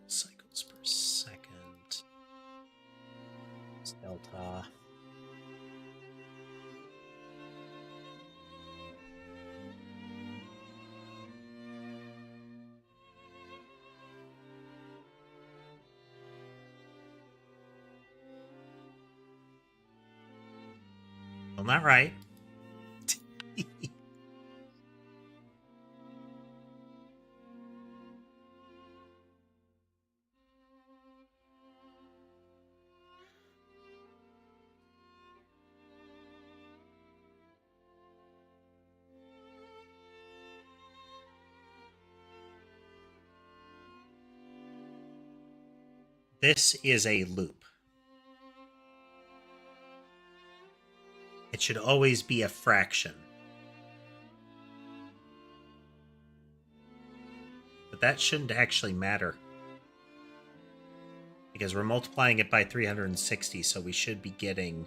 cycles per second. It's delta. Still not right. This is a loop. It should always be a fraction. But that shouldn't actually matter, because we're multiplying it by 360, so we should be getting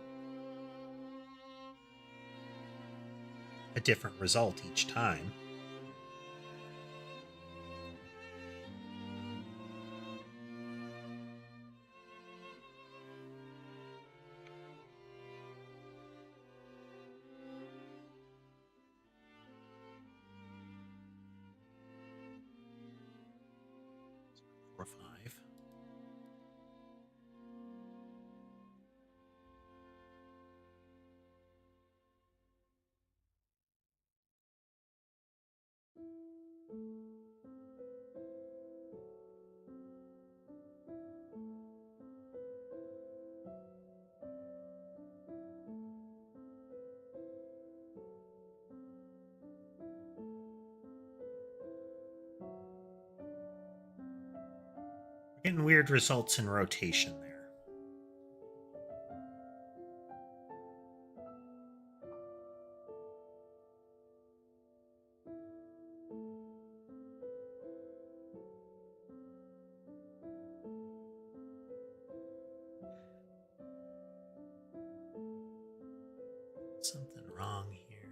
a different result each time. Or 5. We're getting weird results in rotation there. Something wrong here.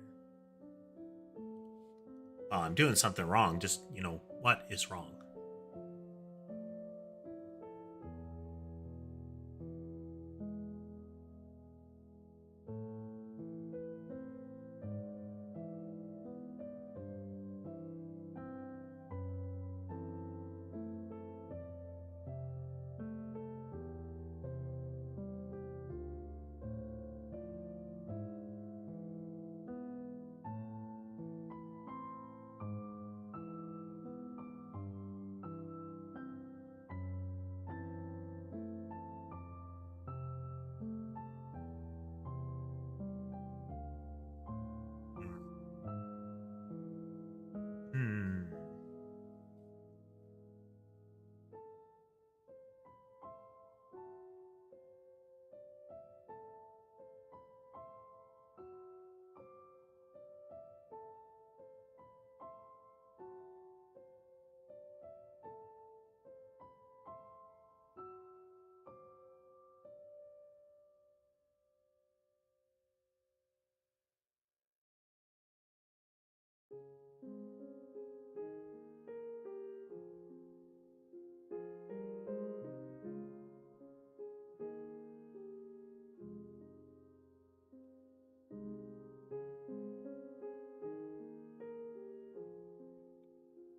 Oh, I'm doing something wrong. Just, what is wrong? Hmm.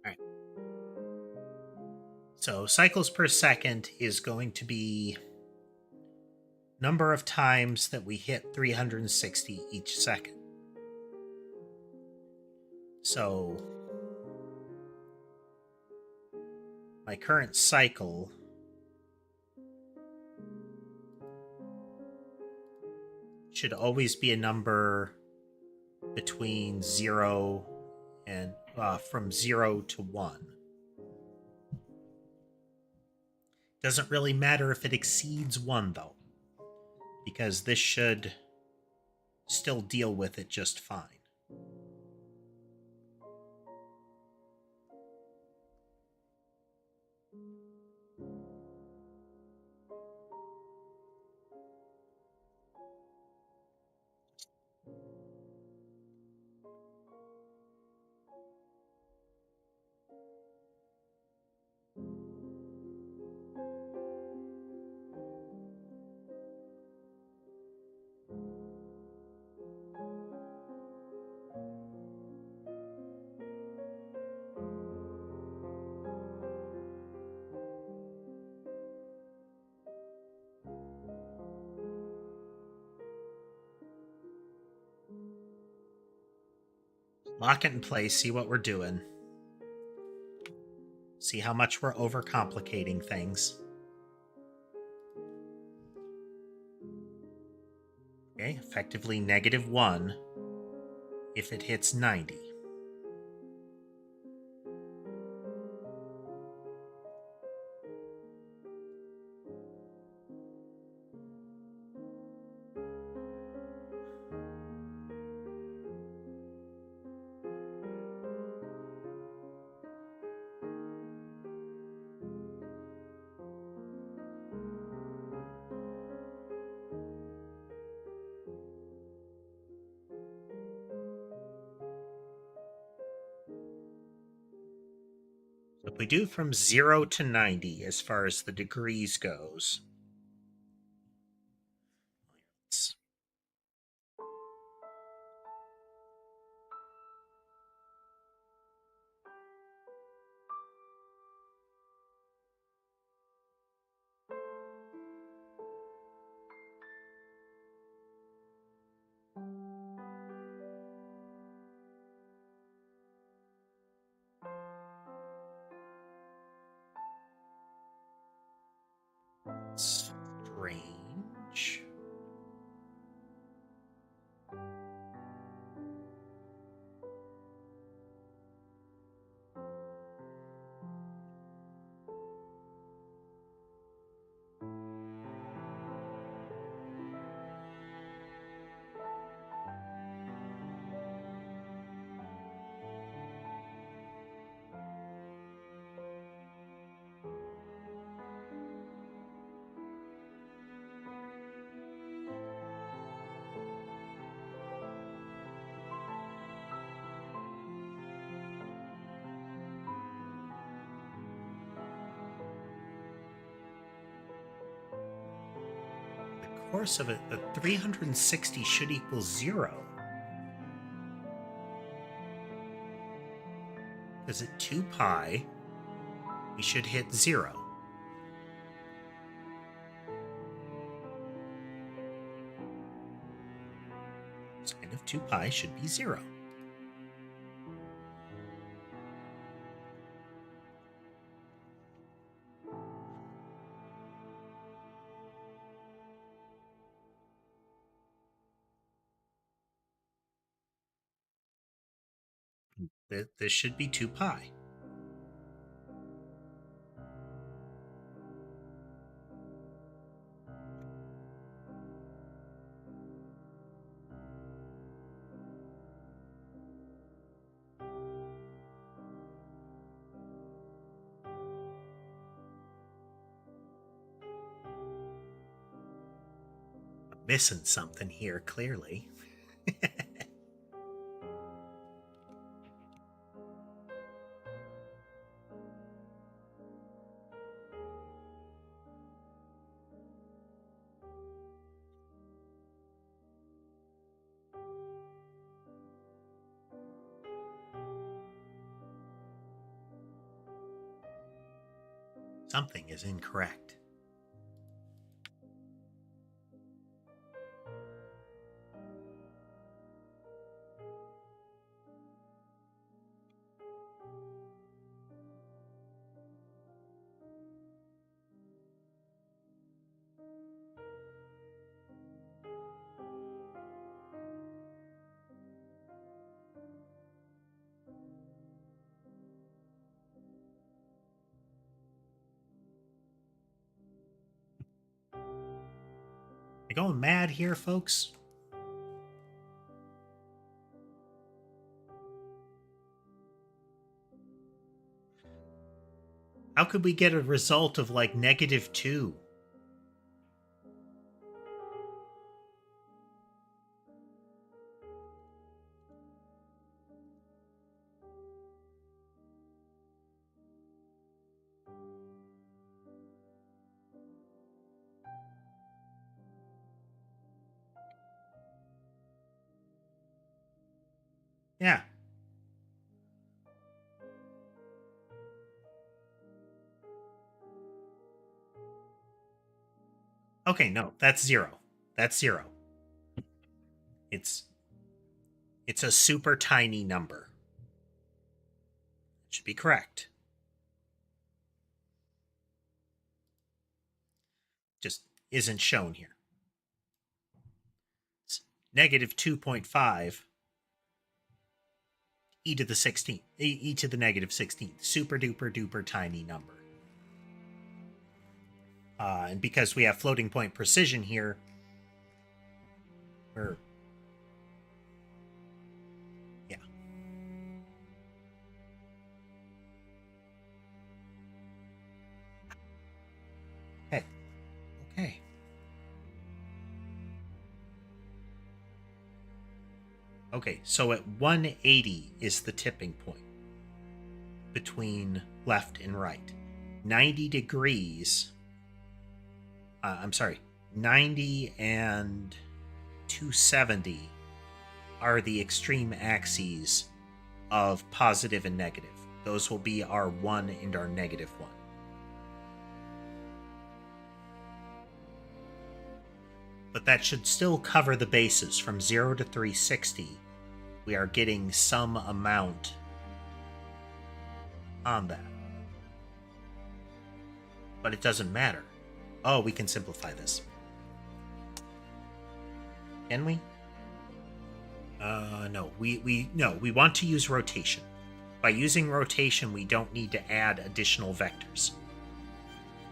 All right. So cycles per second is going to be number of times that we hit 360 each second. So my current cycle should always be a number between 0 and from 0 to 1. Doesn't really matter if it exceeds 1 though, because this should still deal with it just fine. Lock it in place, see what we're doing. See how much we're overcomplicating things. Okay, effectively -1 if it hits 90. If we do from 0 to 90 as far as the degrees goes, let's strange. The course of it, the 360 should equal 0. Because at 2 pi, we should hit 0. Sine of 2 pi should be 0. This should be 2 pi. I'm missing something here, clearly. Something is incorrect. Am I going mad here, folks? How could we get a result of like -2? Yeah. Okay, no, that's 0. That's 0. It's a super tiny number. It should be correct. Just isn't shown here. It's -2.5 e to the 16th, e to the -16th. Super duper duper tiny number. And because we have floating point precision here, we're okay. Okay. Okay, so at 180 is the tipping point. between left and right. 90 degrees, 90 and 270 are the extreme axes of positive and negative. Those will be our 1 and our negative 1. But that should still cover the bases. From 0 to 360, we are getting some amount on that. But it doesn't matter. Oh, we can simplify this. Can we? No. We want to use rotation. By using rotation, we don't need to add additional vectors.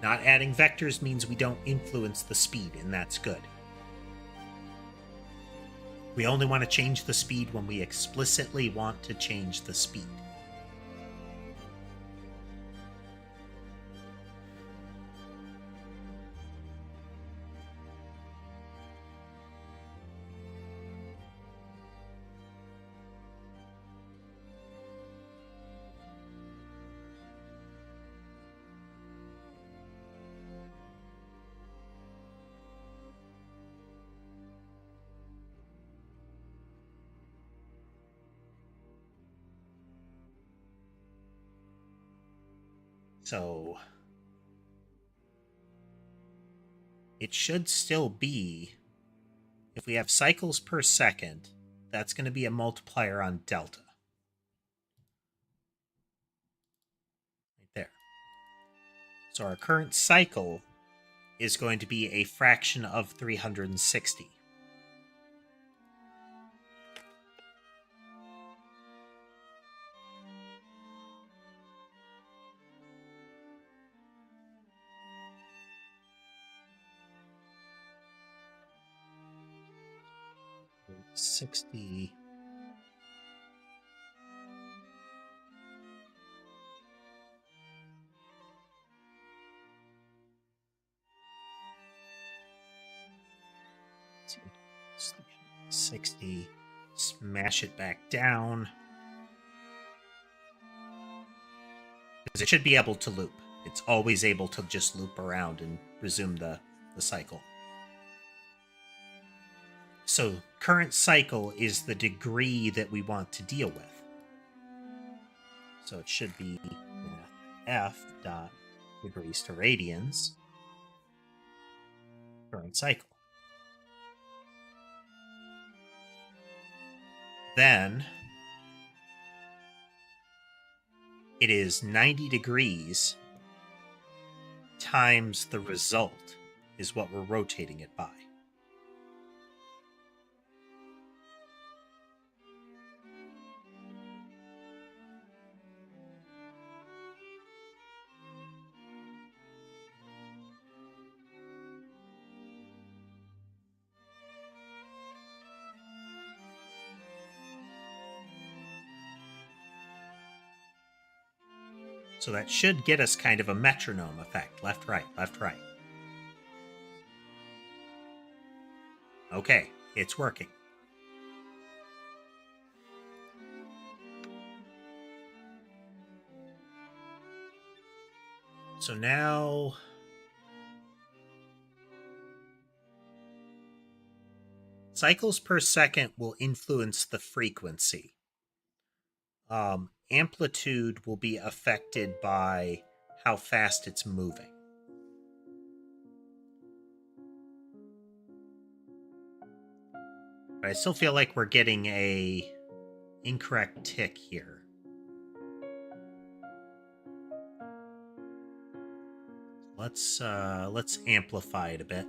Not adding vectors means we don't influence the speed, and that's good. We only want to change the speed when we explicitly want to change the speed. So it should still be, if we have cycles per second, that's going to be a multiplier on delta. Right there. So our current cycle is going to be a fraction of 360. $60. $60. Smash it back down. Because it should be able to loop. It's always able to just loop around and resume the cycle. So current cycle is the degree that we want to deal with. So it should be f dot degrees to radians current cycle. Then it is 90 degrees times the result is what we're rotating it by. So that should get us kind of a metronome effect. Left, right, left, right. Okay, it's working. So now cycles per second will influence the frequency. Amplitude will be affected by how fast it's moving. But I still feel like we're getting a incorrect tick here. Let's amplify it a bit.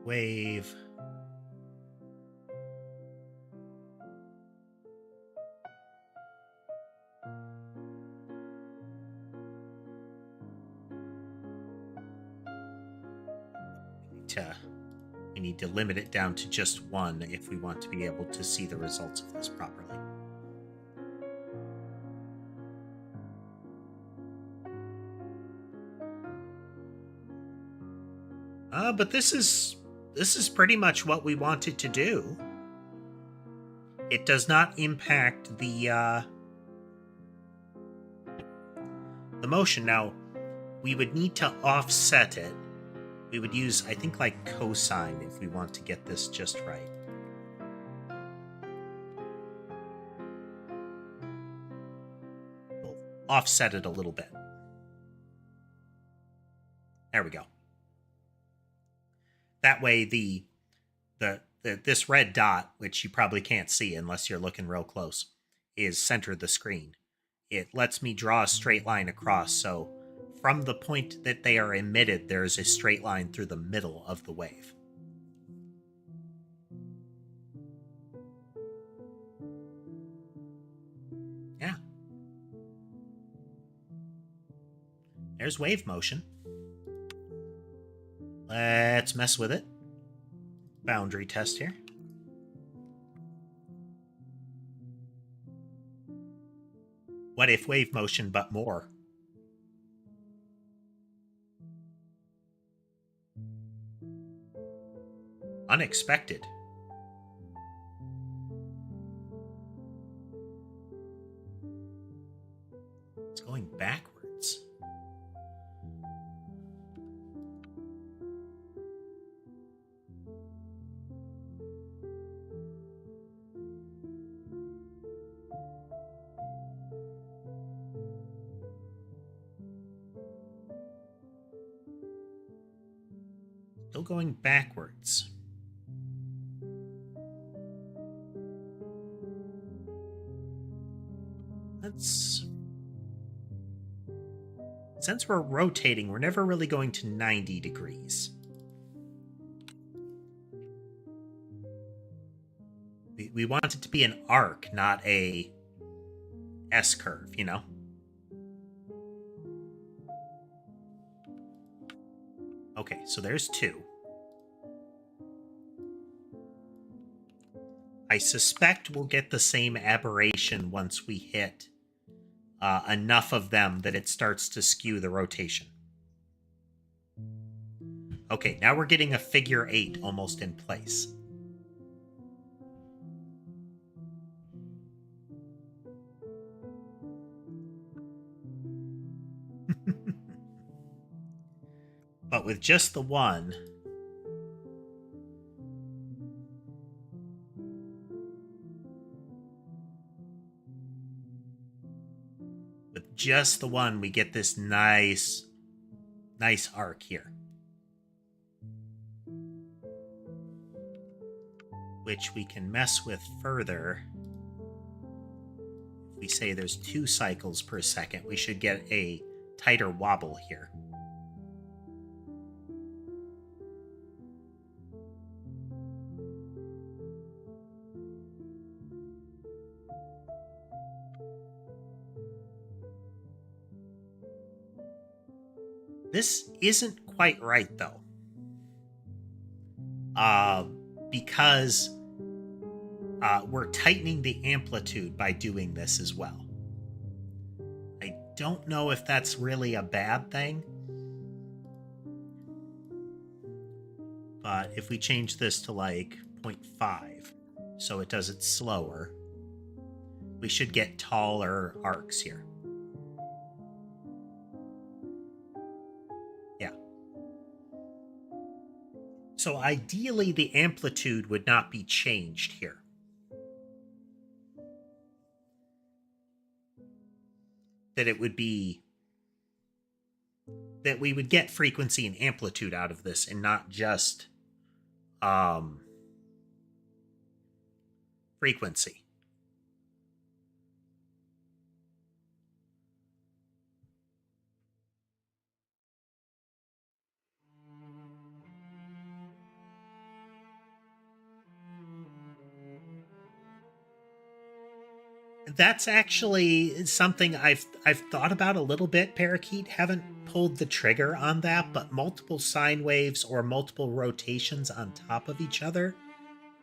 Wave. need to limit it down to just one if we want to be able to see the results of this properly. But this is pretty much what we wanted to do. It does not impact the motion. Now, we would need to offset it. We would use, I think, like cosine if we want to get this just right. We'll offset it a little bit. There we go. That way, this red dot, which you probably can't see unless you're looking real close, is center of the screen. It lets me draw a straight line across, so from the point that they are emitted, there's a straight line through the middle of the wave. Yeah. There's wave motion. Let's mess with it. Boundary test here. What if wave motion, but more? Unexpected. It's going backwards. Still going backwards. Since we're rotating, we're never really going to 90 degrees. We want it to be an arc, not a S-curve, you know? Okay, so there's two. I suspect we'll get the same aberration once we hit enough of them that it starts to skew the rotation. Okay, now we're getting a figure 8 almost in place. But with just the one, we get this nice arc here. Which we can mess with further. If we say there's 2 cycles per second, we should get a tighter wobble here. This isn't quite right, though. Because we're tightening the amplitude by doing this as well. I don't know if that's really a bad thing. But if we change this to like 0.5, so it does it slower, we should get taller arcs here. So ideally, the amplitude would not be changed here. That it would be... that we would get frequency and amplitude out of this and not just frequency. That's actually something I've thought about a little bit, Parakeet. Haven't pulled the trigger on that, but multiple sine waves or multiple rotations on top of each other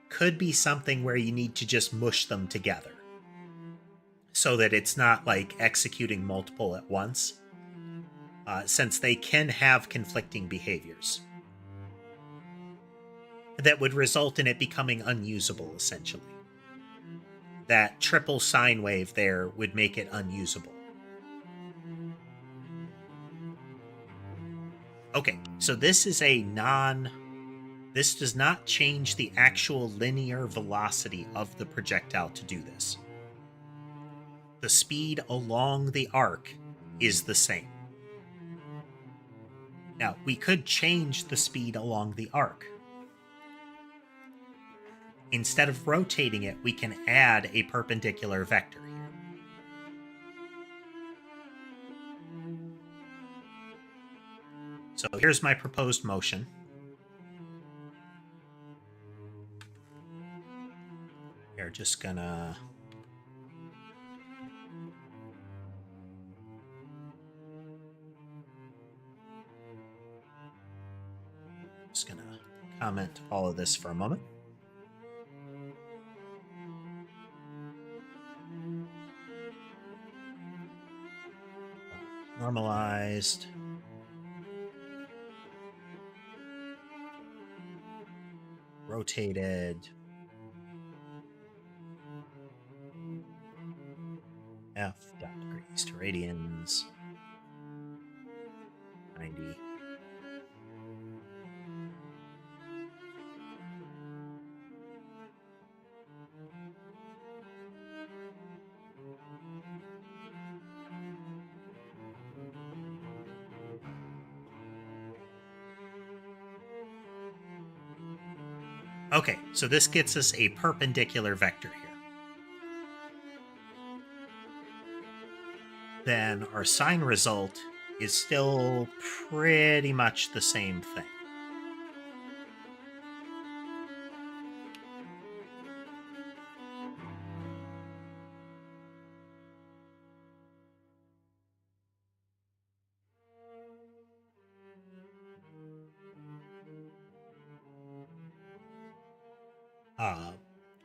could be something where you need to just mush them together so that it's not like executing multiple at once, since they can have conflicting behaviors that would result in it becoming unusable, essentially. That triple sine wave there would make it unusable. Okay, so this is a this does not change the actual linear velocity of the projectile to do this. The speed along the arc is the same. Now, we could change the speed along the arc. Instead of rotating it, we can add a perpendicular vector here. So here's my proposed motion. We're just gonna comment all of this for a moment. Normalized. Rotated. F dot degrees to radians. 90. Okay, so this gets us a perpendicular vector here. Then our sine result is still pretty much the same thing.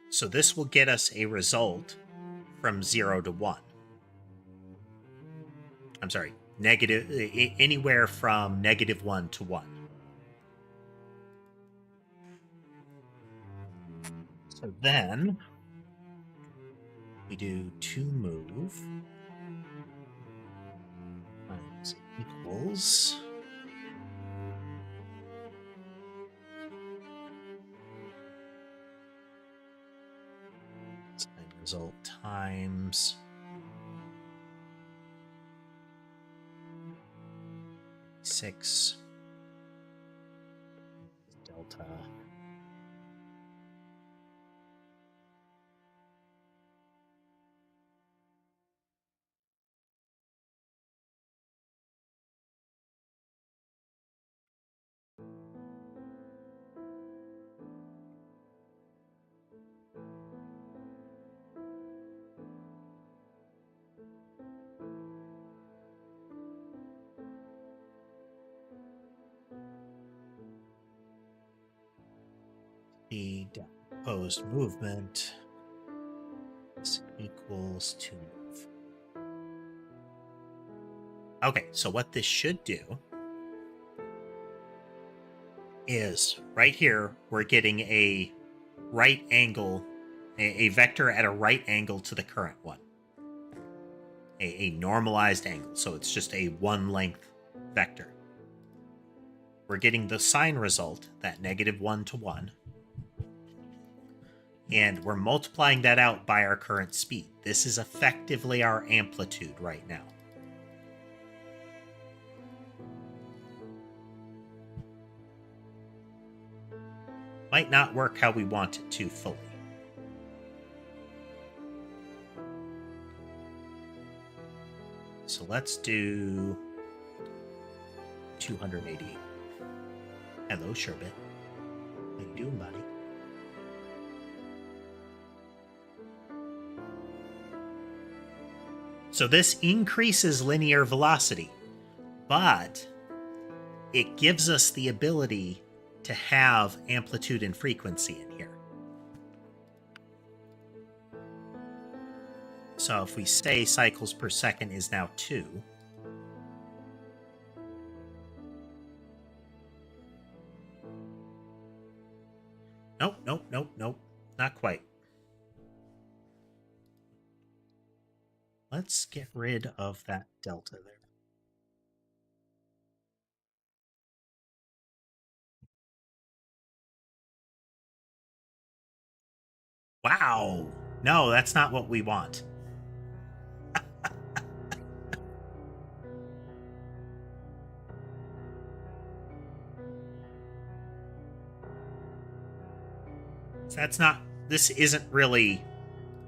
So this will get us a result from 0 to 1. I'm sorry, anywhere from -1 to 1. So then we do 2move times equals sine result times six delta the opposed movement is equals 2 move. Okay, so what this should do is right here, we're getting a right angle, a vector at a right angle to the current one. A normalized angle, so it's just a one length vector. We're getting the sine result, that -1 to 1. And we're multiplying that out by our current speed. This is effectively our amplitude right now. Might not work how we want it to fully. So let's do 280. Hello, Sherbet. How you doing, buddy? So this increases linear velocity, but it gives us the ability to have amplitude and frequency in here. So if we say cycles per second is now 2, nope, not quite. Let's get rid of that delta there. Wow. No, that's not what we want. That's not, this isn't really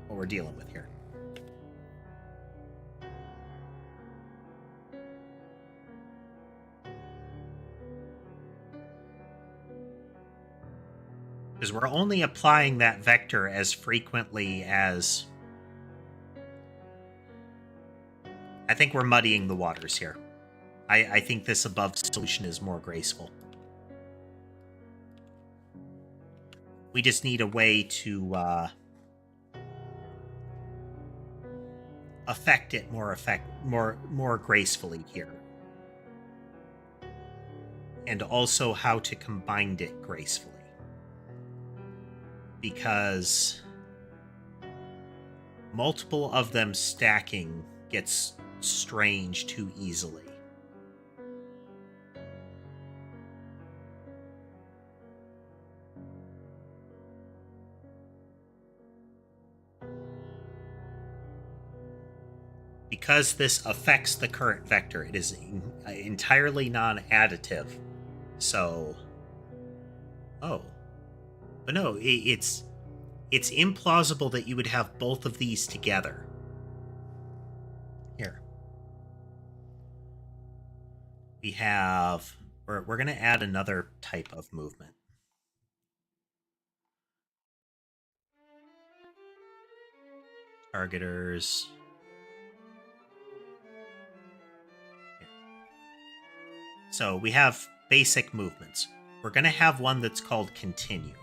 what we're dealing with here. Because we're only applying that vector as frequently as... I think we're muddying the waters here. I think this above solution is more graceful. We just need a way to affect it more gracefully here. And also how to combine it gracefully. Because multiple of them stacking gets strange too easily. Because this affects the current vector, it is entirely non-additive. So, oh, but no, it's implausible that you would have both of these together. Here, we have, we're going to add another type of movement. Targeters. So we have basic movements. We're going to have one that's called continue.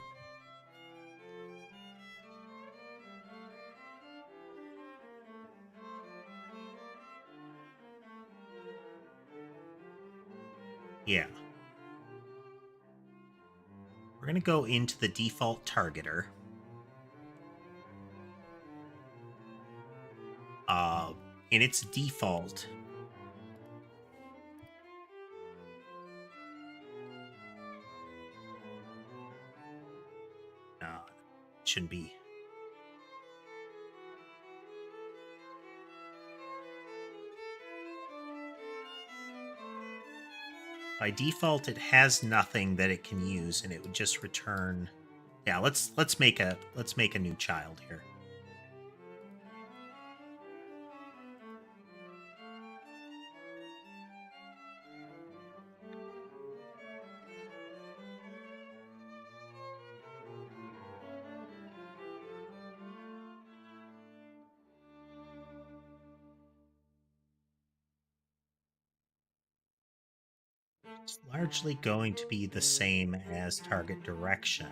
Yeah. We're going to go into the default targeter. In its default, it shouldn't be. By default, it has nothing that it can use, and it would just return. Yeah, let's make a new child here. It's largely going to be the same as target direction.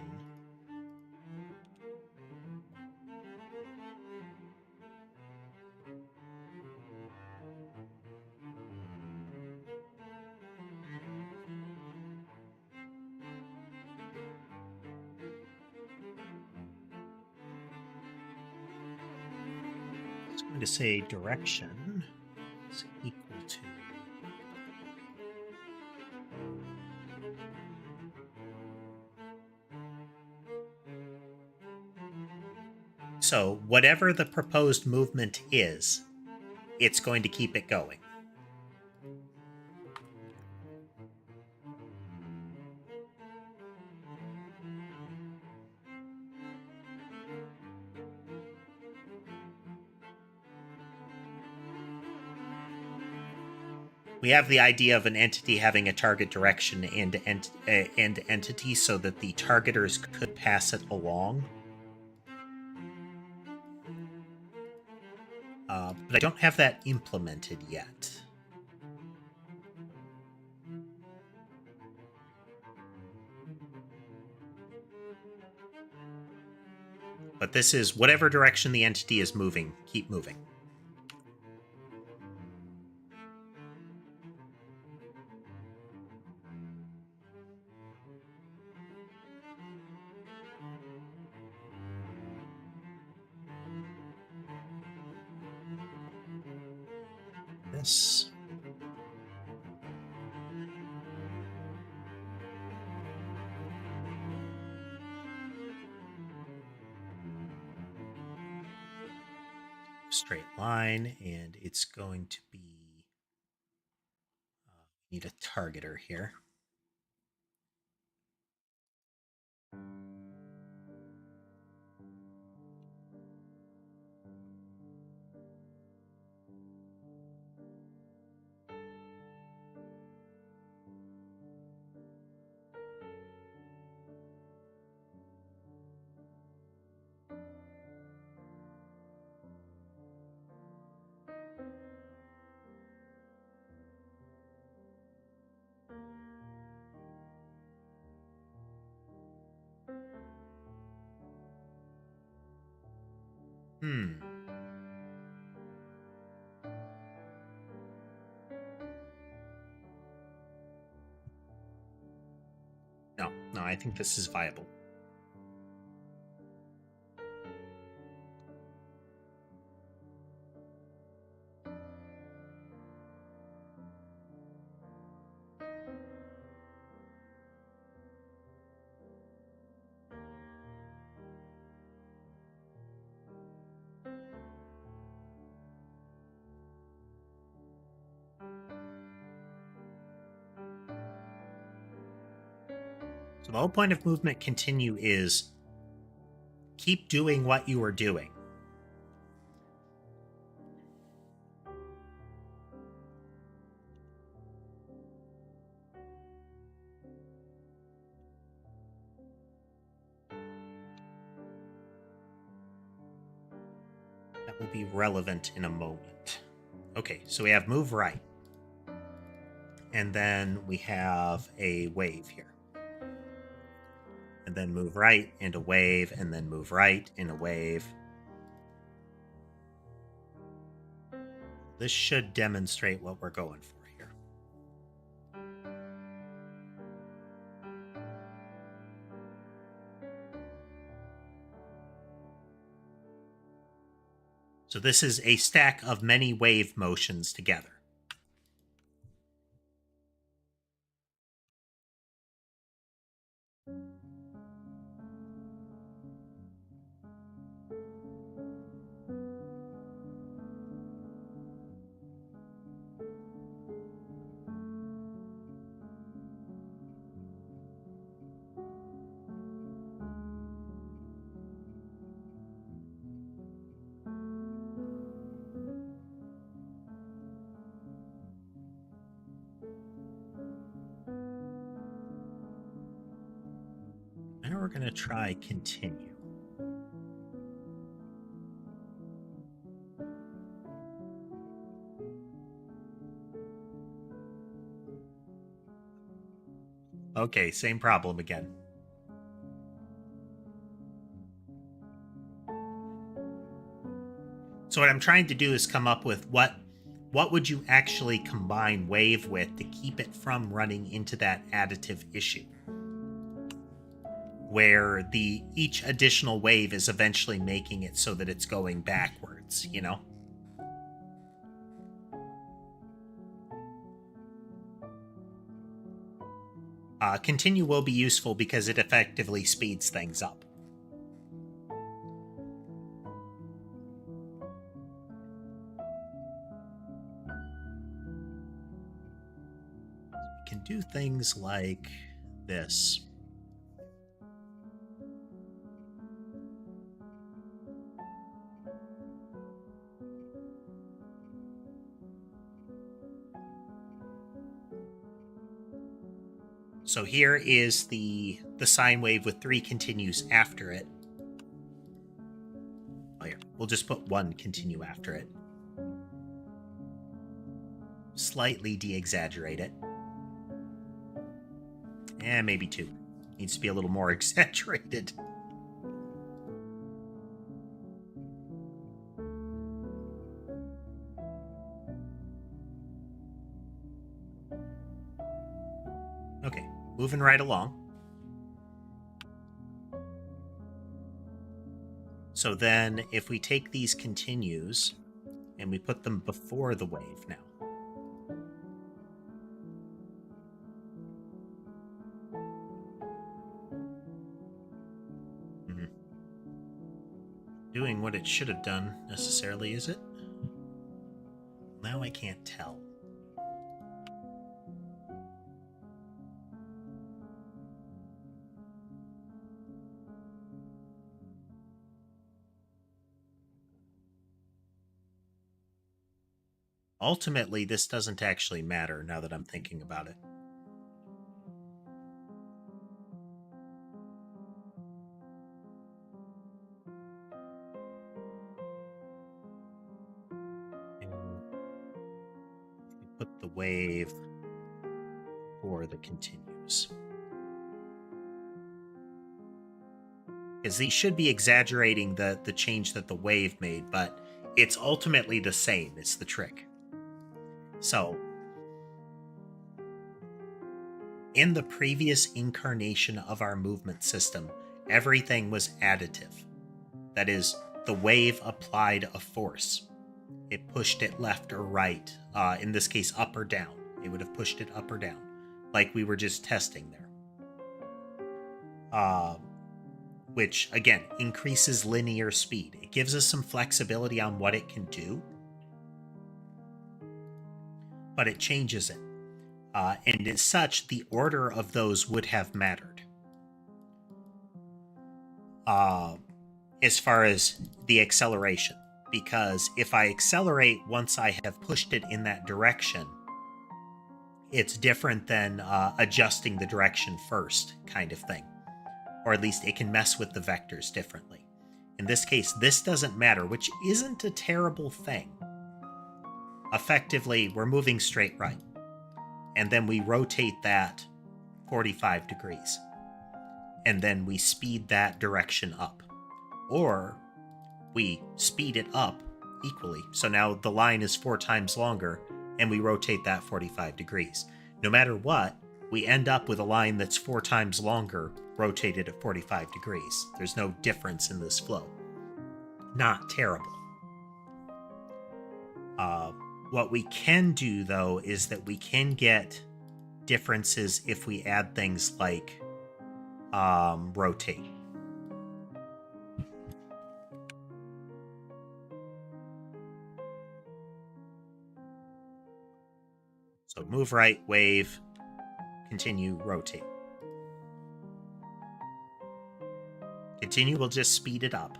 It's going to say direction is equal to. So whatever the proposed movement is, it's going to keep it going. We have the idea of an entity having a target direction and entity so that the targeters could pass it along. But I don't have that implemented yet. But this is whatever direction the entity is moving, keep moving. This. Straight line, and it's going to be need a targeter here. No, I think this is viable. So the whole point of movement continue is keep doing what you are doing. That will be relevant in a moment. Okay, so we have move right. And then we have a wave here. And then move right and a wave, and then move right and a wave. This should demonstrate what we're going for here. So this is a stack of many wave motions together. Now we're going to try continue. Okay, same problem again. So what I'm trying to do is come up with what would you actually combine wave with to keep it from running into that additive issue, where each additional wave is eventually making it so that it's going backwards, you know? Continue will be useful because it effectively speeds things up. We can do things like this. So here is the sine wave with 3 continues after it. Oh, here. We'll just put 1 continue after it. Slightly de-exaggerate it. And maybe 2. Needs to be a little more exaggerated. moving right along. So then if we take these continues and we put them before the wave now. Doing what it should have done necessarily, is it? Now I can't tell. Ultimately, this doesn't actually matter now that I'm thinking about it. Put the wave or the continues. Because these should be exaggerating the change that the wave made, but it's ultimately the same. It's the trick. So, in the previous incarnation of our movement system, everything was additive. That is, the wave applied a force. It pushed it left or right. In this case, up or down. It would have pushed it up or down, like we were just testing there. Which, again, increases linear speed. It gives us some flexibility on what it can do, but it changes it. And as such, the order of those would have mattered. As far as the acceleration. Because if I accelerate once I have pushed it in that direction, it's different than adjusting the direction first kind of thing. Or at least it can mess with the vectors differently. In this case, this doesn't matter, which isn't a terrible thing. Effectively, we're moving straight right. And then we rotate that 45 degrees. And then we speed that direction up. Or we speed it up equally. So now the line is 4 times longer, and we rotate that 45 degrees. No matter what, we end up with a line that's 4 times longer, rotated at 45 degrees. There's no difference in this flow. Not terrible. What we can do, though, is that we can get differences if we add things like rotate. So move right, wave, continue, rotate. Continue will just speed it up.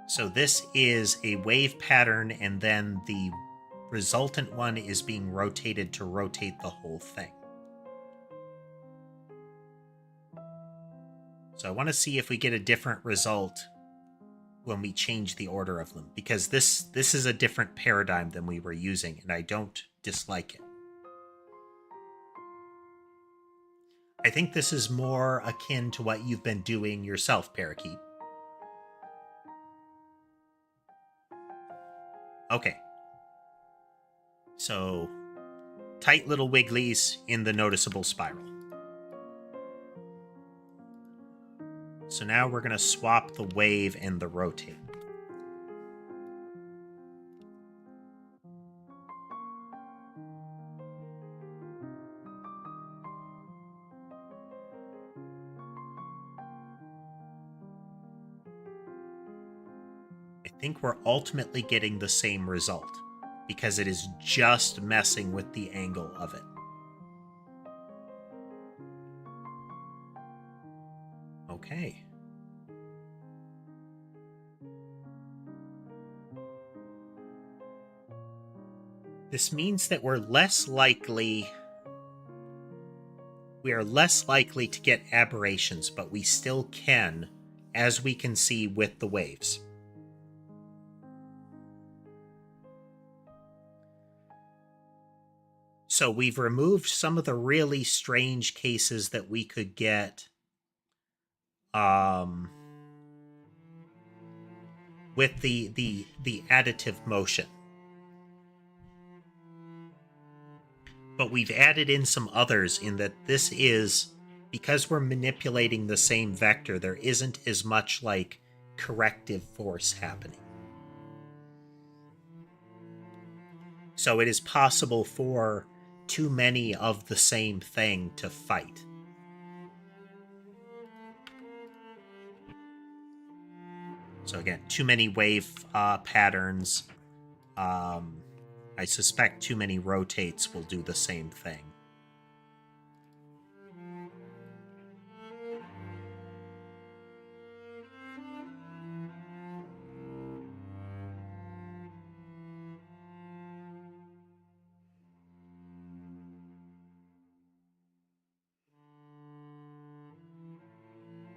So this is a wave pattern, and then the resultant one is being rotated to rotate the whole thing. So I want to see if we get a different result when we change the order of them, because this is a different paradigm than we were using, and I don't dislike it. I think this is more akin to what you've been doing yourself, Parakeet. Okay. So, tight little wigglies in the noticeable spiral. So now we're going to swap the wave and the rotate. I think we're ultimately getting the same result, because it is just messing with the angle of it. Okay. This means that we are less likely to get aberrations, but we still can, as we can see with the waves. So we've removed some of the really strange cases that we could get with the additive motion. but we've added in some others in that this is, because we're manipulating the same vector, there isn't as much like corrective force happening. So it is possible for too many of the same thing to fight. So again, too many wave patterns. I suspect too many rotates will do the same thing.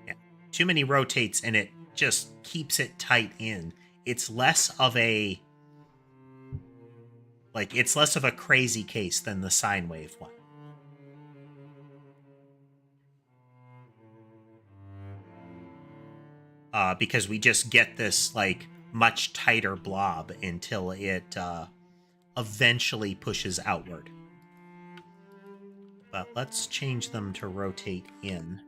Yeah, too many rotates and it just keeps it tight in. It's less of a crazy case than the sine wave one. Because we just get this like much tighter blob until it eventually pushes outward. But let's change them to rotate in.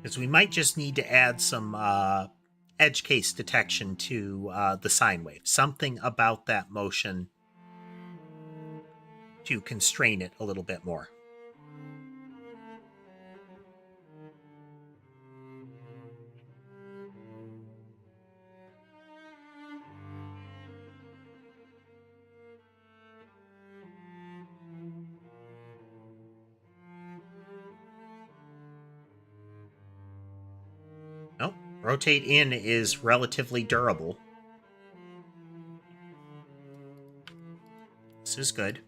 Because we might just need to add some edge case detection to the sine wave. Something about that motion to constrain it a little bit more. Nope. Rotate in is relatively durable. This is good.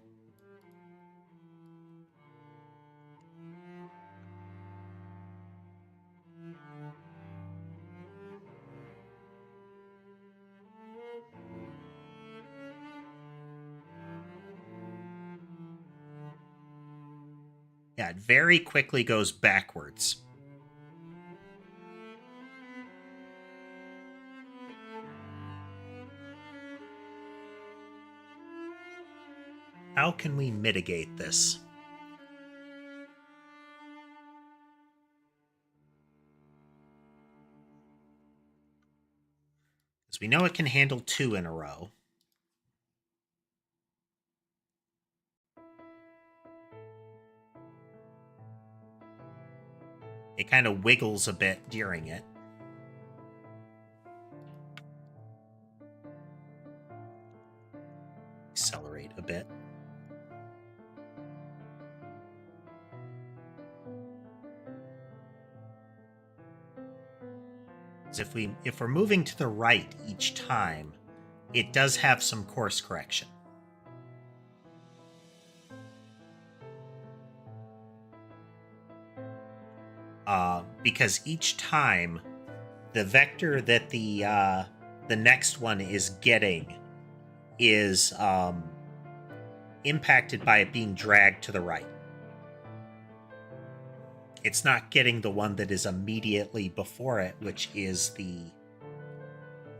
Yeah, it very quickly goes backwards. How can we mitigate this? Because we know it can handle 2 in a row. It kind of wiggles a bit during it. Accelerate a bit. If we're moving to the right each time, it does have some course correction. Because each time the vector that the next one is getting is impacted by it being dragged to the right. It's not getting the one that is immediately before it, which is the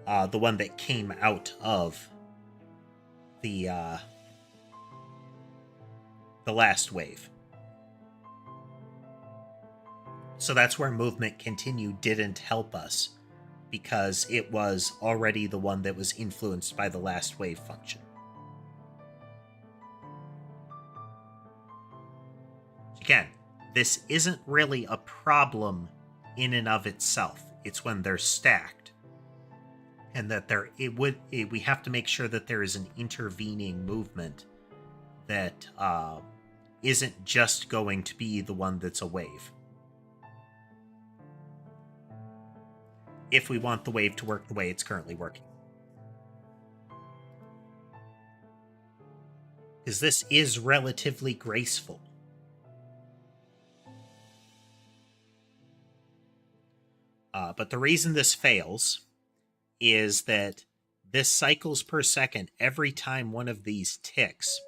one that came out of the last wave. So that's where movement continue didn't help us, because it was already the one that was influenced by the last wave function. Again, this isn't really a problem in and of itself. It's when they're stacked, and that we have to make sure that there is an intervening movement that isn't just going to be the one that's a wave. If we want the wave to work the way it's currently working. Because this is relatively graceful. But the reason this fails is that this cycles per second every time one of these ticks.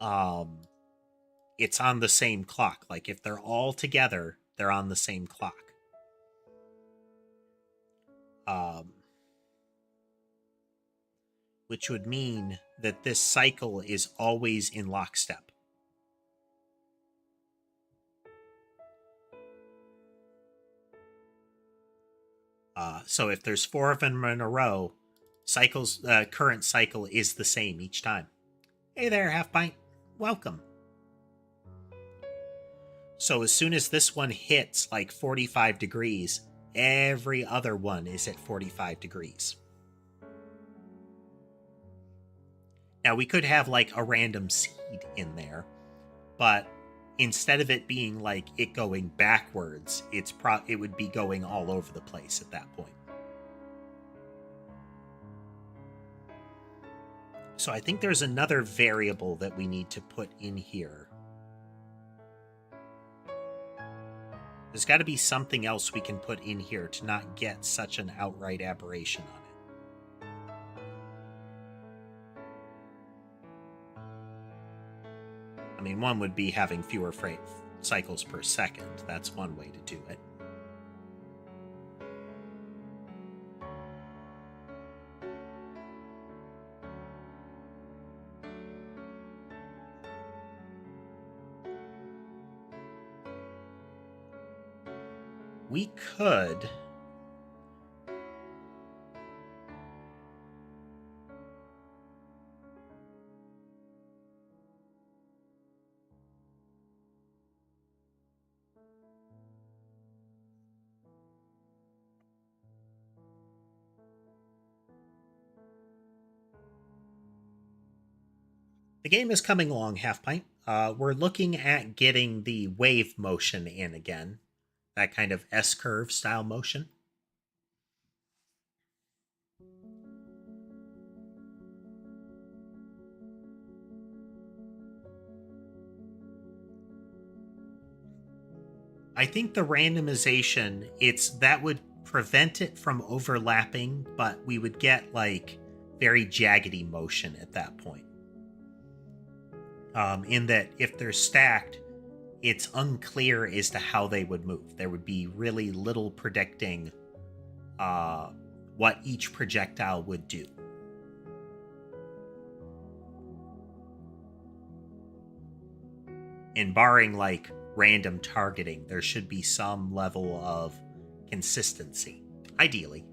It's on the same clock. Like if they're all together, they're on the same clock. Which would mean that this cycle is always in lockstep. So if there's 4 of them in a row, current cycle is the same each time. Hey there, Half Pint. Welcome. So as soon as this one hits like 45 degrees, every other one is at 45 degrees. Now we could have like a random seed in there, but instead of it being like it going backwards, it would be going all over the place at that point. So I think there's another variable that we need to put in here. There's got to be something else we can put in here to not get such an outright aberration on it. I mean, one would be having fewer cycles per second. That's one way to do it. We could... The game is coming along, Half Pint. We're looking at getting the wave motion in again. That kind of S-curve style motion. I think the randomization, that would prevent it from overlapping, but we would get like very jaggedy motion at that point. In that if they're stacked, it's unclear as to how they would move. There would be really little predicting what each projectile would do. And barring like random targeting, there should be some level of consistency. Ideally.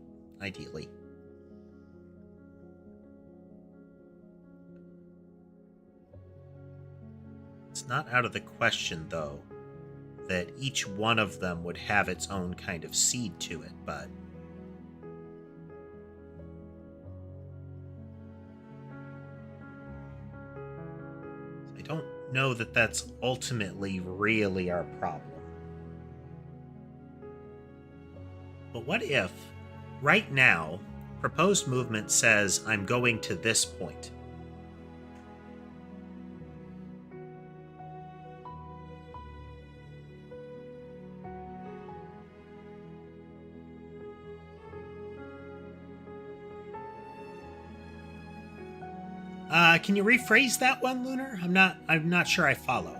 It's not out of the question, though, that each one of them would have its own kind of seed to it, but... I don't know that that's ultimately really our problem. But what if, right now, proposed movement says I'm going to this point? Can you rephrase that one, Lunar? I'm not sure I follow.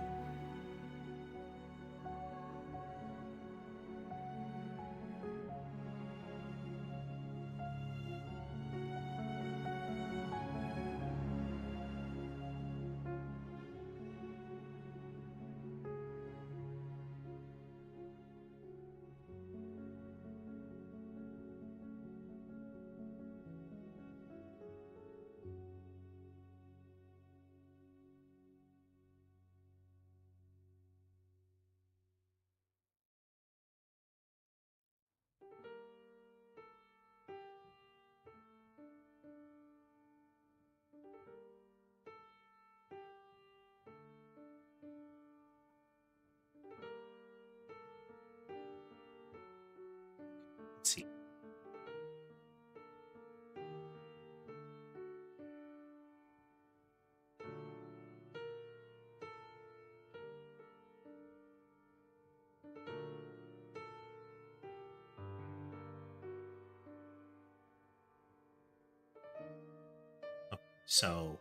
So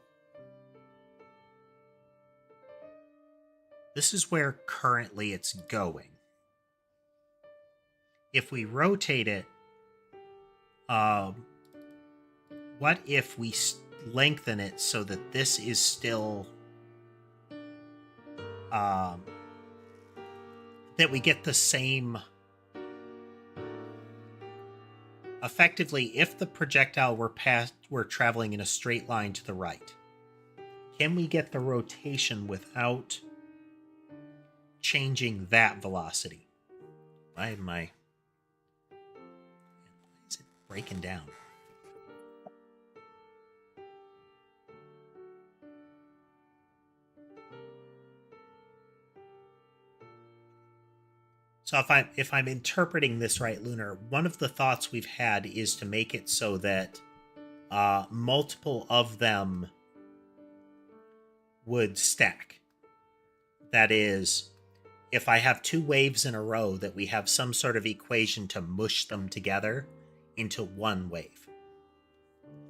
this is where currently it's going. If we rotate it, what if we lengthen it so that this is still that we get the same. Effectively, if the projectile were traveling in a straight line to the right, can we get the rotation without changing that velocity? Why is it breaking down? So if I'm interpreting this right, Lunar, one of the thoughts we've had is to make it so that multiple of them would stack. That is, if I have two waves in a row, that we have some sort of equation to mush them together into one wave.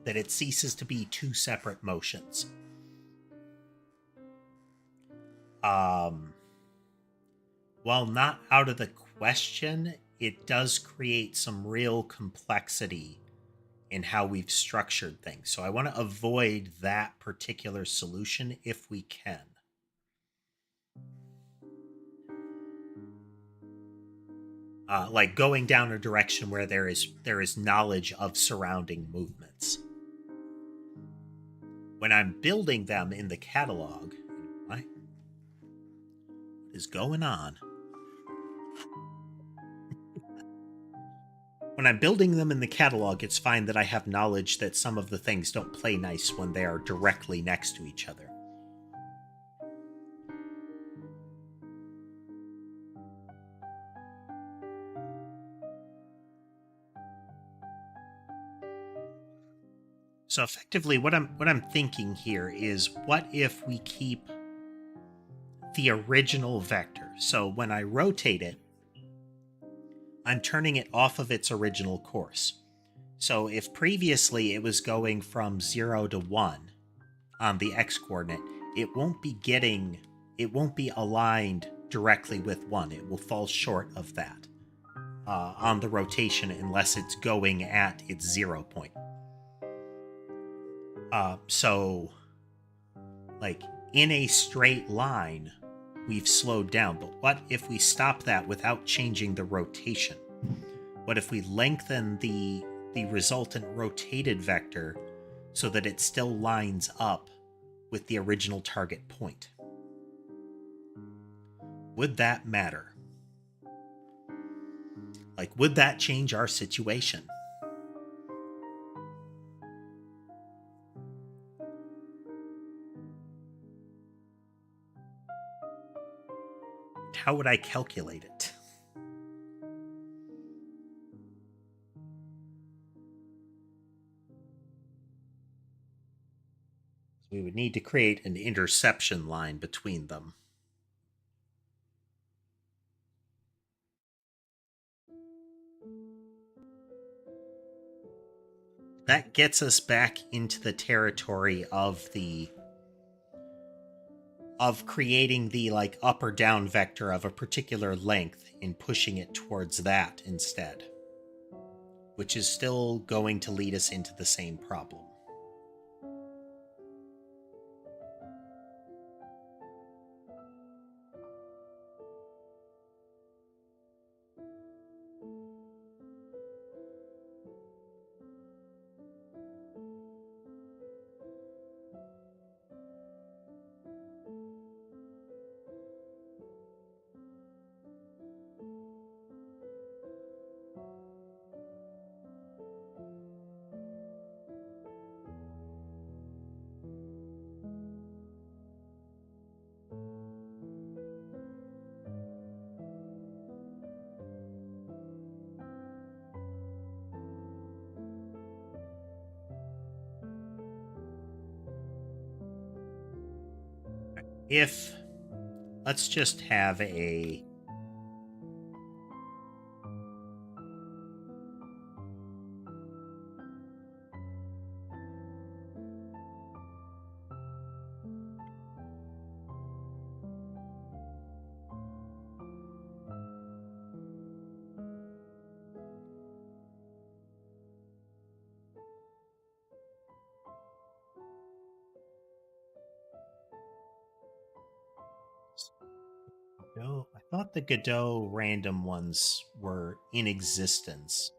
That it ceases to be two separate motions. While not out of the question, it does create some real complexity in how we've structured things. So I want to avoid that particular solution if we can. Like going down a direction where there is knowledge of surrounding movements. When I'm building them in the catalog, what is going on? When I'm building them in the catalog, it's fine that I have knowledge that some of the things don't play nice when they are directly next to each other. So effectively, what I'm thinking here is, what if we keep the original vector? So when I rotate it, I'm turning it off of its original course. So if previously it was going from 0 to 1 on the x-coordinate, it won't be aligned directly with 1. It will fall short of that on the rotation unless it's going at its 0 point. So, like, in a straight line, we've slowed down. But what if we stop that without changing the rotation? What if we lengthen the resultant rotated vector so that it still lines up with the original target point? Would that matter? Like, would that change our situation? How would I calculate it? We would need to create an interception line between them. That gets us back into the territory of creating the like up or down vector of a particular length and pushing it towards that instead, which is still going to lead us into the same problem. If let's just have a Godot. I thought the Godot random ones were in existence.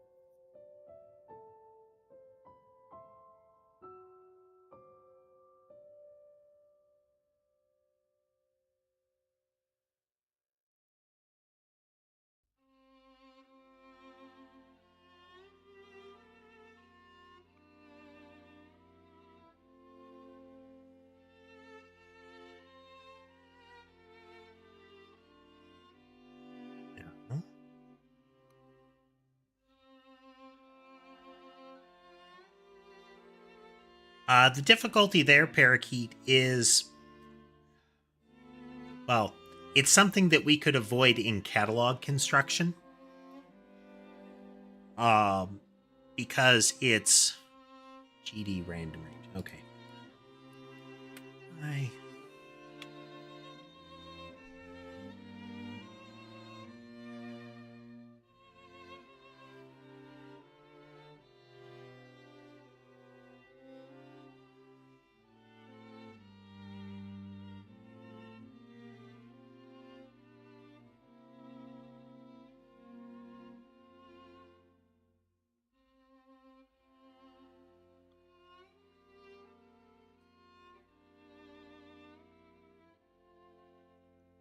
The difficulty there, Parakeet, is, well, it's something that we could avoid in catalog construction. Because it's GD random range. Okay.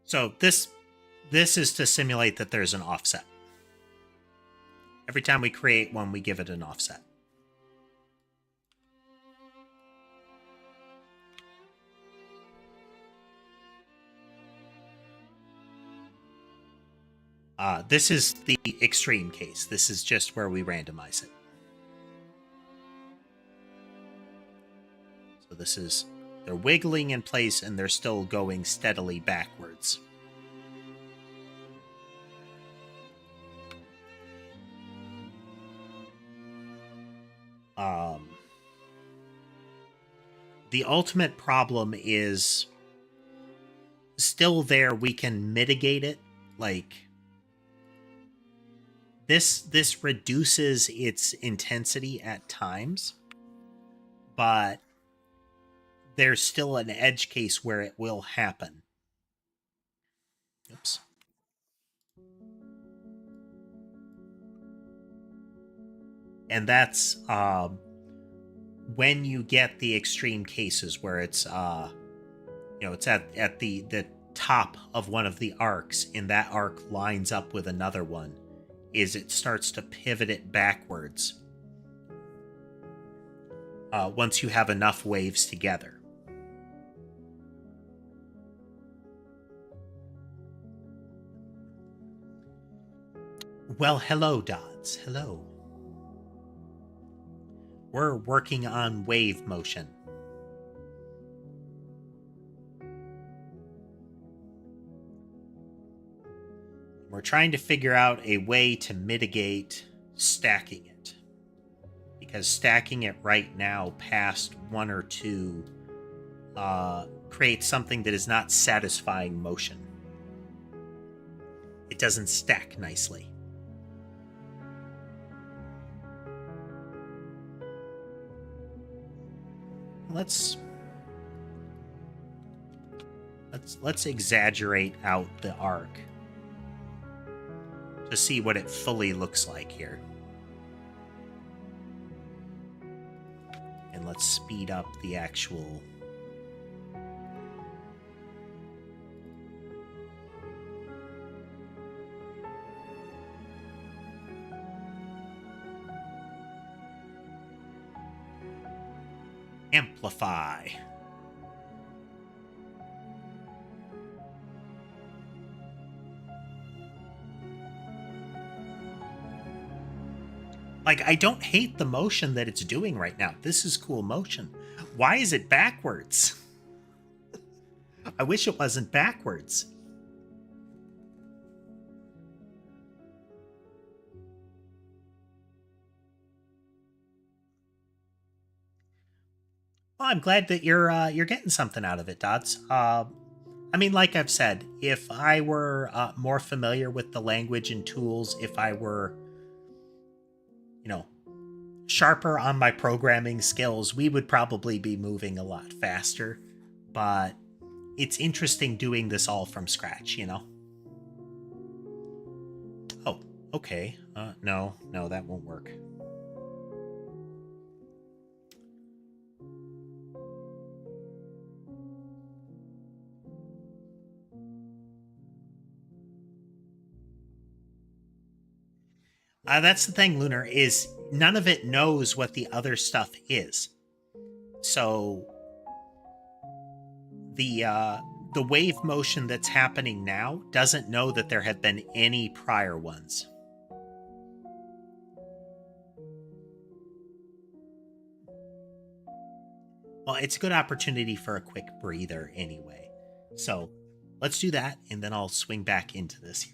So this is to simulate that there's an offset. Every time we create one, we give it an offset. This is the extreme case. This is just where we randomize it. So this is, they're wiggling in place and they're still going steadily backwards. The ultimate problem is still there. We can mitigate it. Like, this reduces its intensity at times, but there's still an edge case where it will happen. Oops. And that's when you get the extreme cases where it's it's at the top of one of the arcs, and that arc lines up with another one, is it starts to pivot it backwards once you have enough waves together. Well, hello, Dodds. Hello. We're working on wave motion. We're trying to figure out a way to mitigate stacking it. Because stacking it right now past 1 or 2 creates something that is not satisfying motion. It doesn't stack nicely. Let's exaggerate out the arc to see what it fully looks like here. And let's speed up the actual amplify. Like, I don't hate the motion that it's doing right now. This is cool motion. Why is it backwards? I wish it wasn't backwards. Well, I'm glad that you're getting something out of it, Dots. I mean, like I've said, if I were more familiar with the language and tools, if I were, sharper on my programming skills, we would probably be moving a lot faster. But, it's interesting doing this all from scratch, you know? Oh, okay. No, that won't work. That's the thing, Lunar, is none of it knows what the other stuff is. So the wave motion that's happening now doesn't know that there have been any prior ones. Well, it's a good opportunity for a quick breather anyway. So let's do that, and then I'll swing back into this here.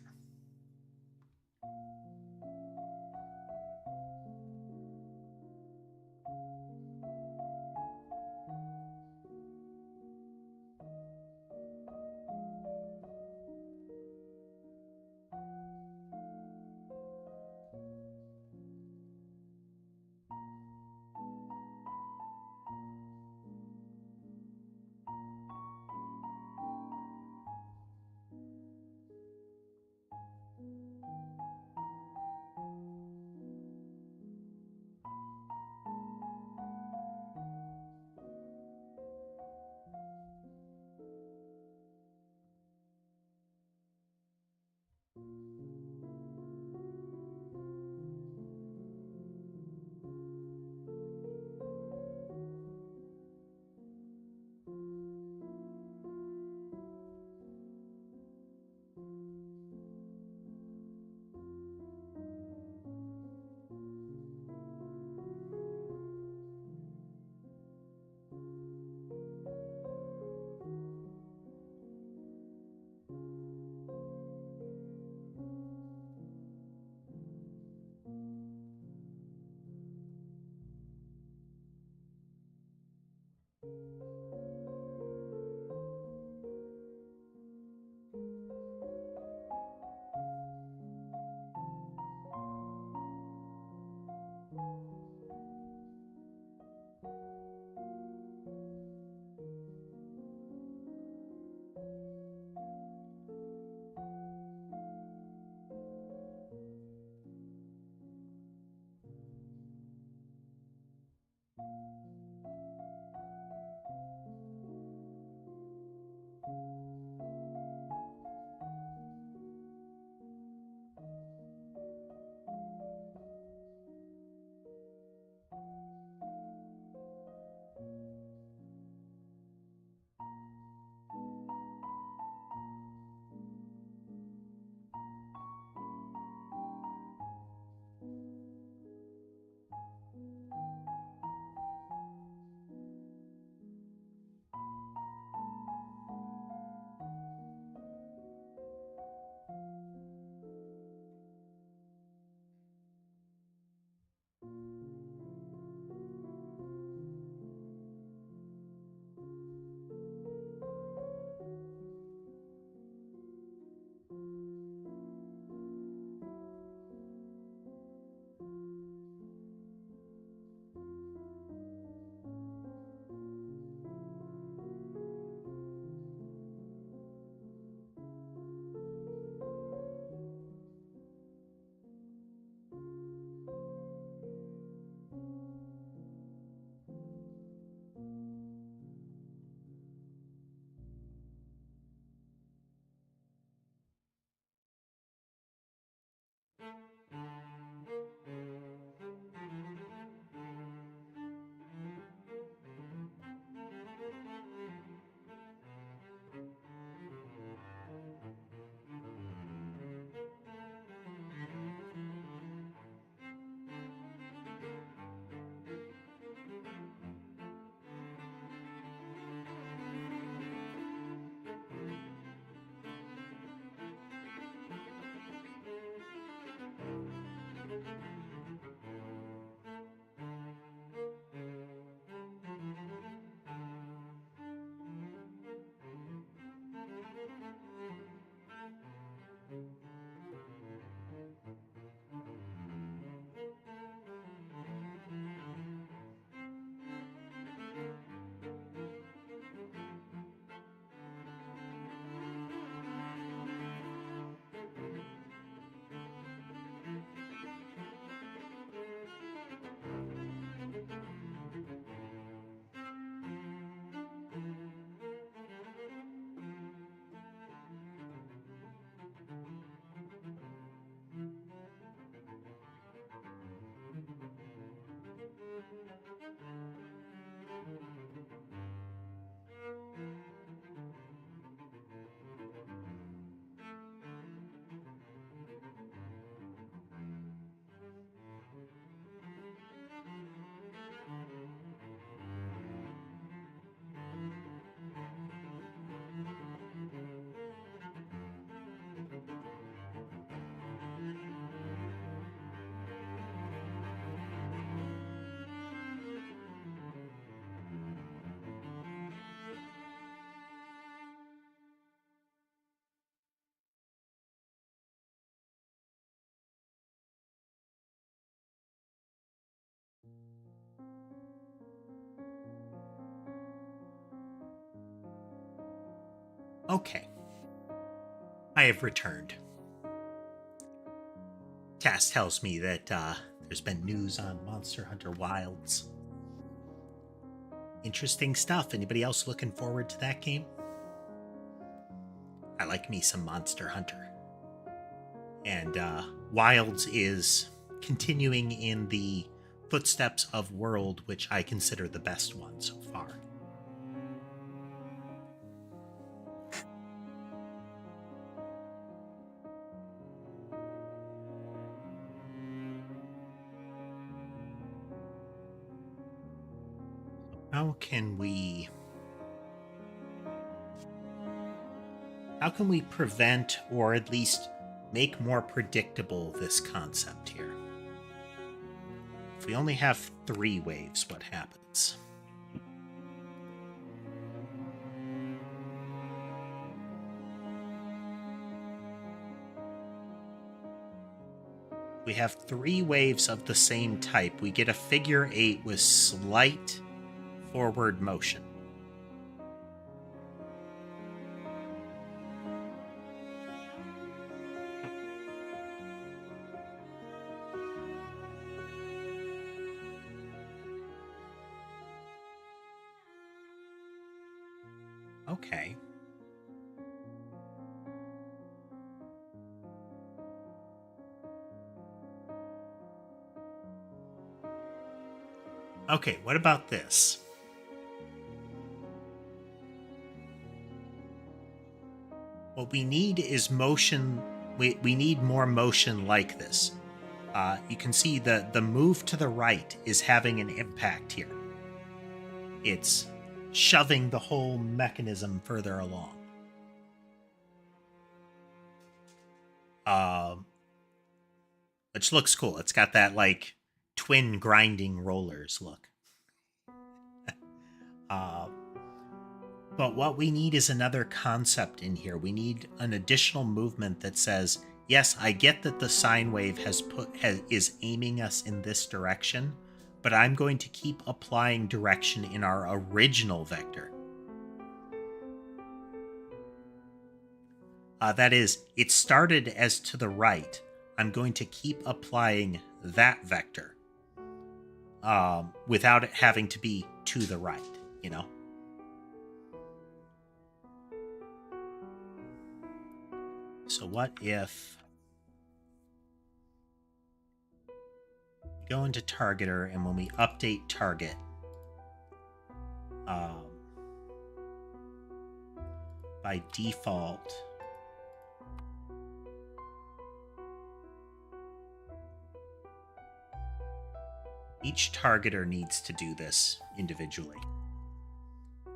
Okay. I have returned. Tass tells me that there's been news on Monster Hunter Wilds. Interesting stuff. Anybody else looking forward to that game? I like me some Monster Hunter. And Wilds is continuing in the footsteps of World, which I consider the best one so far. How can we prevent or at least make more predictable this concept here? If we only have 3 waves, what happens? We have 3 waves of the same type. We get a figure 8 with slight forward motion. Okay. Okay, what about this? What we need is motion. We need more motion like this. You can see the move to the right is having an impact here. It's shoving the whole mechanism further along. Which looks cool. It's got that like twin grinding rollers look. But what we need is another concept in here. We need an additional movement that says, yes, I get that the sine wave is aiming us in this direction, but I'm going to keep applying direction in our original vector. That is, it started as to the right. I'm going to keep applying that vector without it having to be to the right, you know? So what if we go into targeter, and when we update target, by default, each targeter needs to do this individually.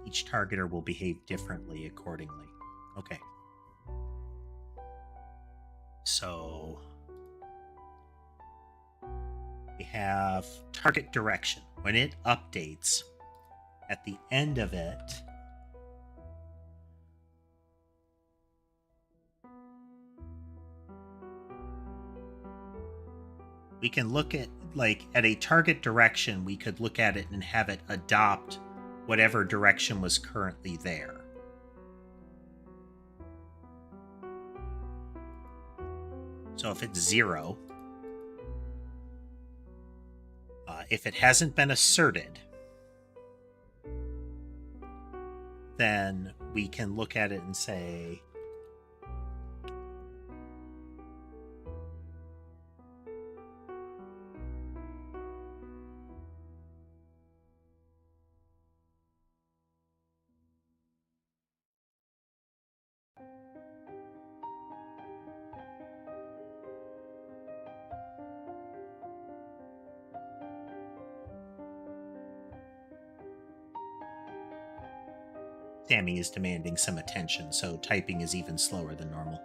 Each targeter will behave differently accordingly. Okay. So we have target direction. When it updates, at the end of it, we can look at, like, at a target direction, we could look at it and have it adopt whatever direction was currently there. So if it's 0, if it hasn't been asserted, then we can look at it and say, Sammy is demanding some attention, so typing is even slower than normal.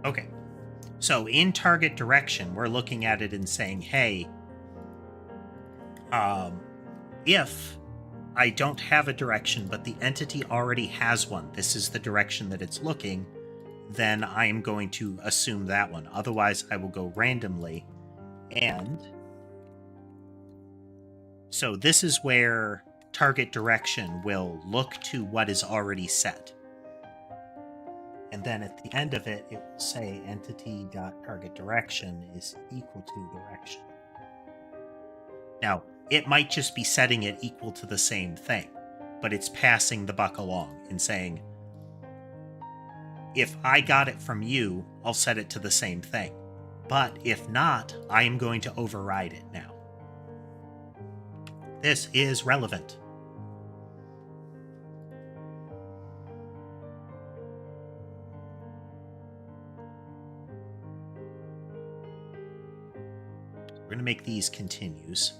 Okay. So in target direction, we're looking at it and saying, hey, if I don't have a direction, but the entity already has one, this is the direction that it's looking, then I am going to assume that one. Otherwise, I will go randomly. And so this is where target direction will look to what is already set. And then at the end of it, it will say entity.targetDirection is equal to direction. Now, it might just be setting it equal to the same thing, but it's passing the buck along and saying, if I got it from you, I'll set it to the same thing. But if not, I am going to override it now. This is relevant. We're going to make these continues.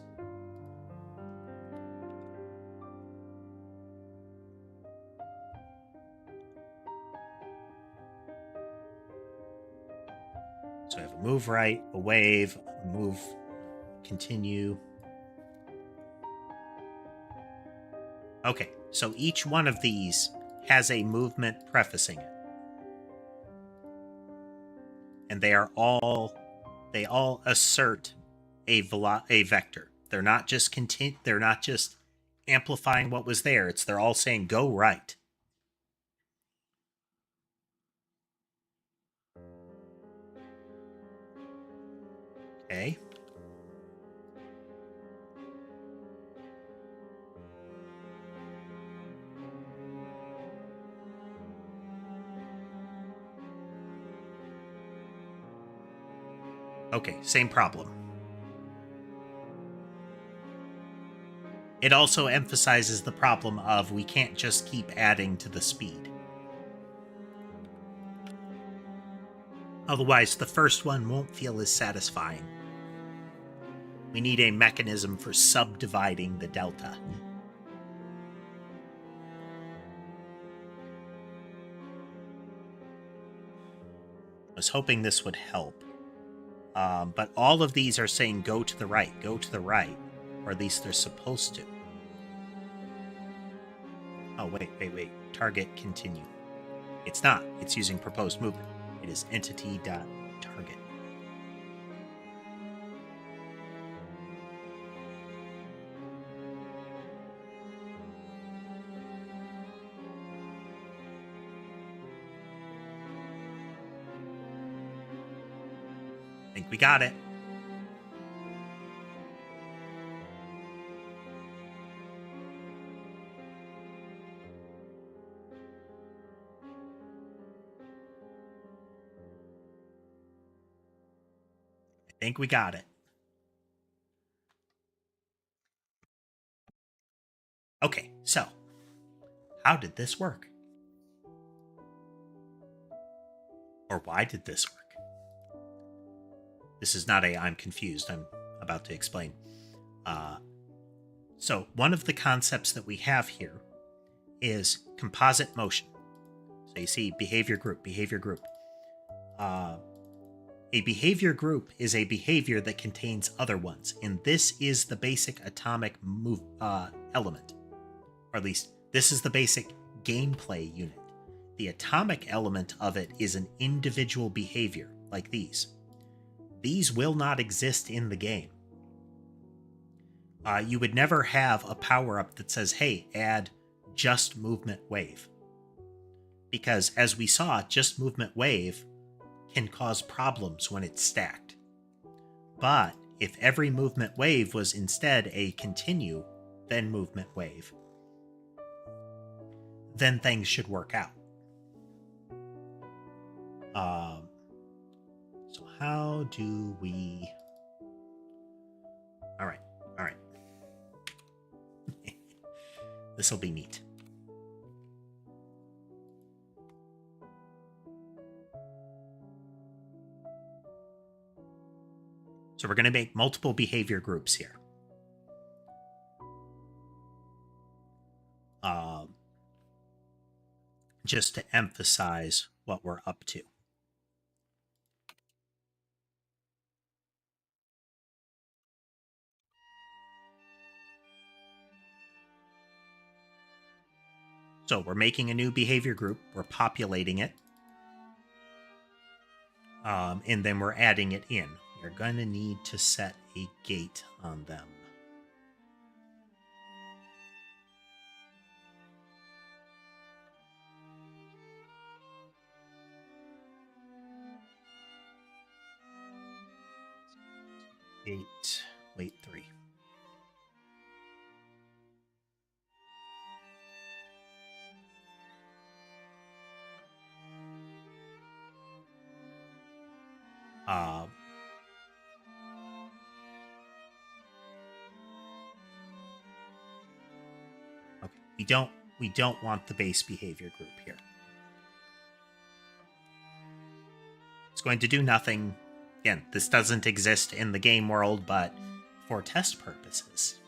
So I have a move right, a wave, a move continue. Okay, so each one of these has a movement prefacing it. And they all assert a vector. They're not just amplifying what was there. They're all saying go right. Okay. Okay, same problem. It also emphasizes the problem of we can't just keep adding to the speed. Otherwise, the first one won't feel as satisfying. We need a mechanism for subdividing the delta. I was hoping this would help. But all of these are saying go to the right, or at least they're supposed to. Oh, wait. Target continue. It's not. It's using proposed movement. It is entity.target. I think we got it. I think we got it. Okay, so how did this work? Or why did this work? This is not a I'm confused. I'm about to explain. So one of the concepts that we have here is composite motion. So you see behavior group. A behavior group is a behavior that contains other ones, and this is the basic atomic element. Or at least, this is the basic gameplay unit. The atomic element of it is an individual behavior, like these. These will not exist in the game. You would never have a power-up that says, hey, add just movement wave. Because as we saw, just movement wave can cause problems when it's stacked. But if every movement wave was instead a continue, then movement wave, then things should work out. So how do we... All right. This will be neat. So we're going to make multiple behavior groups here. Just to emphasize what we're up to. So we're making a new behavior group. We're populating it. And then we're adding it in. We're going to need to set a gate on them. Gate, wait 3. Okay, we don't want the base behavior group here. It's going to do nothing. Again, this doesn't exist in the game world, but for test purposes.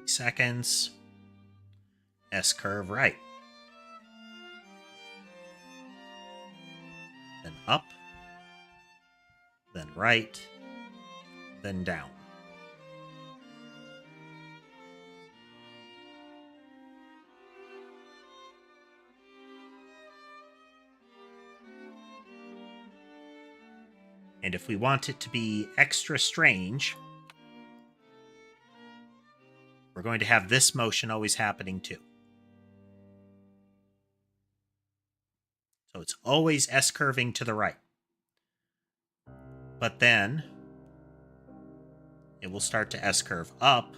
Seconds. S-curve right. Then up. Then right. Then down. And if we want it to be extra strange, we're going to have this motion always happening too. So it's always S-curving to the right. But then it will start to S-curve up,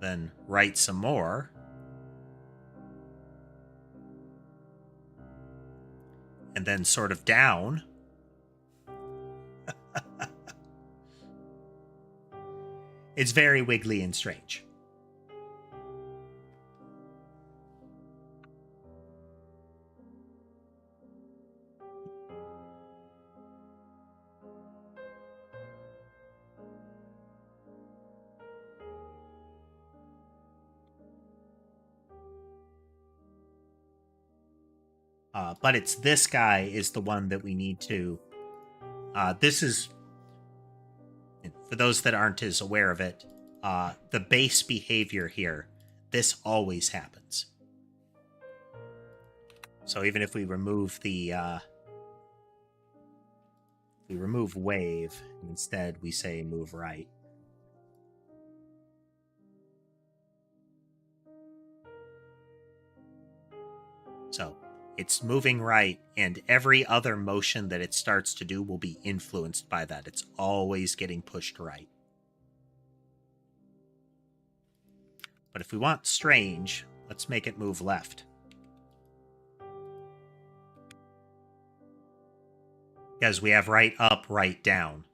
then right some more. And then sort of down. It's very wiggly and strange. But it's this guy is the one that we need to... this is... For those that aren't as aware of it, the base behavior here, this always happens. So even if we remove the... we remove wave, instead we say move right. So it's moving right, and every other motion that it starts to do will be influenced by that. It's always getting pushed right. But if we want strange, let's make it move left. Because we have right up, right down.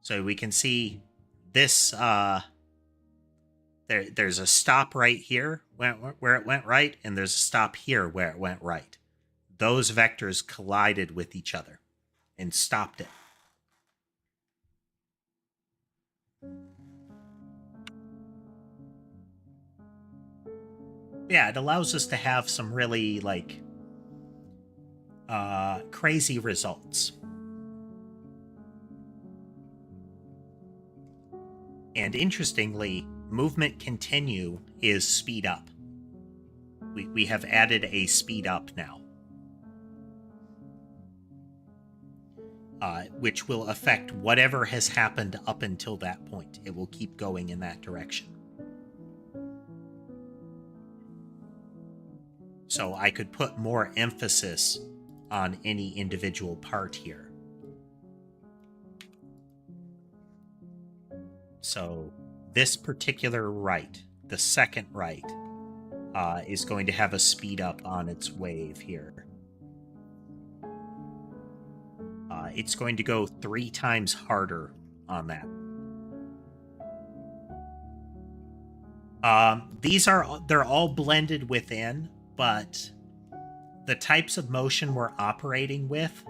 So we can see this, there's a stop right here where it went right, and there's a stop here where it went right. Those vectors collided with each other and stopped it. Yeah, it allows us to have some really, like, crazy results. And interestingly, movement continue is speed up. We have added a speed up now. which will affect whatever has happened up until that point. It will keep going in that direction. So I could put more emphasis on any individual part here. So this particular right, the second right, is going to have a speed up on its wave here. It's going to go 3 times harder on that. They're all blended within, but the types of motion we're operating with,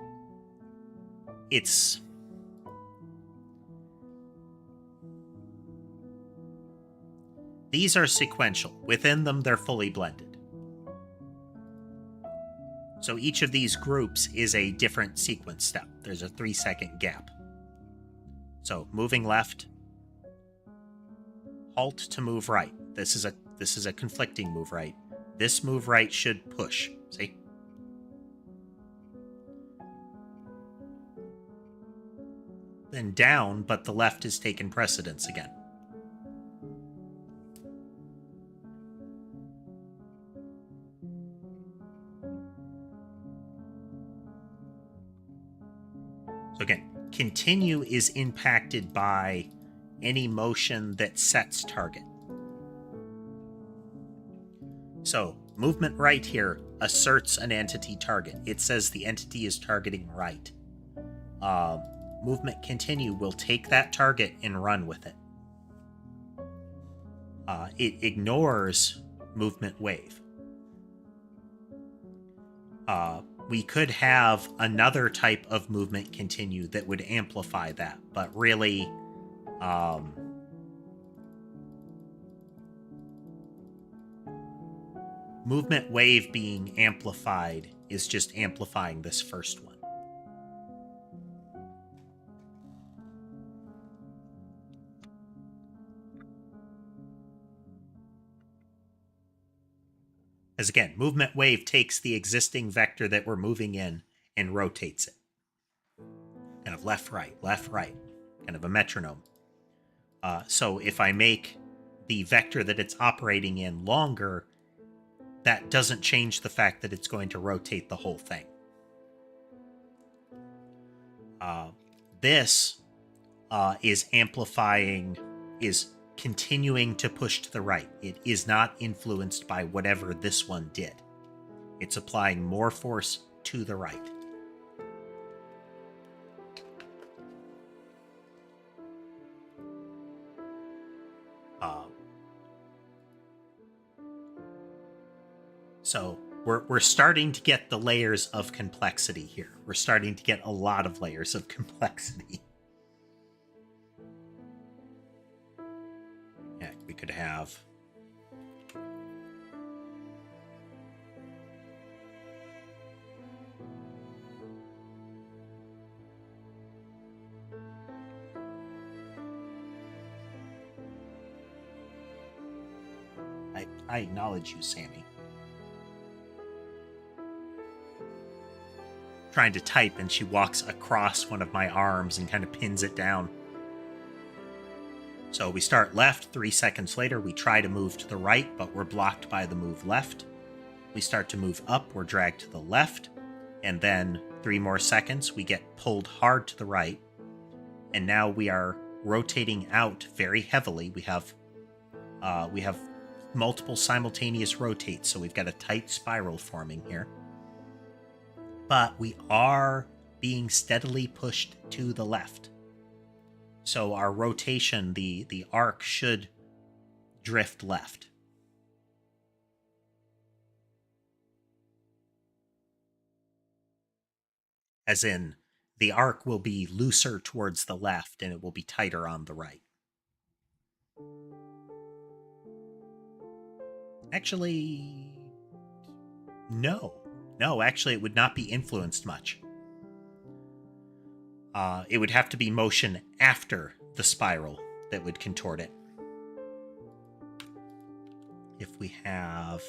these are sequential. Within them, they're fully blended. So each of these groups is a different sequence step. There's a 3-second gap. So moving left, halt to move right. This is a conflicting move right. This move right should push. See? Then down, but the left is taken precedence again. So again, continue is impacted by any motion that sets target. So movement right here asserts an entity target. It says the entity is targeting right. Movement continue will take that target and run with it. It ignores movement wave. We could have another type of movement continue that would amplify that, but really, movement wave being amplified is just amplifying this first one. As again, movement wave takes the existing vector that we're moving in and rotates it. Kind of left, right, kind of a metronome. So if I make the vector that it's operating in longer, that doesn't change the fact that it's going to rotate the whole thing. This is amplifying, is continuing to push to the right. It is not influenced by whatever this one did. It's applying more force to the right. So we're starting to get the layers of complexity here. We're starting to get a lot of layers of complexity. Yeah, we could have I acknowledge you, Sammy. Trying to type and she walks across one of my arms and kind of pins it down. So we start left, 3 seconds later we try to move to the right, but we're blocked by the move left. We start to move up, we're dragged to the left, and then 3 more seconds we get pulled hard to the right, and now we are rotating out very heavily. We have multiple simultaneous rotates, so we've got a tight spiral forming here. But we are being steadily pushed to the left. So our rotation, the arc should drift left. As in, the arc will be looser towards the left and it will be tighter on the right. Actually, no. No, actually, it would not be influenced much. It would have to be motion after the spiral that would contort it. If we have...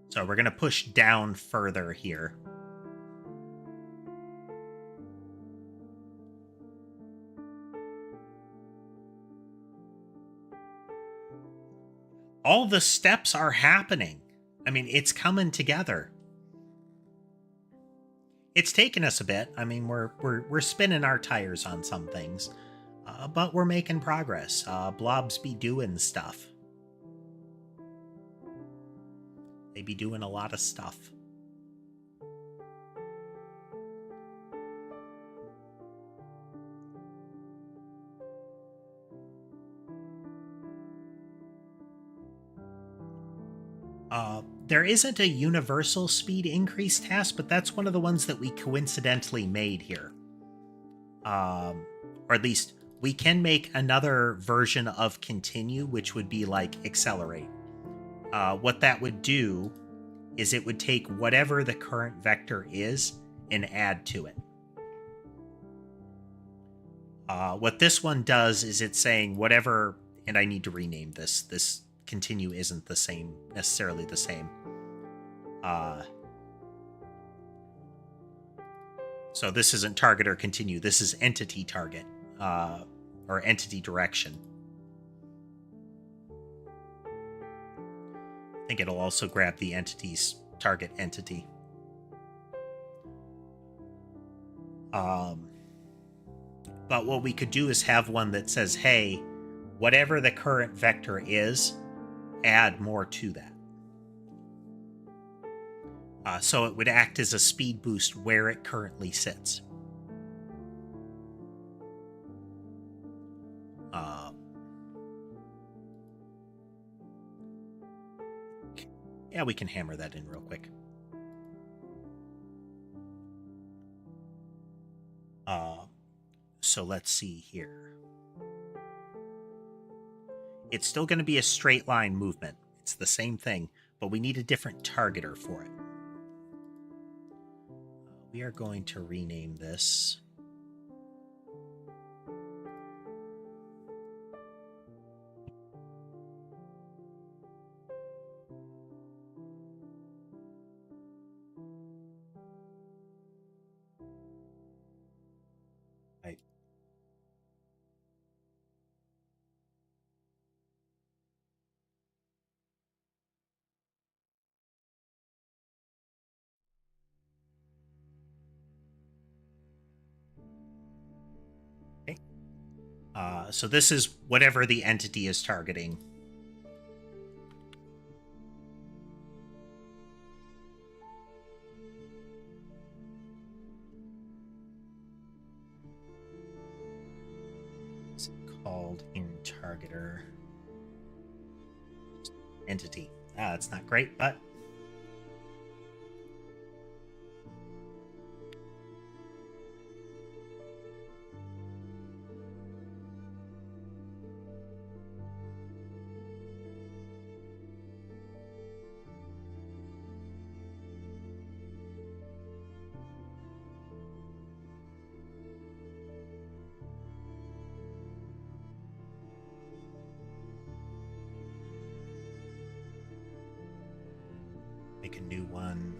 So we're going to push down further here. All the steps are happening. I mean, it's coming together. It's taken us a bit. I mean, we're spinning our tires on some things, but we're making progress. Blobs be doing stuff. They be doing a lot of stuff. There isn't a universal speed increase task, but that's one of the ones that we coincidentally made here. Or at least we can make another version of continue, which would be like accelerate. What that would do is it would take whatever the current vector is and add to it. What this one does is it's saying whatever, and I need to rename this. This continue isn't the same, necessarily the same. So this isn't target or continue. This is entity target, or entity direction. I think it'll also grab the entity's target entity. But what we could do is have one that says, hey, whatever the current vector is, add more to that. So it would act as a speed boost where it currently sits. Yeah, we can hammer that in real quick. So let's see here. It's still going to be a straight line movement. It's the same thing, but we need a different targeter for it. We are going to rename this. Right. Okay. So this is whatever the entity is targeting. It's called in targeter entity. That's not great, but make a new one.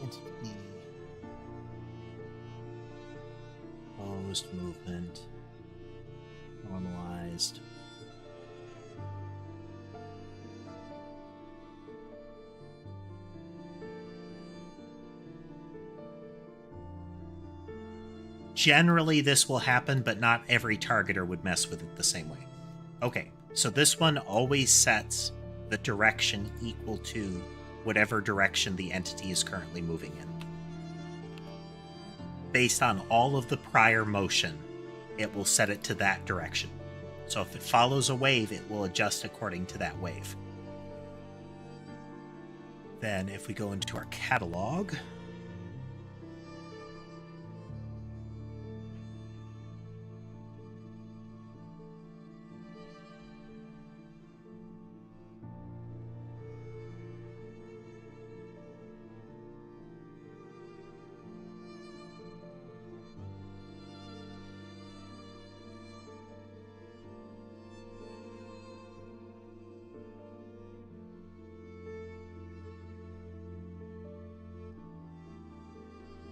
Entity. Closed movement. Normalized. generally this will happen, but not every targeter would mess with it the same way. Okay, so this one always sets the direction equal to whatever direction the entity is currently moving in. Based on all of the prior motion, it will set it to that direction. So if it follows a wave, it will adjust according to that wave. Then if we go into our catalog,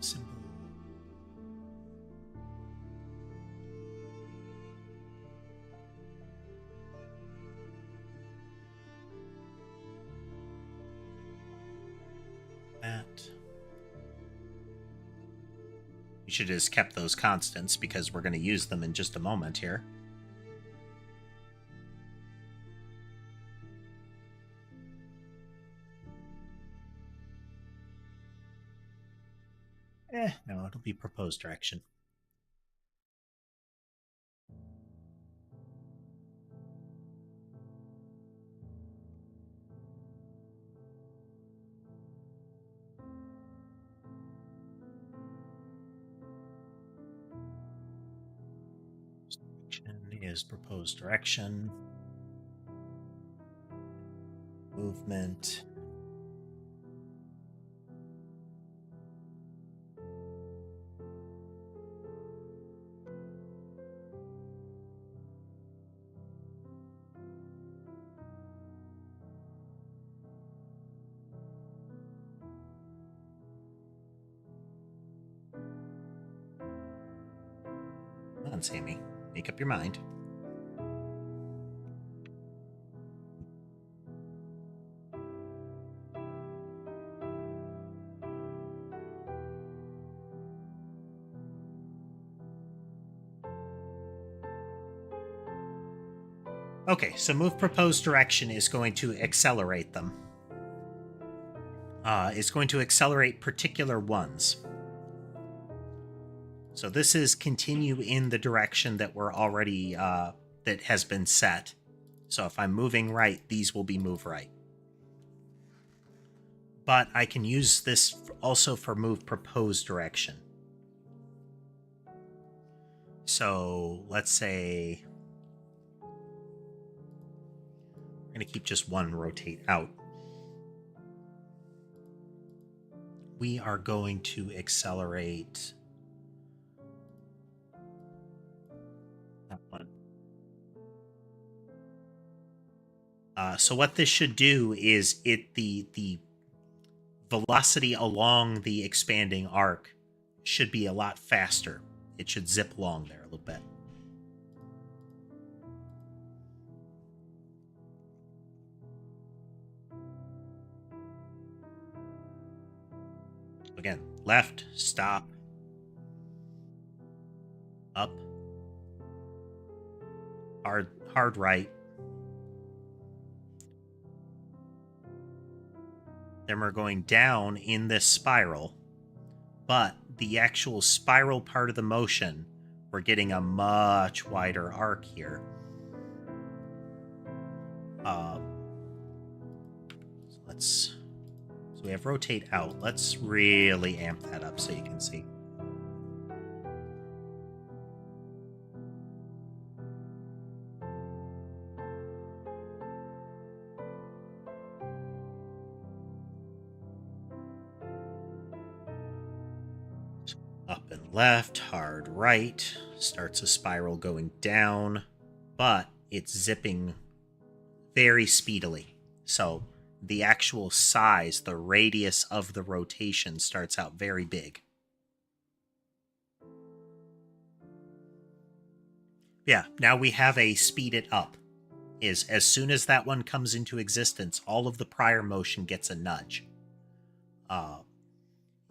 symbol. That. We should have just kept those constants because we're going to use them in just a moment here. No, it'll be proposed direction. Is proposed direction. Movement. Come on, Sammy. Make up your mind. Okay, so move proposed direction is going to accelerate them. It's going to accelerate particular ones. So this is continue in the direction that we're already, that has been set. So if I'm moving right, these will be move right. But I can use this also for move proposed direction. So let's say I'm going to keep just one rotate out. We are going to accelerate that one. So what this should do is the velocity along the expanding arc should be a lot faster. It should zip along there a little bit. Again, left, stop, up, hard right. Then we're going down in this spiral, but the actual spiral part of the motion, we're getting a much wider arc here. So we have rotate out. Let's really amp that up so you can see. Up and left, hard right, starts a spiral going down, but it's zipping very speedily. So the actual size, the radius of the rotation starts out very big. Yeah, now we have a speed it up. Is as soon as that one comes into existence, all of the prior motion gets a nudge.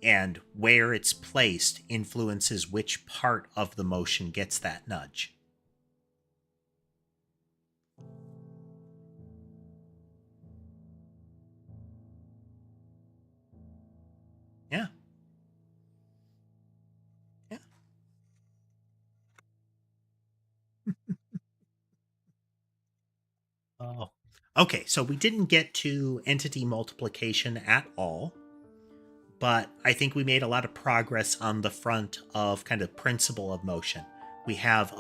And where it's placed influences which part of the motion gets that nudge. Yeah. Yeah. Oh. Okay, so we didn't get to entity multiplication at all, but I think we made a lot of progress on the front of kind of principle of motion. We have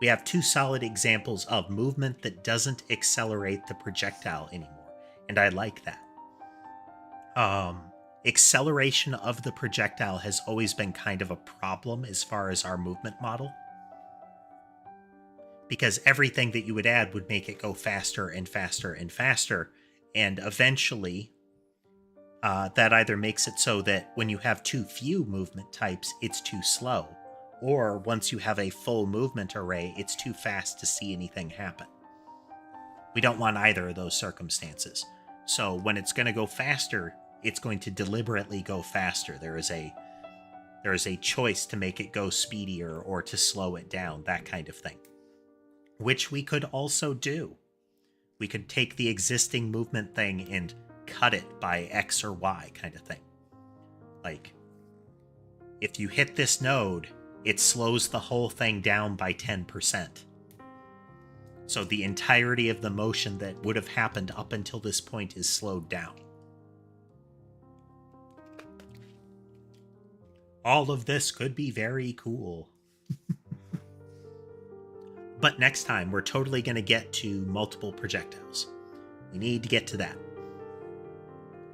we have two solid examples of movement that doesn't accelerate the projectile anymore, and I like that. Acceleration of the projectile has always been kind of a problem as far as our movement model, because everything that you would add would make it go faster and faster and faster, and eventually that either makes it so that when you have too few movement types, it's too slow, or once you have a full movement array, it's too fast to see anything happen. We don't want either of those circumstances. So when it's going to go faster, it's going to deliberately go faster. There is a choice to make it go speedier or to slow it down, that kind of thing. Which we could also do. We could take the existing movement thing and cut it by X or Y kind of thing. Like, if you hit this node, it slows the whole thing down by 10%. So the entirety of the motion that would have happened up until this point is slowed down. All of this could be very cool. But next time, we're totally going to get to multiple projectiles. We need to get to that.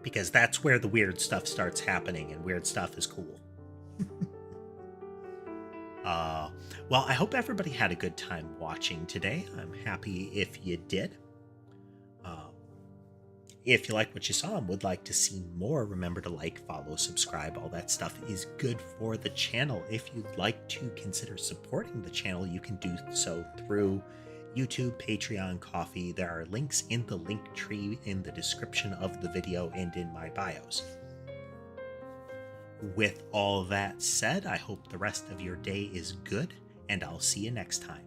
Because that's where the weird stuff starts happening, and weird stuff is cool. Well, I hope everybody had a good time watching today. I'm happy if you did. If you like what you saw and would like to see more, remember to like, follow, subscribe. All that stuff is good for the channel. If you'd like to consider supporting the channel, you can do so through YouTube, Patreon, Ko-fi. There are links in the link tree in the description of the video and in my bios. With all that said, I hope the rest of your day is good, and I'll see you next time.